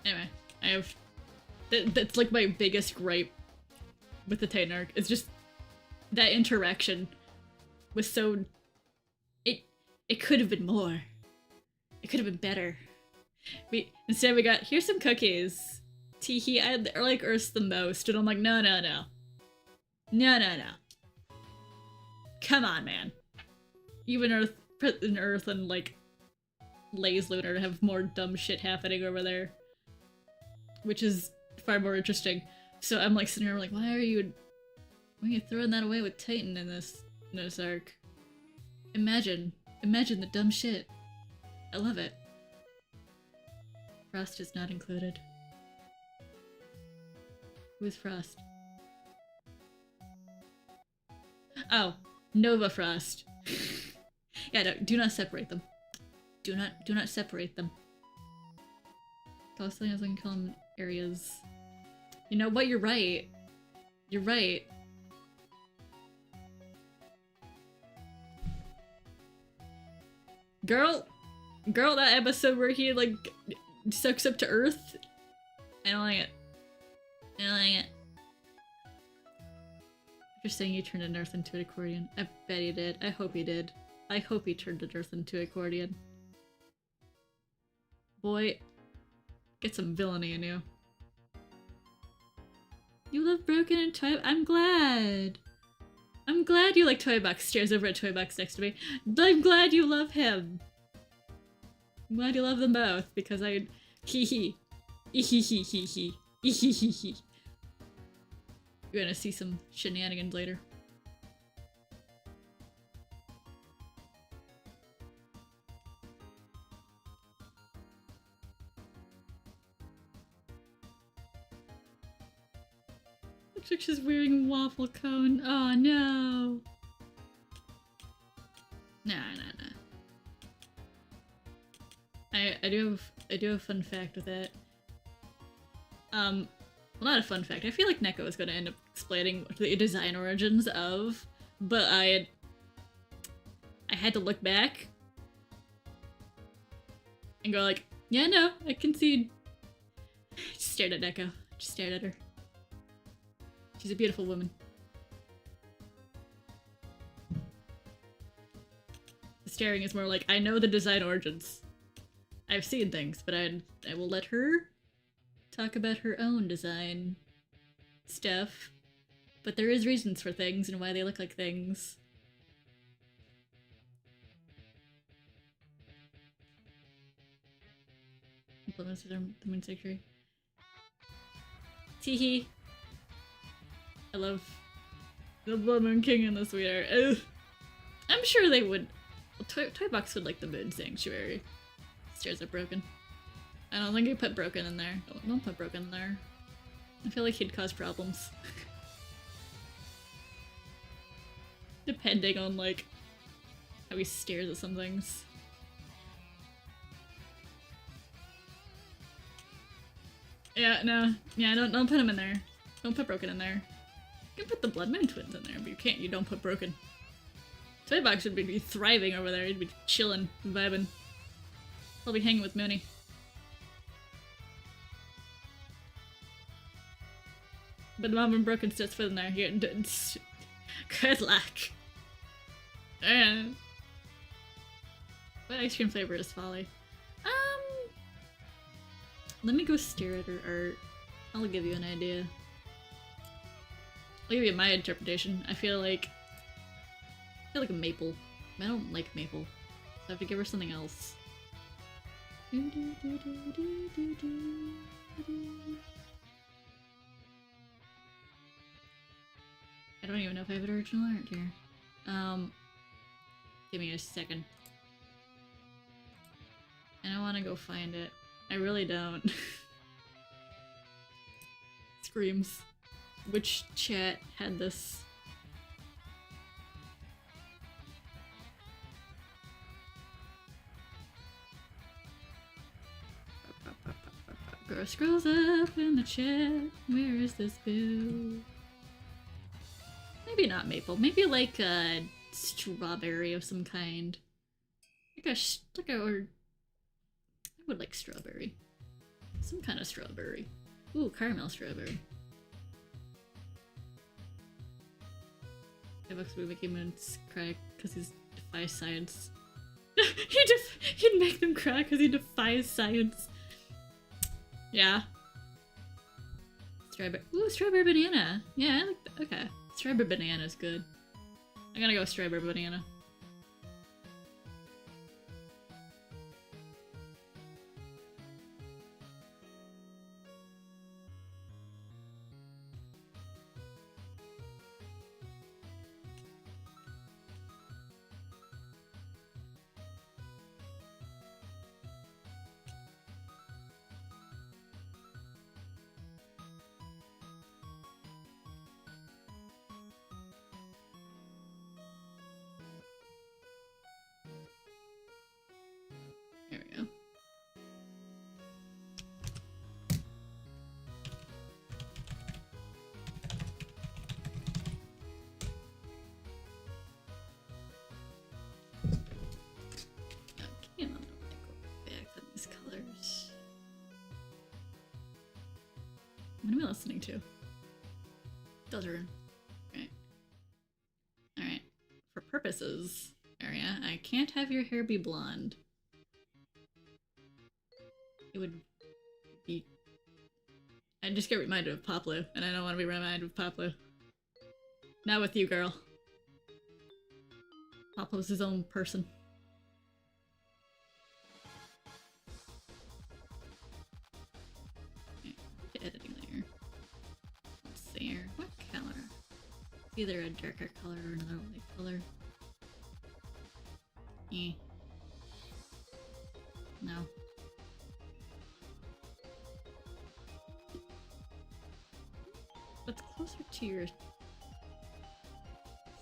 Anyway, I have... That's like my biggest gripe with the Titan arc. It's just that interaction was so... It could have been more. It could have been better. Instead we got, here's some cookies. Teehee, I like Earth the most. And I'm like, no. No. Come on, man. Even Earth and like Lay's Lunar have more dumb shit happening over there. Which is far more interesting. So I'm like sitting here like, why are you throwing that away with Titan in this arc? Imagine the dumb shit. I love it. Frost is not included. Who's Frost? Oh, Nova Frost. Yeah, no, do not separate them. Do not separate them. Tossing as I can call them areas. You know what? You're right. You're right. Girl, that episode where he like sucks up to Earth. I don't like it. You're saying he turned an Earth into an accordion. I bet he did. I hope he did. I hope he turned an Earth into an accordion. Boy, get some villainy in you. You love Broken and Toy. I'm glad. I'm glad you like Toybox. Stares over at Toybox next to me. I'm glad you love him. I'm glad you love them both because I. Hee. You're gonna see some shenanigans later. Looks like she's wearing a waffle cone. Oh no. Nah. I do have a fun fact with that. Well, not a fun fact. I feel like Neko is gonna end up explaining the design origins of, but I had to look back and go like, yeah, no, I concede. Just stared at Neko. Just stared at her. She's a beautiful woman. The staring is more like, I know the design origins. I've seen things, but I will let her talk about her own design stuff. But there is reasons for things and why they look like things. Implements the moon sanctuary. Teehee. I love the Blood Moon King and the Sweetheart. Ugh. I'm sure they would. Well, Toy Box would like the Moon Sanctuary. Stairs are broken. I don't think he put broken in there. Don't put broken in there. I feel like he'd cause problems. Depending on, like, how he stares at some things. Yeah, no. Yeah, don't put him in there. Don't put broken in there. You can put the Blood Moon Twins in there, but you can't. You don't put broken. Toy Box would be thriving over there. He'd be chilling, vibing. Probably hanging with Mooney. But the Mom and Broken starts put in there. Here, good luck. What ice cream flavor is Folly? Let me go stare at her art. I'll give you an idea. I'll give you my interpretation. I feel like a maple. I don't like maple. So I have to give her something else. I don't even know if I have an original art here. Give me a second. I don't want to go find it. I really don't. Screams. Which chat had this? Girl scrolls up in the chat. Where is this boo? Maybe not maple. Maybe like a strawberry of some kind. Or I would like strawberry. Some kind of strawberry. Ooh, caramel strawberry. Bucks would make him cry because he defies science. He'd make them cry because he defies science. Yeah. Strawberry. Ooh, strawberry banana. Yeah, I like that. Okay. Strawberry banana is good. I'm gonna go strawberry banana. There we go. Okay, I'm gonna go back on these colors. What am I listening to? Deltarune. Okay. Alright. For purposes, Area, I can't have your hair be blonde. It would be... I'd just get reminded of Poplo, and I don't want to be reminded of Poplo. Not with you, girl. Poplo's his own person. Okay, the editing layer. Let's see here. What color? It's either a darker color or another light color. No. What's closer to your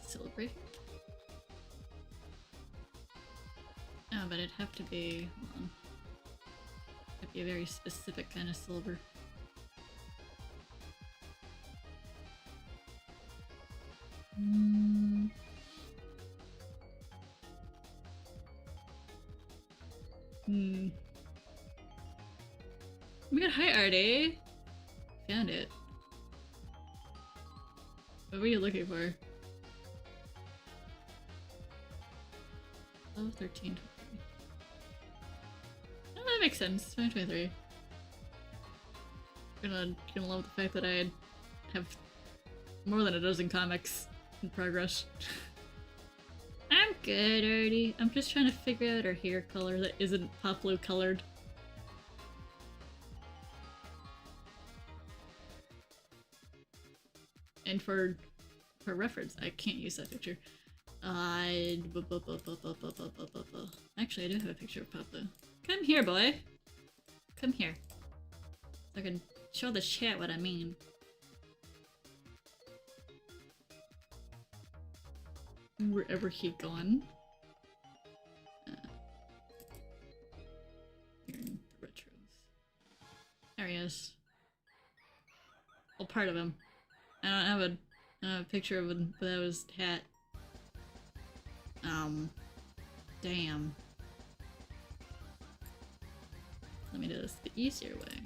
silver? Oh, but it'd have to be, hold on. It'd be a very specific kind of silver. Oh my god, hi Artie! Found it. What were you looking for? Oh, 13. Oh, that makes sense. 2023. Gonna love the fact that I have more than a dozen comics in progress. I'm good already. I'm just trying to figure out her hair color that isn't pop blue colored. And for reference, I can't use that picture. Actually, I do have a picture of Papa. Come here, boy. Come here. So I can show the chat what I mean. Wherever he gone. Here in the retros. There he is. Well, part of him. I don't have a picture of him without his hat. Damn. Let me do this the easier way.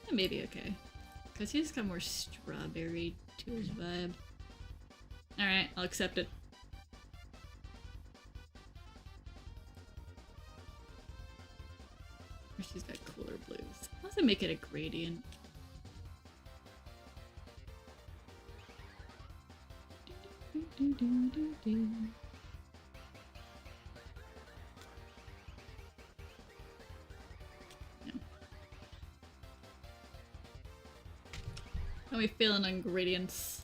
That may be okay. Because he's got more strawberry to his vibe. Alright, I'll accept it. Or she's got cooler blues. Let's make it a gradient. How are we feeling on gradients?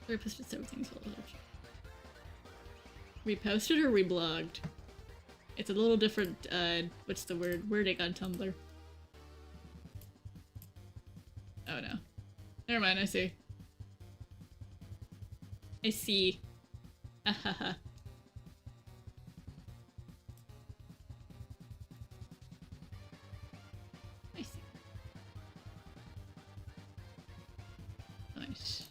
Reposted everything's well. Reposted or reblogged? It's a little different, what's the word? Wording on Tumblr. Oh no. Never mind, I see. I see. Ahaha. I see. Nice.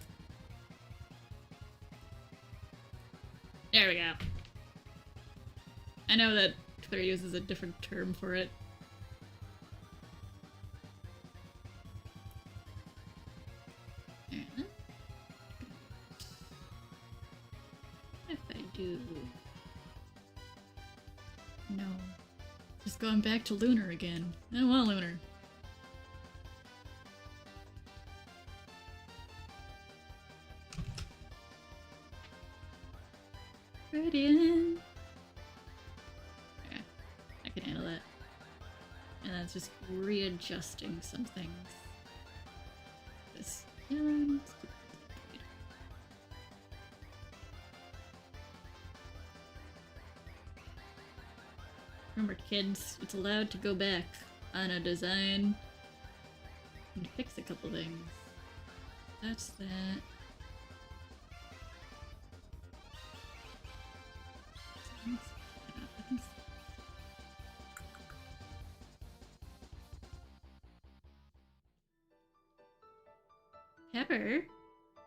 There we go. I know that Twitter uses a different term for it. If I do... No. Just going back to Lunar again. I don't want Lunar. Gradient. Okay, I can handle that. And that's just readjusting some things. This remember, kids, it's allowed to go back on a design and fix a couple things. That's that. Pepper,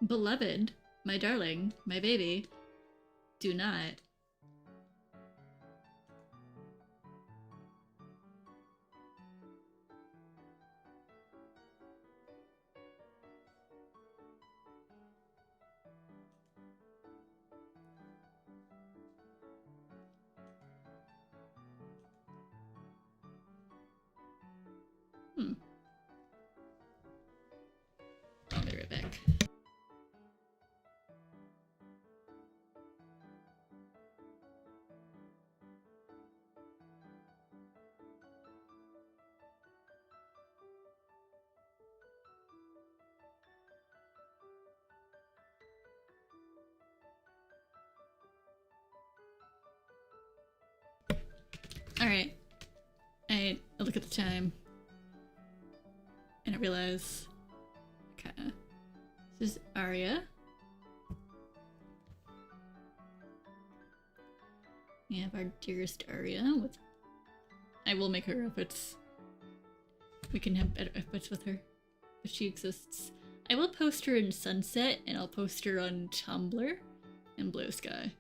beloved, my darling, my baby, do not. I'll be right back. Alright. I look at the time. And I realize... Okay. This is Arya. We have our dearest Arya. I will make her outfits. We can have better outfits with her. If she exists. I will post her in Sunset, and I'll post her on Tumblr and BluSky.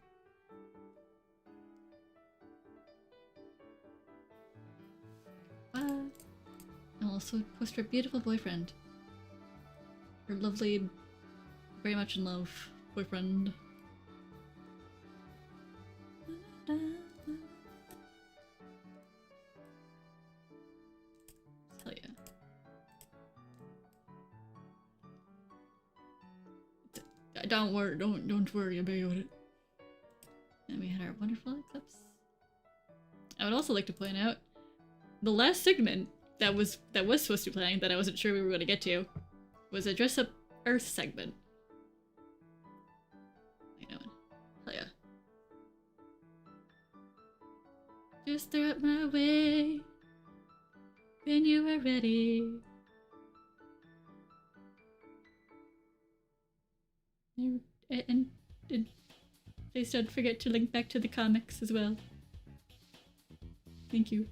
I'll also post her beautiful boyfriend. Her lovely, very much in love boyfriend. Hell yeah. Don't worry about it. And we had our wonderful eclipse. I would also like to point out the last segment that was supposed to be playing that I wasn't sure we were going to get to was a dress up Earth segment. I know. Hell yeah. Just throw it my way when you are ready. And please don't forget to link back to the comics as well. Thank you.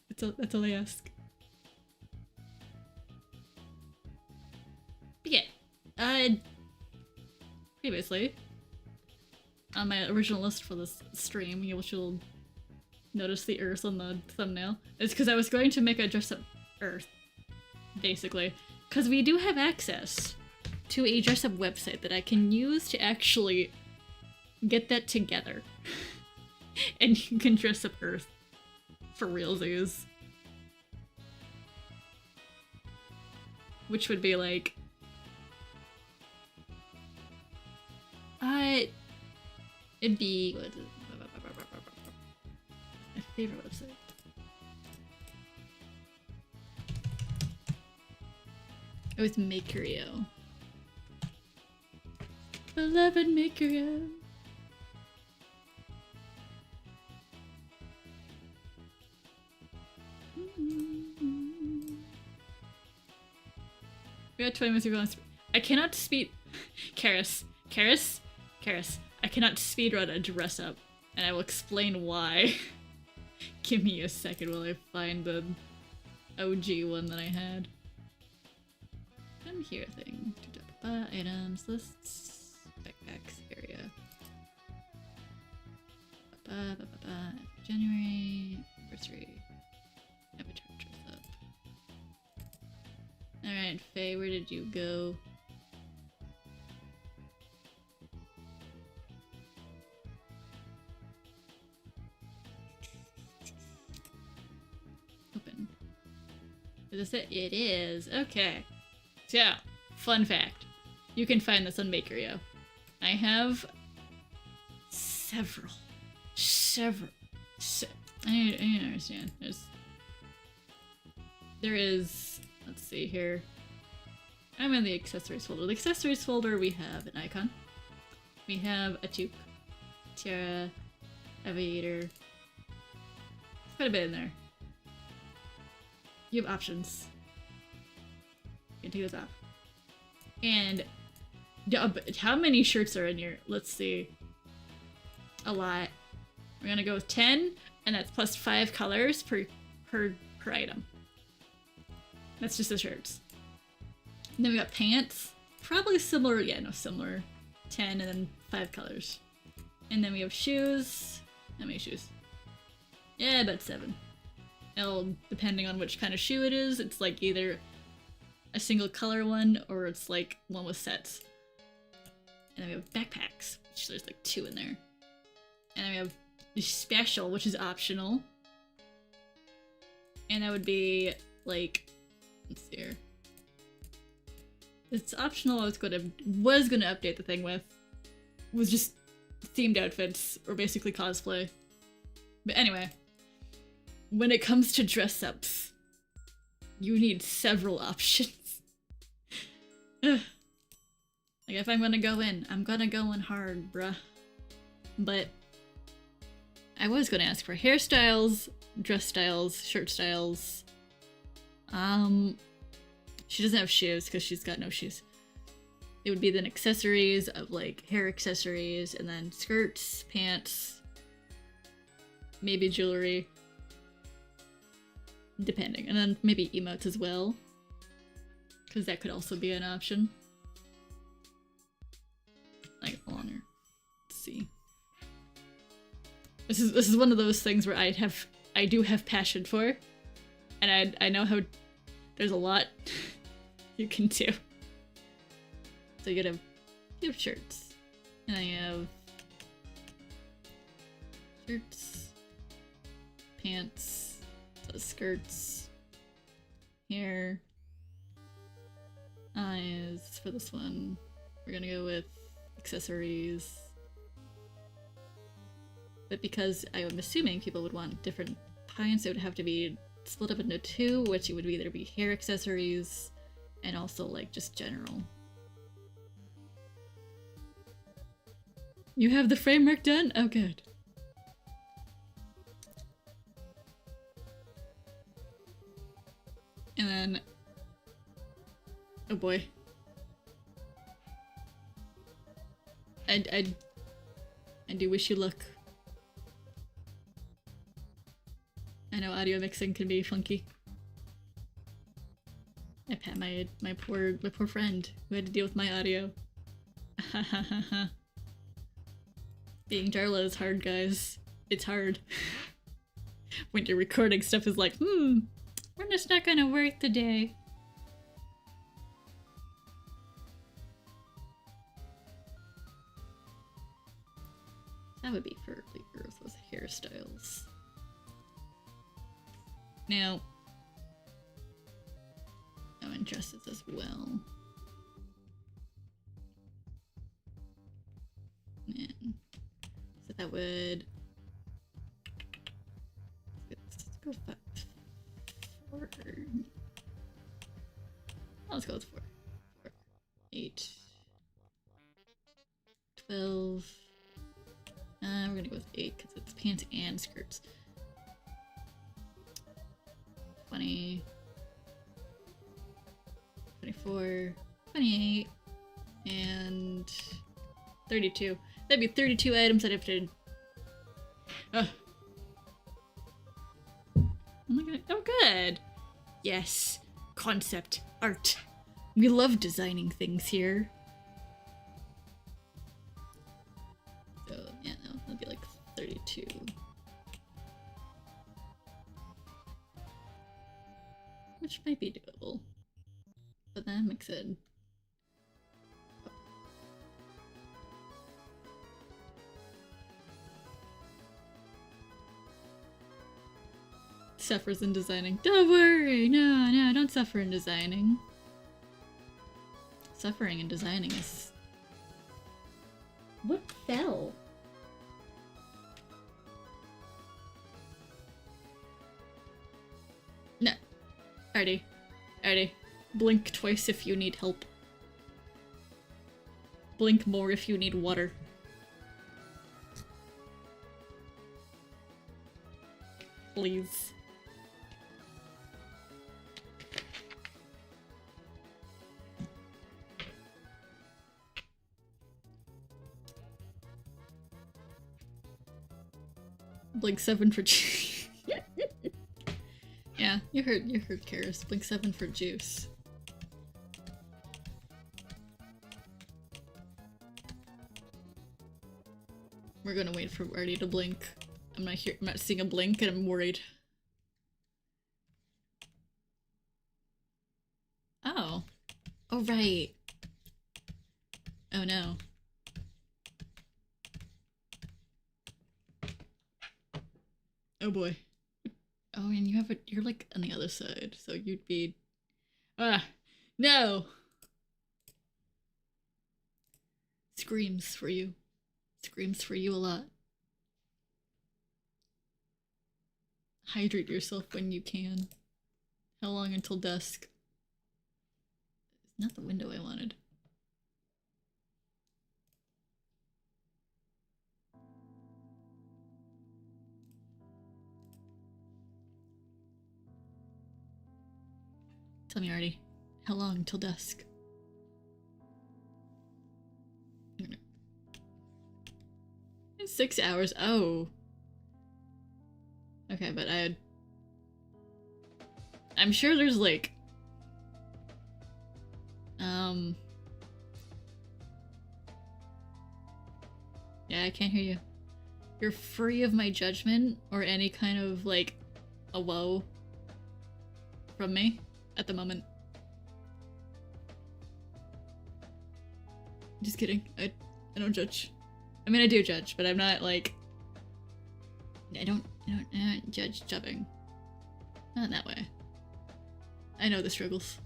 That's all I ask. But yeah, previously, on my original list for this stream, you'll notice the Earth on the thumbnail. It's because I was going to make a dress-up Earth, basically. Because we do have access to a dress-up website that I can use to actually get that together. And you can dress up Earth for realsies. Which would be like... it'd be... what is it? My favorite website. It was Makerio. Beloved Makerio. We got 20 minutes ago. I cannot speed. Karis. I cannot speedrun a dress up, and I will explain why. Give me a second while I find the OG one that I had. Come here thing. Items, lists, backpacks, area. January, anniversary, avatar dress up. Alright, Faye, where did you go? Open. Is this it? It is. Okay. So, fun fact. You can find this on Makerio. I have several. I need to understand. There is, let's see here. I'm in the accessories folder. The accessories folder, we have an icon. We have a toque, tiara, aviator. Quite a bit in there. You have options. You can take those off. And how many shirts are in here? Let's see. A lot. We're gonna go with 10, and that's plus 5 colors per item. That's just the shirts. And then we got pants. Probably similar, yeah, no, similar. 10 and then 5 colors. And then we have shoes. How many shoes? Yeah, about 7. Depending on which kind of shoe it is, it's like either a single color one or it's like one with sets. And then we have backpacks, which there's like 2 in there. And then we have the special, which is optional. And that would be like, let's see here. It's optional. I was gonna update the thing with was just themed outfits or basically cosplay. But anyway, when it comes to dress ups, you need several options. Like if I'm gonna go in, I'm gonna go in hard, bruh. But I was gonna ask for hairstyles, dress styles, shirt styles. She doesn't have shoes because she's got no shoes. It would be then accessories of like hair accessories and then skirts, pants, maybe jewelry. Depending. And then maybe emotes as well. Because that could also be an option. Like, hold on here. Let's see. This is one of those things where I do have passion for, and I know how there's a lot you can do. So you have shirts, and I have shirts, pants, skirts, hair, eyes. For this one, we're gonna go with accessories. But because I'm assuming people would want different kinds, it would have to be split up into two, which it would either be hair accessories and also like just general. You have the framework done? Oh, good. And then, oh boy. I do wish you luck. I know audio mixing can be funky. I pat my poor friend who had to deal with my audio. Being Darla is hard, guys. It's hard. When you're recording stuff is like, we're just not gonna work today. That would be for girls with hairstyles. Now, oh, and dresses as well. Man. So that would... Let's go 4. Oh, let's go with 4. 8. 12. We're gonna go with 8 because it's pants and skirts. 20, 24, 28, and 32. That'd be 32 items I'd have to... Oh my god. Oh, good! Yes. Concept. Art. We love designing things here. So, yeah, no, that'd be like 32. Which might be doable. But then mix it. Suffers in designing. Don't worry! No, don't suffer in designing. Suffering in designing is... What fell? No. Alrighty. Blink twice if you need help. Blink more if you need water. Please. Blink 7 for Yeah, you heard Karis. Blink 7 for juice. We're gonna wait for Artie to blink. I'm not seeing a blink and I'm worried. Oh. Oh, right. Oh no. Oh boy. Oh, and you're like on the other side, so you'd be... Ah! No! Screams for you. Screams for you a lot. Hydrate yourself when you can. How long until dusk? It's not the window I wanted. Tell me, Artie. How long until dusk? 6 hours. Oh. Okay, but I'm sure there's like Yeah, I can't hear you. You're free of my judgment or any kind of, like, a woe from me at the moment. Just kidding. I don't judge. I mean, I do judge, but I'm not, like... I don't judge jubbing. Not in that way. I know the struggles.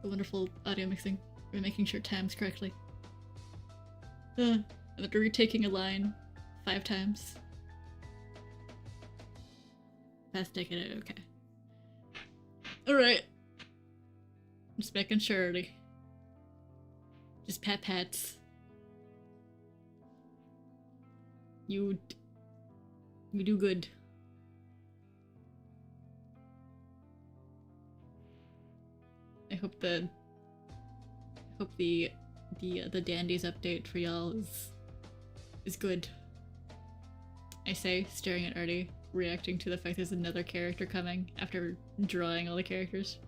The wonderful audio mixing. We're making sure times correctly. After retaking a line 5 times. Past decade, okay. Alright. Just making surety. Just pats. You do good. I hope the Dandies update for y'all is good. I say, staring at Artie, reacting to the fact there's another character coming after drawing all the characters.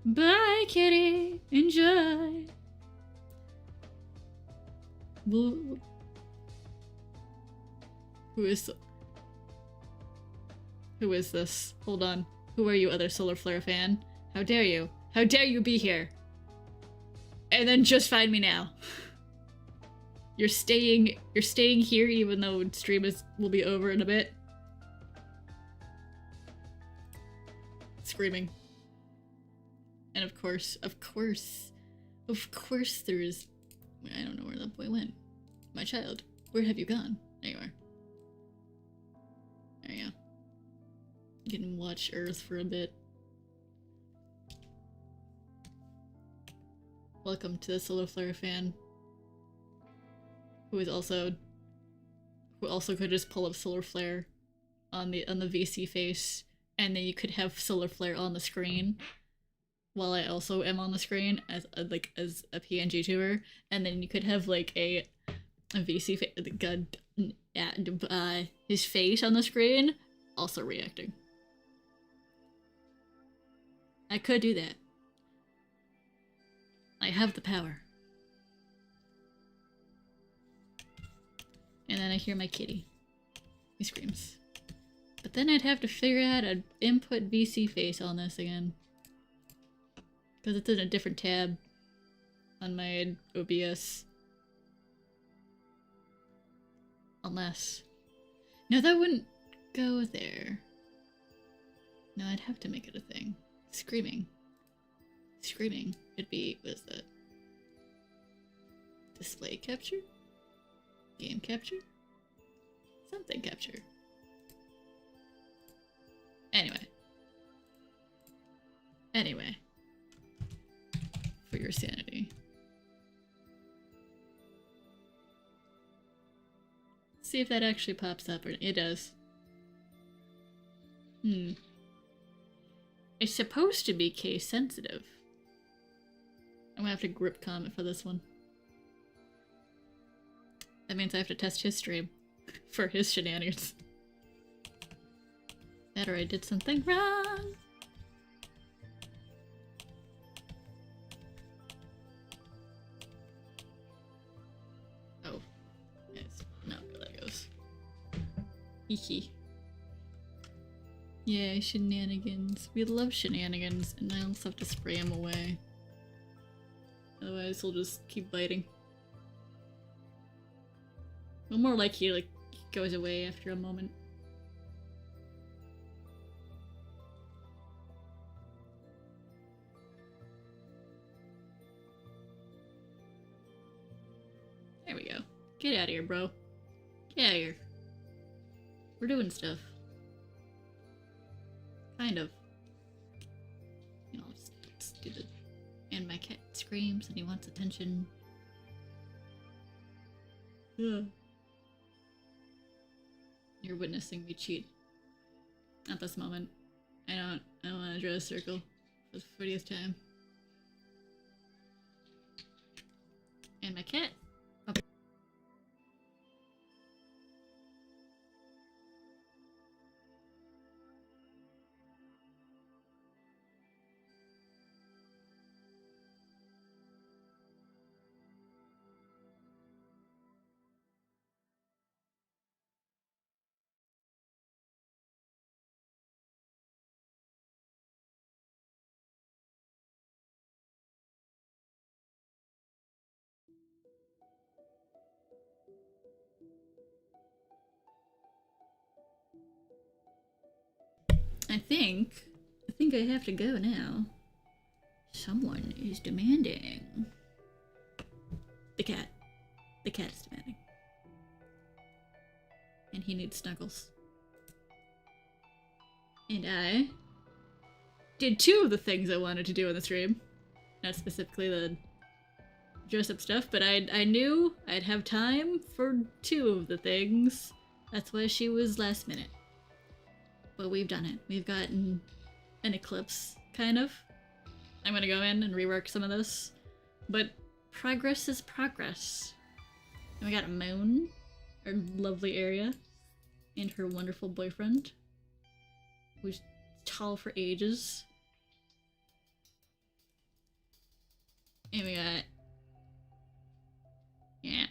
Bye, kitty. Enjoy. Who is this? Hold on. Who are you, other Solar Flare fan? How dare you? How dare you be here? And then just find me now. You're staying here even though stream will be over in a bit. Screaming. And of course there's... I don't know where that boy went. My child, where have you gone? There you are. There you go. You can watch Earth for a bit. Welcome to the Solar Flare fan. Who also could just pull up Solar Flare on the VC face, and then you could have Solar Flare on the screen while I also am on the screen as a PNG tuber, and then you could have like a VC face, his face on the screen also reacting. I could do that. I have the power. And then I hear my kitty. He screams. But then I'd have to figure out how to input VC face on this again. Because it's in a different tab on my OBS. Unless... No, that wouldn't go there. No, I'd have to make it a thing. Screaming. It'd be... what is that? Display capture? Game capture? Something capture. Anyway. For your sanity. See if that actually pops up. It does. It's supposed to be case sensitive. I'm gonna have to grip comment for this one. That means I have to test his stream for his shenanigans. That or I did something wrong. Oh. That's not where that goes. Hehe. Yeah, shenanigans. We love shenanigans, and I also have to spray them away. Otherwise, he'll just keep biting. Well, more like he goes away after a moment. There we go. Get out of here, bro. Get out of here. We're doing stuff. Kind of. You know, let's do the... And my cat screams and he wants attention. Yeah. You're witnessing me cheat. At this moment. I don't want to draw a circle for the 40th time. And my cat. Oh. think I have to go now. Someone is demanding. The cat. The cat is demanding. And he needs snuggles. And I did 2 of the things I wanted to do in the stream. Not specifically the dress-up stuff, but I knew I'd have time for 2 of the things. That's why she was last minute. But we've done it. We've gotten an eclipse, kind of. I'm gonna go in and rework some of this. But progress is progress. And we got a Moon, our lovely area, and her wonderful boyfriend, who's tall for ages. And we got... Yeah.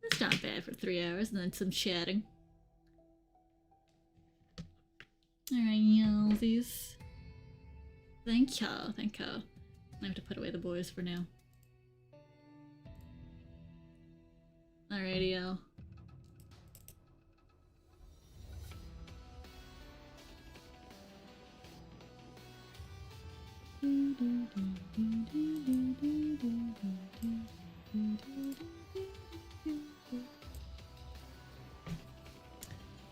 That's not bad for 3 hours, and then some chatting. Alright, y'allsies. Thank y'all. I have to put away the boys for now. Alrighty, y'all.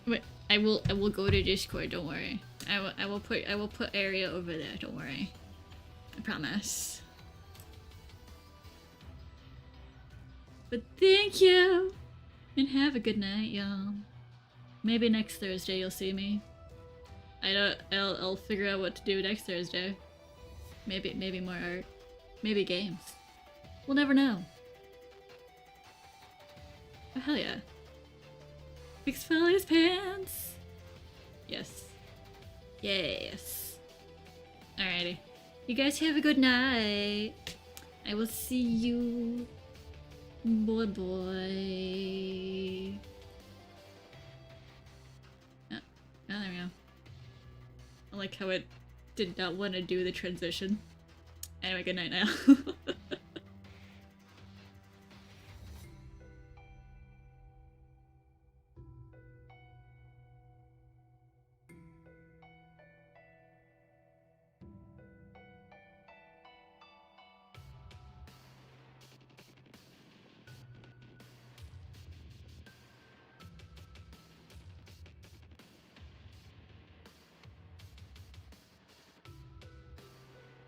Wait, I will go to Discord, don't worry. I will put area over there, don't worry. I promise. But thank you! And have a good night, y'all. Maybe next Thursday you'll see me. I'll figure out what to do next Thursday. Maybe more art. Maybe games. We'll never know. Oh, hell yeah. Fix Folly's pants! Yes. Yes. Alrighty. You guys have a good night. I will see you. Boy. Oh, there we go. I like how it did not want to do the transition. Anyway, good night now.